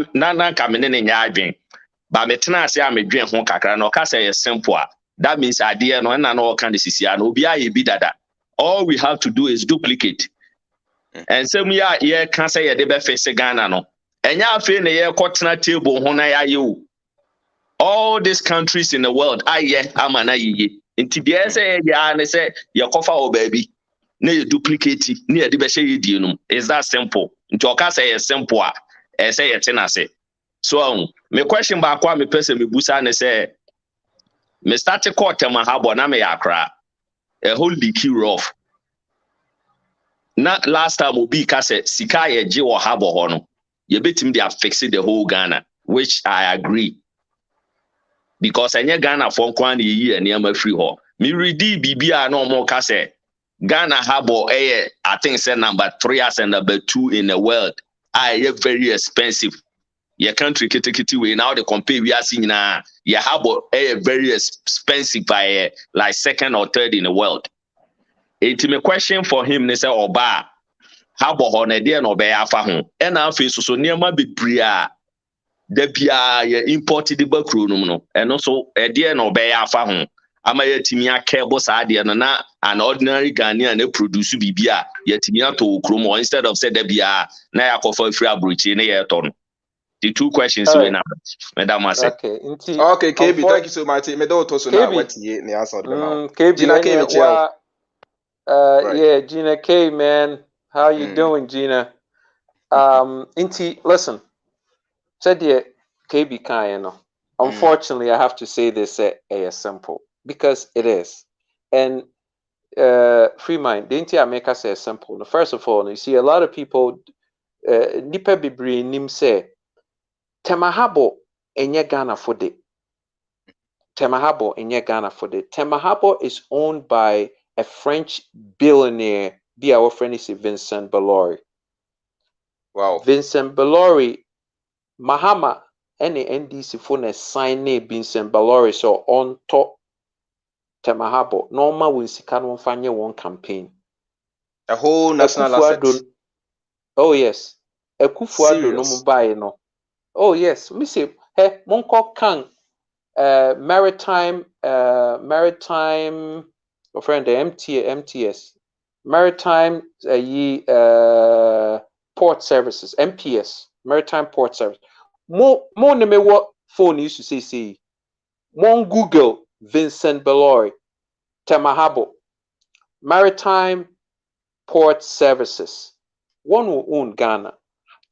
come in adwen but me tena say am adwen ho kakra no ka say simple that means idea no na no can sisia no obi aye bi dada all we have to do is duplicate and some yeah can say ya de be face Ghana no enya afi na ye kotena table ho na ya ye all these countries in the world aye amana ye nti de say ya na say ye kofa o baby na ye duplicate na ye de be share die no is that simple nti o ka say simple a say ye tena say so me question ba kwa me person me busa na say me start court ma habo na me yakra a whole leaky rough na last time obi ka say sika ye je wo habo ho no ye betim dey fix the whole Ghana which I agree because enye Ghana for kwan na yi eniam free ho me ready bibia na omo ka say Ghana habo I think say number 3 as and number 2 in the world very expensive your country kitikiti we now they compare we are seeing na your habo very expensive by like second or third in the world. It me question for him ne say oba habo ho na dey no be afa ho e na afi so niam bebre a da bia ye import the bakro no and also e dey no be afa ho ama yatimi akebo sa dey no na an ordinary Ghanaian na produce bibia yatimi ato okromo instead of say da bia na yakofa free abrochi na ye to no. The two questions we now, Madam Ase. Okay, KB, thank you so much. Me do to so na what ye ni answer the now. Gina K, yeah, Gina K, man, how you doing, Gina? Listen, said the KB kind, unfortunately, I have to say this as simple because it is, and free mind. The Inti make us say simple. First of all, you see a lot of people, nipa bibri nim say. Temahabo enye Ghana for the Temahabo enye Ghana for the Temahabo is owned by a French billionaire. Be our friend is Vincent Bolloré. Wow. Vincent Bolloré, Mahama, any NDC phone sign name Vincent Bolloré so on top Temahabo. Normal when Sikano fanye one campaign. A whole national asset. Oh yes. Ekufuado no Serious. mobile no. Oh yes. Me say, hey, monko kan maritime friend the MTS maritime port services MPS maritime port service more ne me what phone used to say mon Google Vincent Bellory Temahabo maritime port services one who own Ghana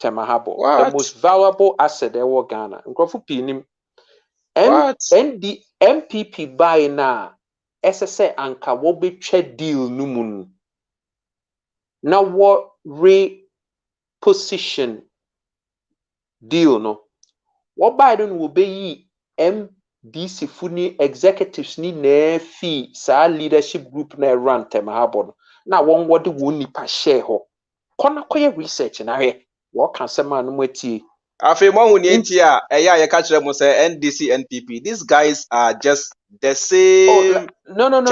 Temahabo the most valuable asset ever Ghana nkrofo pinim MPP buy na SSA anka wo betwa deal no mu no na wo reposition deal no wo buy no wo beyi MDC funi executives ni na fi sa leadership group na run Temahabo no na won wo de wo nipa share ho kona koye research na he wo kan sema no matie Afi mo hu ni enti a eya ye ka kire mo say NDC NPP. These guys are just the same. No.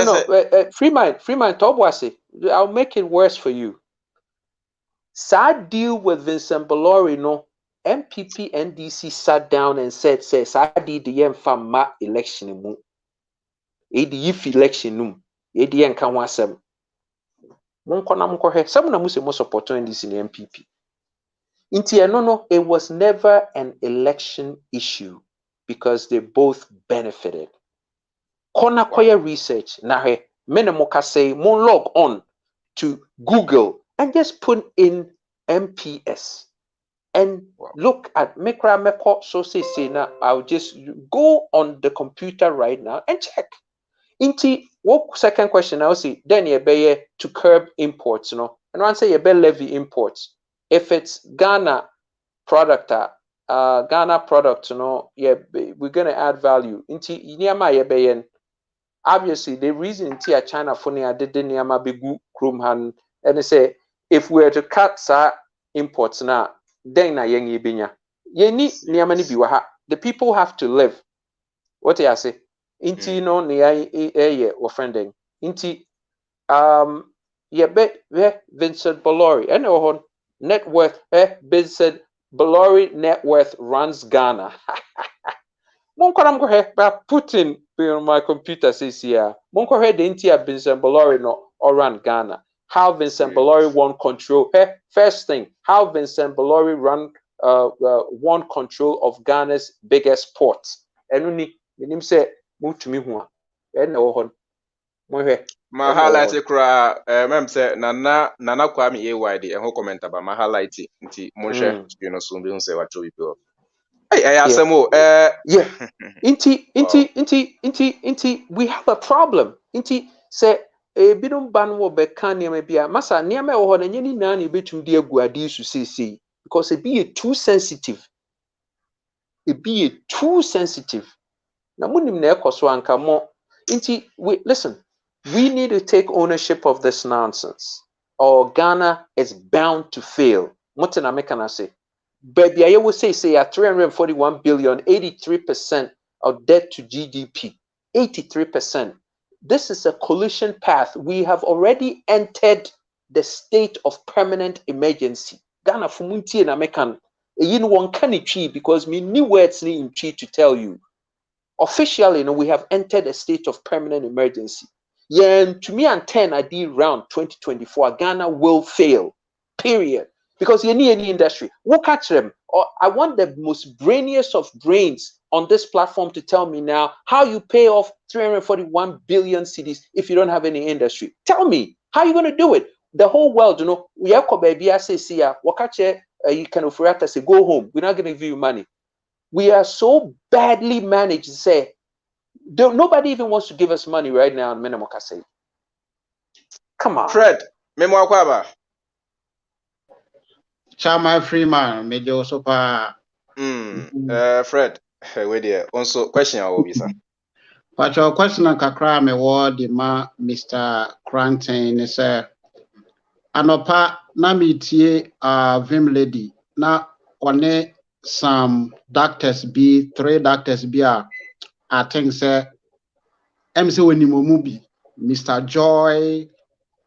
Free mind, Tobwasi. I'll make it worse for you. Sad deal with Vincent Bolloré, no. MPP NDC sat down and said, "Sad deal the Yemfama election mu. If election num. Yen kan wasem. Monko na monko he. Some na muse mo support NDC and MPP. Inti no, it was never an election issue because they both benefited. Kona koya research na he menemoka say mon log on to Google and just put in MPS and look at Mekra Meko so say now I'll just go on the computer right now and check. Inti what second question I'll see then you be to curb imports, and once you be levy imports. If it's Ghana product Ghana product, we're gonna add value. Inti nyama you be obviously the reason tia China funny I did niyama begu krum han and they say if we were to cut sa imports now then na yen yibinya yeni niyama ni biwa the people have to live what I say inti no ni ye or friending inti Vincent Bolloré and on net worth Vincent Bolloré net worth runs Ghana. Monko go ahead, but Putin on my computer says here. Monko ahead the entire Vincent Bolloré no or run Ghana. How Vincent Bolloré won control. First thing, how Vincent Bolloré won control of Ghana's biggest port. And only him say move to me one. And no ma highlight kura mem say nana Kwame AYD e ho comment about ma highlight nti mo hwe you know so be say what we go. Hey, asemo yeah. Inti, we have a problem. Inti say bidum ban wo be kan niam bia masa niam e wo ho na nyeni na na betum di aguade su sei because it be too sensitive. Na munim na ekoso anka mo. Inti we need to take ownership of this nonsense or Ghana is bound to fail. Motina mekana say baby, I will say at 341 billion, 83% of debt to GDP. 83%. This is a collision path. We have already entered the state of permanent emergency. Ghana fumunti na mekan. You know one can because me new words in to tell you. Officially, we have entered a state of permanent emergency. Yeah, to me and 10 I did round 2024. Ghana will fail. Period. Because you need any industry. We'll catch them. Or I want the most brainiest of brains on this platform to tell me now how you pay off 341 billion cedis if you don't have any industry. Tell me, how are you going to do it? The whole world, we are baby, I say, you can offer to say, go home. We're not going to give you money. We are so badly managed. Say, nobody even wants to give us money right now. Minimum say, come on, Fred. Memo akwaba. Chama Freeman, Major Sopa. Fred. Wait there. Also, question I will be, sir. But your question on Kakra, me word, Mr. Koranteng, sir. Anopa, na mitie, Vim lady, na one some doctors be, 3 doctors be, I think, sir, MC Wenimomubi, Mr. Joy,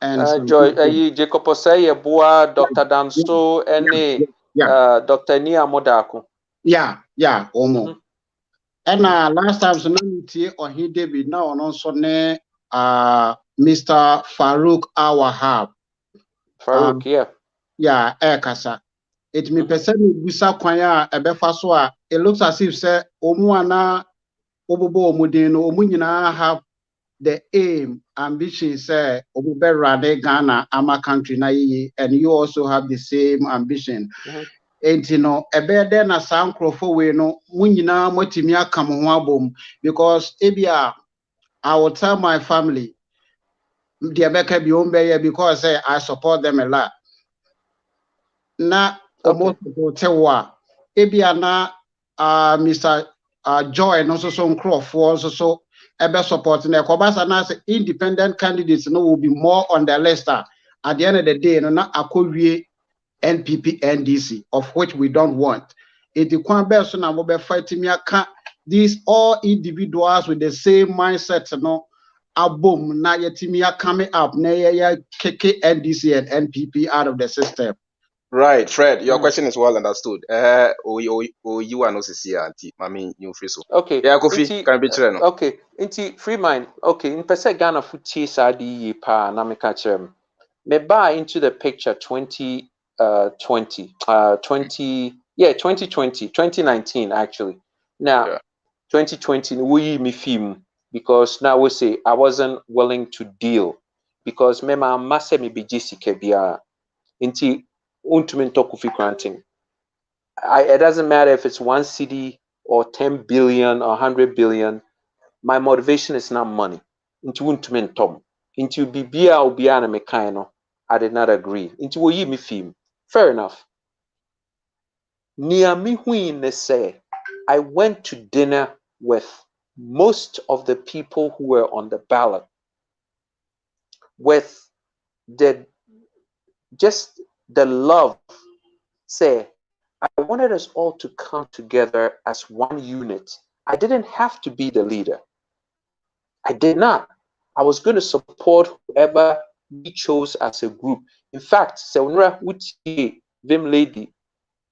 and Joy Jacob Osei Boa, Dr. Danso, and Dr. Nia Modako. Yeah, Omo. And last time so na on he David now on also ne Mr. Farouk Awahab. Farouk, yeah, kasa. It me person busa kwan a ebefa so a it looks as if say omu ana obobo omuden no omu nyina have the aim ambition say omu be rade Ghana ama country na yi, and you also have the same ambition. And you know ebe de na san crofo we no mu nyina motimi aka mo ho abom, because ebia I will tell my family the Abeka bi ombe because say I support them a lot. Na almost tewa ebia na Mr. Joy no so Nkrofo so ebe support na ekobasa na say independent candidates no will be more on the list at the end of the day no na akowie NPP NDC, of which we don't want. It the kwan be so na mo be fight me aka these all individuals with the same mindset no abom na yetimi coming up na ya keke NDC and NPP out of the system. Right, Fred, your question is well understood. You are no CC auntie. I mean, you free so. Okay. Yeah, Kofi, can be children. Okay. Inti free mind. Okay. In percent Ghana futi sadi pa na me catch me buy into the picture 2020 2019 actually. Now 2020 we me film because now we say I wasn't willing to deal because me ma massa me be Jessica bia inti untumi ntɔ Kofi Koranteng. It doesn't matter if it's 1 cedi or 10 billion or 100 billion. My motivation is not money. Into untumi ntɔm. Into bibia obia na mekan no, I did not agree. Into wo yi me film. Fair enough. Nia mi hui ne say I went to dinner with most of the people who were on the ballot with the love. Say I wanted us all to come together as one unit. I didn't have to be the leader. I did not. I was going to support whoever we chose as a group. In fact, Seunra Uti Vim Lady,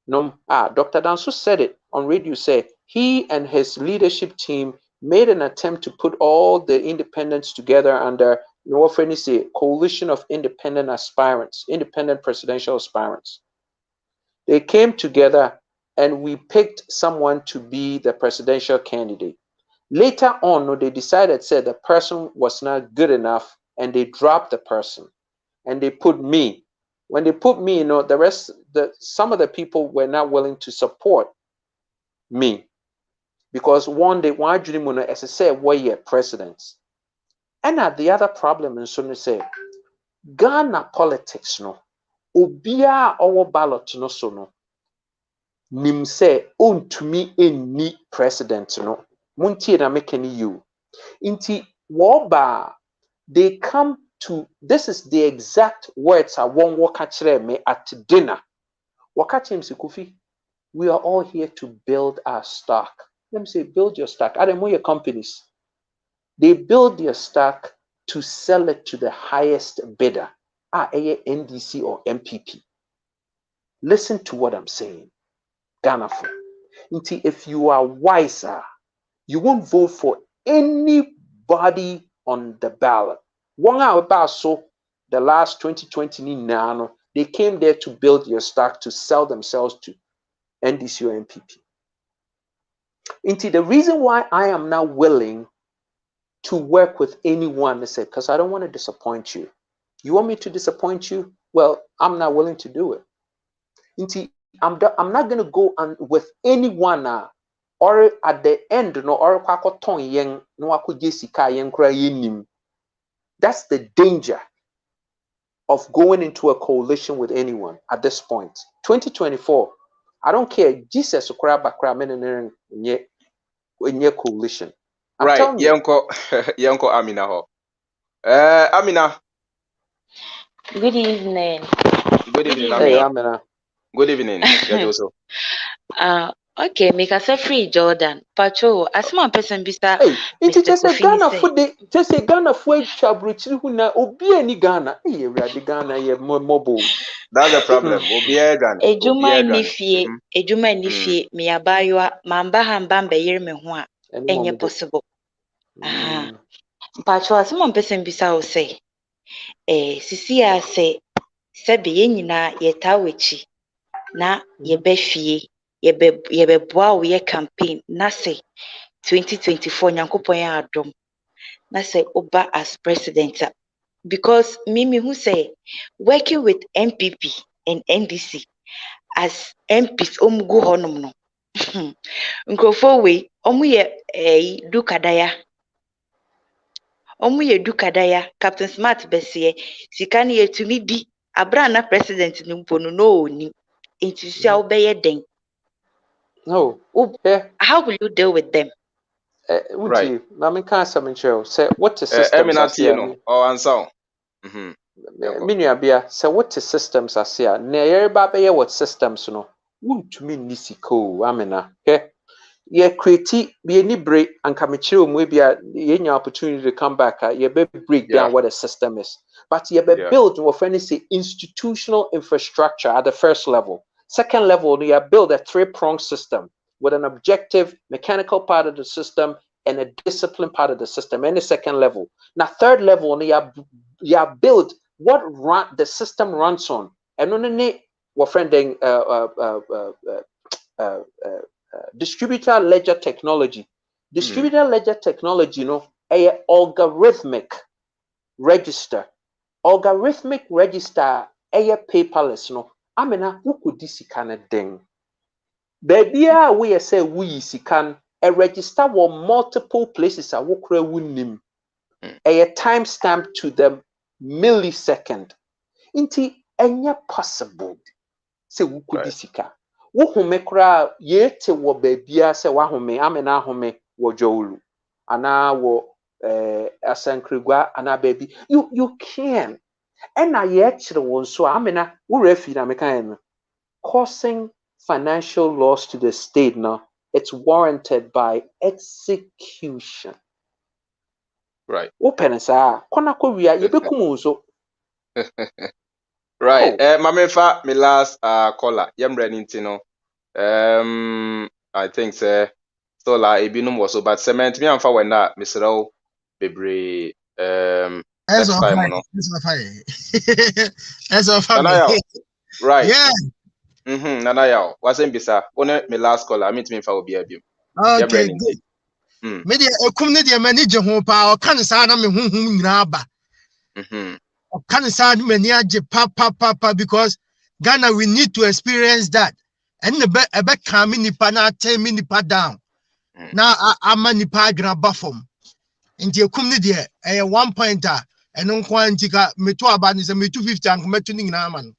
Dr. Danso said it on radio, said he and his leadership team made an attempt to put all the independents together under what friends say coalition of independent aspirants, independent presidential aspirants. They came together and we picked someone to be the presidential candidate. Later on, they decided, said the person was not good enough and they dropped the person and they put me. When they put me, some of the people were not willing to support me because one dream as I said, we're presidents. And the other problem in so say Ghana politics no obia our ballot no so no nim say ontumi enni president no muntie na mekani you inti woba they come to this is the exact words I won waka kire me at dinner waka chim si Kofi we are all here to build our stock. Let me say build your stock. Are your companies they build their stock to sell it to the highest bidder NDC or MPP. Listen to what I'm saying. Ghana for. If you are wiser, you won't vote for anybody on the ballot. One hour about so the last 2020 nano, they came there to build your stock to sell themselves to NDC or MPP. The reason why I am now willing to work with anyone is because I don't want to disappoint you. You want me to disappoint you? Well, I'm not willing to do it. I'm not going to go on with anyone or at the end no or that's the danger of going into a coalition with anyone at this point. 2024, I don't care. Jesus coalition. Right, Yanko Amina ho. Amina. Good evening. Good evening, Amina. Hey, Amina. Good evening, Yajoso. Okay, make us a free Jordan. Pacho, as my person bisa. Hey, it's just a Ghana for the just a Ghana for chabruchi who na obi any Ghana. Hey, we are the Ghana ye mobile. That's the problem. Obi Ghana. Ejuma nifie mi abaywa mamba hamba mbeyere me ho a enye possible. Aha. Pacho, as my person bisa o say. Sisi a say sebe ye nyina yeta wechi na yebe fie yebe boa wo ye campaign na say 2024 nyankopon ya adom na say oba as president because mimi who say working with MPP and NDC as MPs go honom no nkrofo we omu ye dukadaya Captain Smart bese sika ne yetumi di abra na president ni mpo no oni enti sia obeye den. No. How will you deal with them? Right. Na me kan some show say what the systems are no or answer. Minua say what the systems are say na yereba be what systems no wontumi nisiko amena ye create be any break and come chill maybe any opportunity to come back ye be break down what a system is but ye be build what friends say institutional infrastructure at the first level. Second level you build a three-pronged system with an objective mechanical part of the system and a discipline part of the system. And the second level. Now third level you build what the system runs on. And only what friending distributor ledger technology. Distributor ledger technology, a algorithmic register. Algorithmic register a paperless amena who could this kind of thing. Baby, we say we can a register will multiple places a wokra wunim. A timestamp to the millisecond. Inti enya possible. Say we could this wohome kra yete wo babia se wahome amena home wo jowulu ana wo asankrigwa ana baby you can and na ye kire won so amena wo refi na mekan no causing financial loss to the state now it's warranted by execution. Right. Open sa kona ko wia ye bekum so. Right. Mamefa me last caller. Yemre nintino. I think so la ebinum was so but cement me amfa when that Mr. Bebre next time no. Right. Yeah. Nanaya. Wasn't bisa. One me last caller. I mean to me for obi abim. Okay, good. Me de ekum ne de mani je ho pa o kan sa na me honhum nyina ba. O kan sa na mani age pa because Ghana we need to experience that. And the be kam nipa na tell me nipa down. Na ama nipa adwena ba fom. Nti ekum ne de 1 pointer eno nko antika meto aba ni se meto 50 anko meto ni nyina ama no.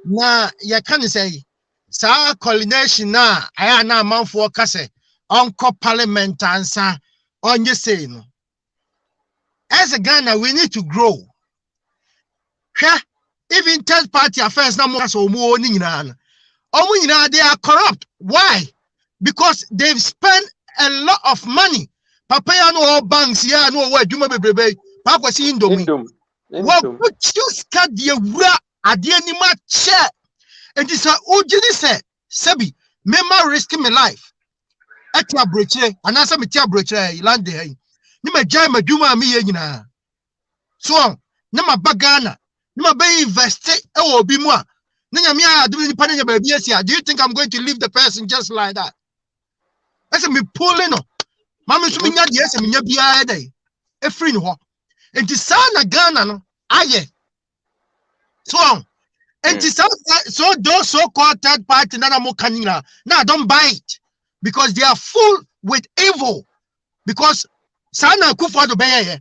Na ya kan say sa coordination na aya na amanfo kase onko parliament ansa onye say no. As a Ghana we need to grow. Even third party affairs na mo so mo ni nyina no. Omo nyina they are corrupt. Why? Because they've spent a lot of money. Papa ya no banks ya no wa adwuma bebrebe. Pa kwasi indomi. What you scared the wura ade anima che. And this ojini say sebi mema risking my life. Etia broche anasa metia broche land here. Ni ma jai madwuma mi ye nyina. So na ma bagana. Ni ma be invest e obi mu a. Na nyame a do ni pa na ba bi asia. Do you think I'm going to leave the person just like that? Ese me pulling no. Mama so me nya de ese me nya bia dey. E free no ho. Enti sa na Ghana no aye. So and so those so-called third party now don't buy it because they are full with evil. Because sana kufa do beye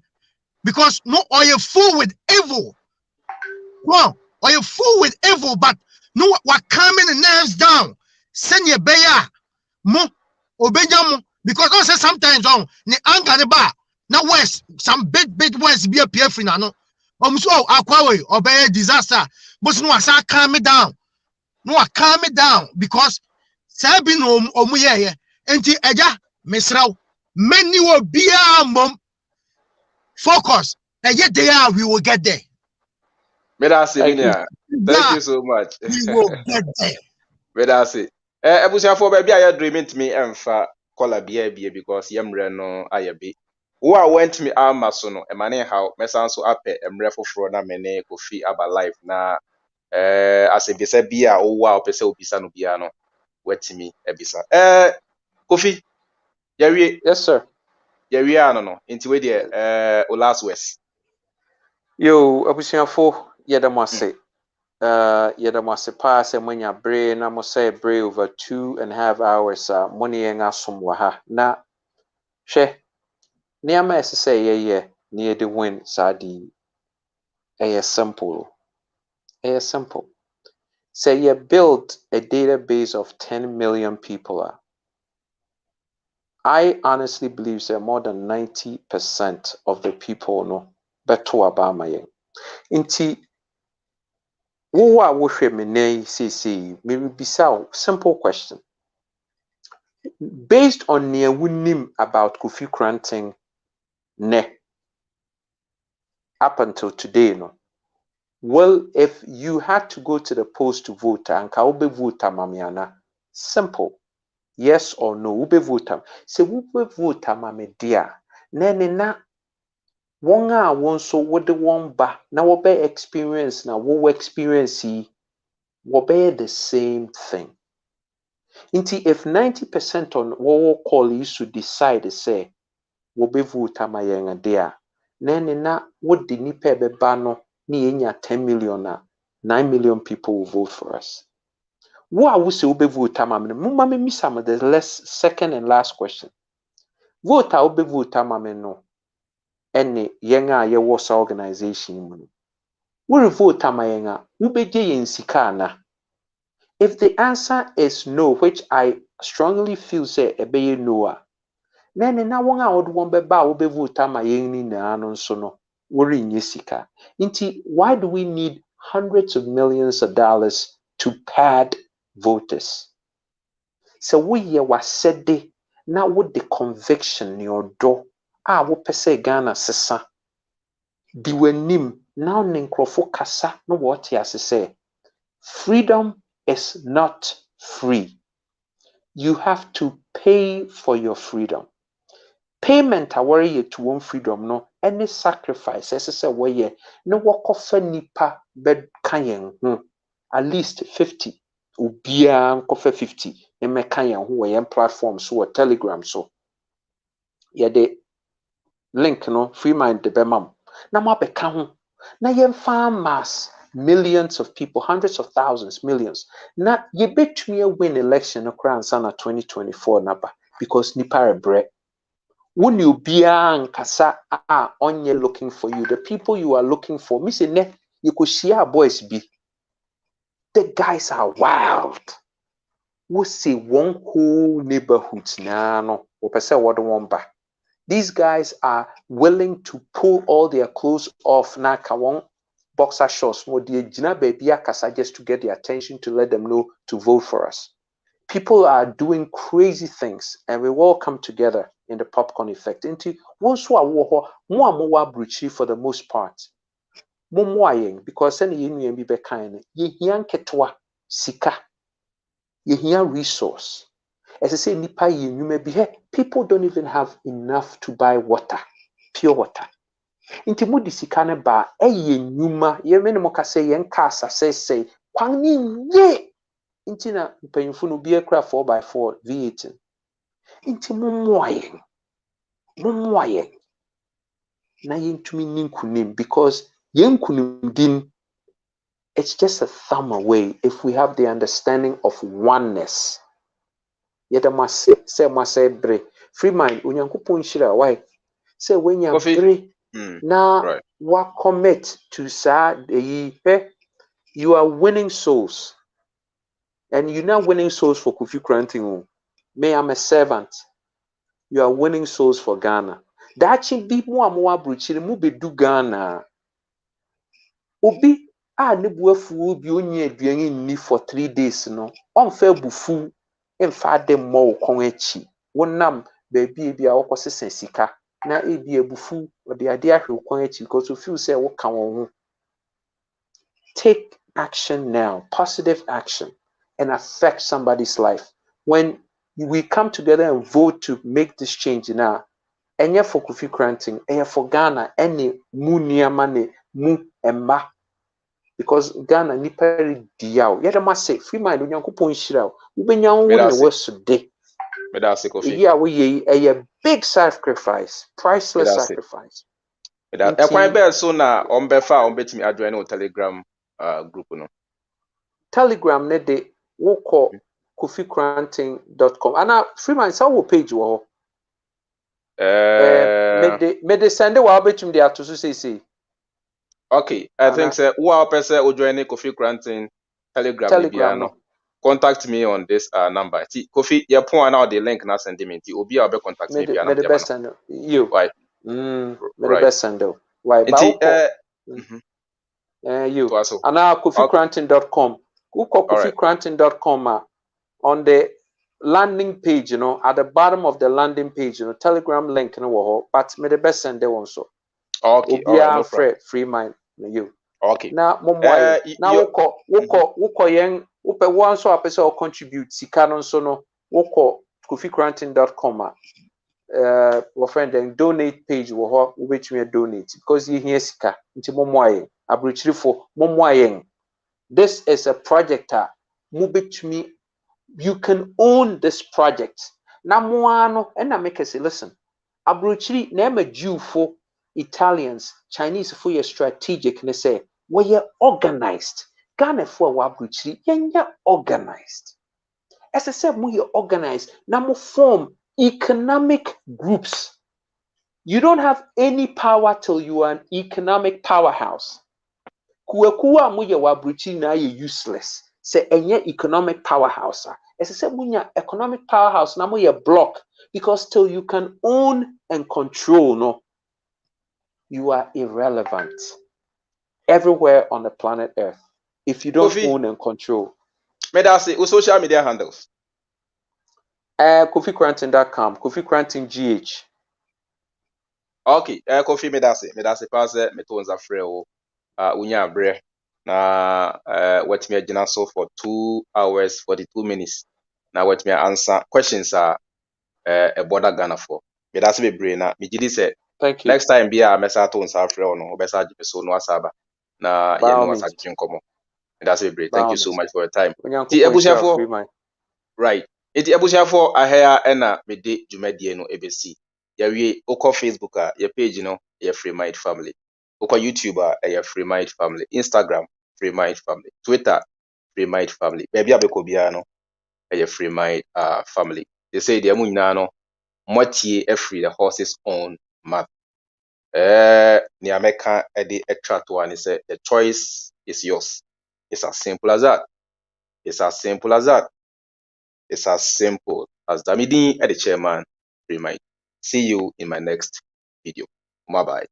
because no or you full with evil. Well, or you full with evil, but no what calming the nerves down. Send your beya mo obeja because also sometimes on the anger the bar now west some big words be appear free now. So akwawe obey disaster. But no, I calm me down. No, I calm me down because Sabi no omuye enti eja mesraw many will be mom focus there we will get there. Thank you so much. We will get there. Medasi. Ebusiafo ba bia ya dreaming me emfa kola bia because yemre no ayabi. Wo a went me amaso no emane how mesan so apɛ emre foforo na mene Kofi aba life na asebisa bia wo a opese obisa no bia no wetimi ebisa. Kofi, yawie. Yes sir. Yawie ano no. Inti we de o last words. Yo, abusiafo yedamase. Yedamase pa se mwanya bre na mo say bre over 2.5 hours money nga somwa ha. Na hwe niama esese ye ne de win sadi simple. Simple. Say you build a database of 10 million people. I honestly believe that more than 90% of the people no beto abama yen. Inti wo a wo hwe me nay say me bisa simple question. Based on near wunim about Kofi Koranteng ne up until today no. Well, if you had to go to the polls to vote and ka obe vote mamiana, simple. Yes or no, ube vote. Se ube vote mame dia. Nene na wonga wonso wode womba na wobe experience na wo experience wobe the same thing. Inti if 90% on wo call you to decide say wobe vote mayenga dia. Nene na wode nipa beba no ni enya 10 million na 9 million people will vote for us. What I would say ube vote mamene mumame misama the second and last question. Vote a ube vote mameno ene yenga ye was organization mu. We vote mayenga ube je yensika na. If the answer is no, which I strongly feel say ebeye no nene na wonga odu won beba ube vote mayengi na ano nso no wori nyesika. Inti why do we need hundreds of millions of dollars to pad voters? So we ye wasede na with the conviction ni odo wo pese Ghana sesa di wanim now ninkrofo kasa no what ya say freedom is not free. You have to pay for your freedom. Payment aware ye to one freedom no any sacrifice say we no wakofa nipa bed kayen at least 50 ubia nkofa 50 emeka yen ho we platform so or Telegram so ye de link no free mind de bemam na ma beka ho na yen mass millions of people, hundreds of thousands, millions na ye betumi win election no kra ansa na 2024 naba because nipa rebre when you be nkasa onye looking for you, the people you are looking for, me say ne you could share boys be. The guys are wild. We see one whole neighborhood no. These guys are willing to pull all their clothes off na kawon boxer shorts mo die jina baby akasa just to get their attention to let them know to vote for us. People are doing crazy things and we all come together in the popcorn effect. Into once we are more bruchy for the most part. More because any union be kind. Ye hian ketwa sika. Ye hian resource. As I say, nipa ye you may be here. People don't even have enough to buy water, pure water. Into mudi sika ne ba ye nyuma ye mene mo ka say yen kasa say kwan ni ye. Inti na mpanyimfo no bia kra 4x4 V8 inti mumwaye na yentumi ninkunim because yenkunim din it's just a thumb away if we have the understanding of oneness. Yeda mase bre free mind onyankopon shira why say when you bre na wa commit to sa you are winning souls. And you're not winning souls for Kofi Koranteng. Me, I'm a servant. You are winning souls for Ghana. That should be more bruchiri mu be do Ghana. Obi ne buafu bi onye aduane ni for 3 days no. On fair bufu emfa de mo kon echi wonam baby bia wo kosese sika na ebi ebufu ode ade ahwe kon echi because you feel say wo ka won ho. Take action now, positive action, and affect somebody's life. When we come together and vote to make this change now, enye for Kofi Koranteng, enye for Ghana, any mu niyama ne mu emma, because Ghana ni peri diyaw. Yada ma say free mind onyankopon hyira wo. Ubenya wo ne weso de. Medase Kofi. Yeah, we a big sacrifice, priceless sacrifice. Ekwan be so na ombefa ombetimi adjoin no Telegram group no. Telegram ne de woko kofikoranteng.com. Ana Freeman sa wo page wo. Me de send wa betumi de ato so say. Okay, I think say who person o join Kofi Koranteng Telegram bia no. Contact me on this number. Kofi, your point now the link na send me. Obi a be contact me bia na. Me the best send you. Why? Me the best send. Why? You. Ana kofikoranteng.com. Uko kofikoranteng.com on the landing page, you know, at the bottom of the landing page, you know, Telegram link, you know, but me the best send one so. Okay, all right, no problem. Free mind, you. Okay. Now, now woko yen upe one so apese or contribute sikano so no woko kofikoranteng.com our friend then donate page wo which me donate because you hear sika nti momoaye abruchirifo momoaye. This is a project me. You can own this project. Na moano and I make us listen. Abruchiri name a Jew for Italians, Chinese for your strategic and say we are organized. Ghana for abruchiri yenya organized. As I said, we are organized. Now form economic groups. You don't have any power till you are an economic powerhouse. Kuwa muye wabruchiri na ye useless. Say enye economic powerhouse. As I said, munya economic powerhouse na muye block because till you can own and control, no, you are irrelevant everywhere on the planet Earth if you don't own and control. Medase, social media handles. KofiKoranteng.com, Kofi Koranteng GH. Okay, Kofi Medase pass metonza freo unya bre na what me agina so for 2 hours 42 minutes. Now what me answer questions are a border Ghana for. Medase be bre na me gidi say thank you. Next time be a mesa to nsa freo no obesa jipe so no asaba na ye no asa twinkomo. Medase be bre. Thank you so much for your time. Ti ebushafo. Right. Iti ebushafo ahia ena me de dwumadie no ebesi. Yawie okọ Facebook a your page no your Free Mind Family. Okọ YouTube a your Free Mind Family. Instagram Free Mind Family. Twitter Free Mind Family. Baby abeko bia no your Free Mind Family. They say the amu nyina no motie free the horse's own mouth. Ni ameka e de extra to one say the choice is yours. It's as simple as that. It's as simple as that. It's as simple as Damidi at the chairman. Free Mind. See you in my next video. Bye bye.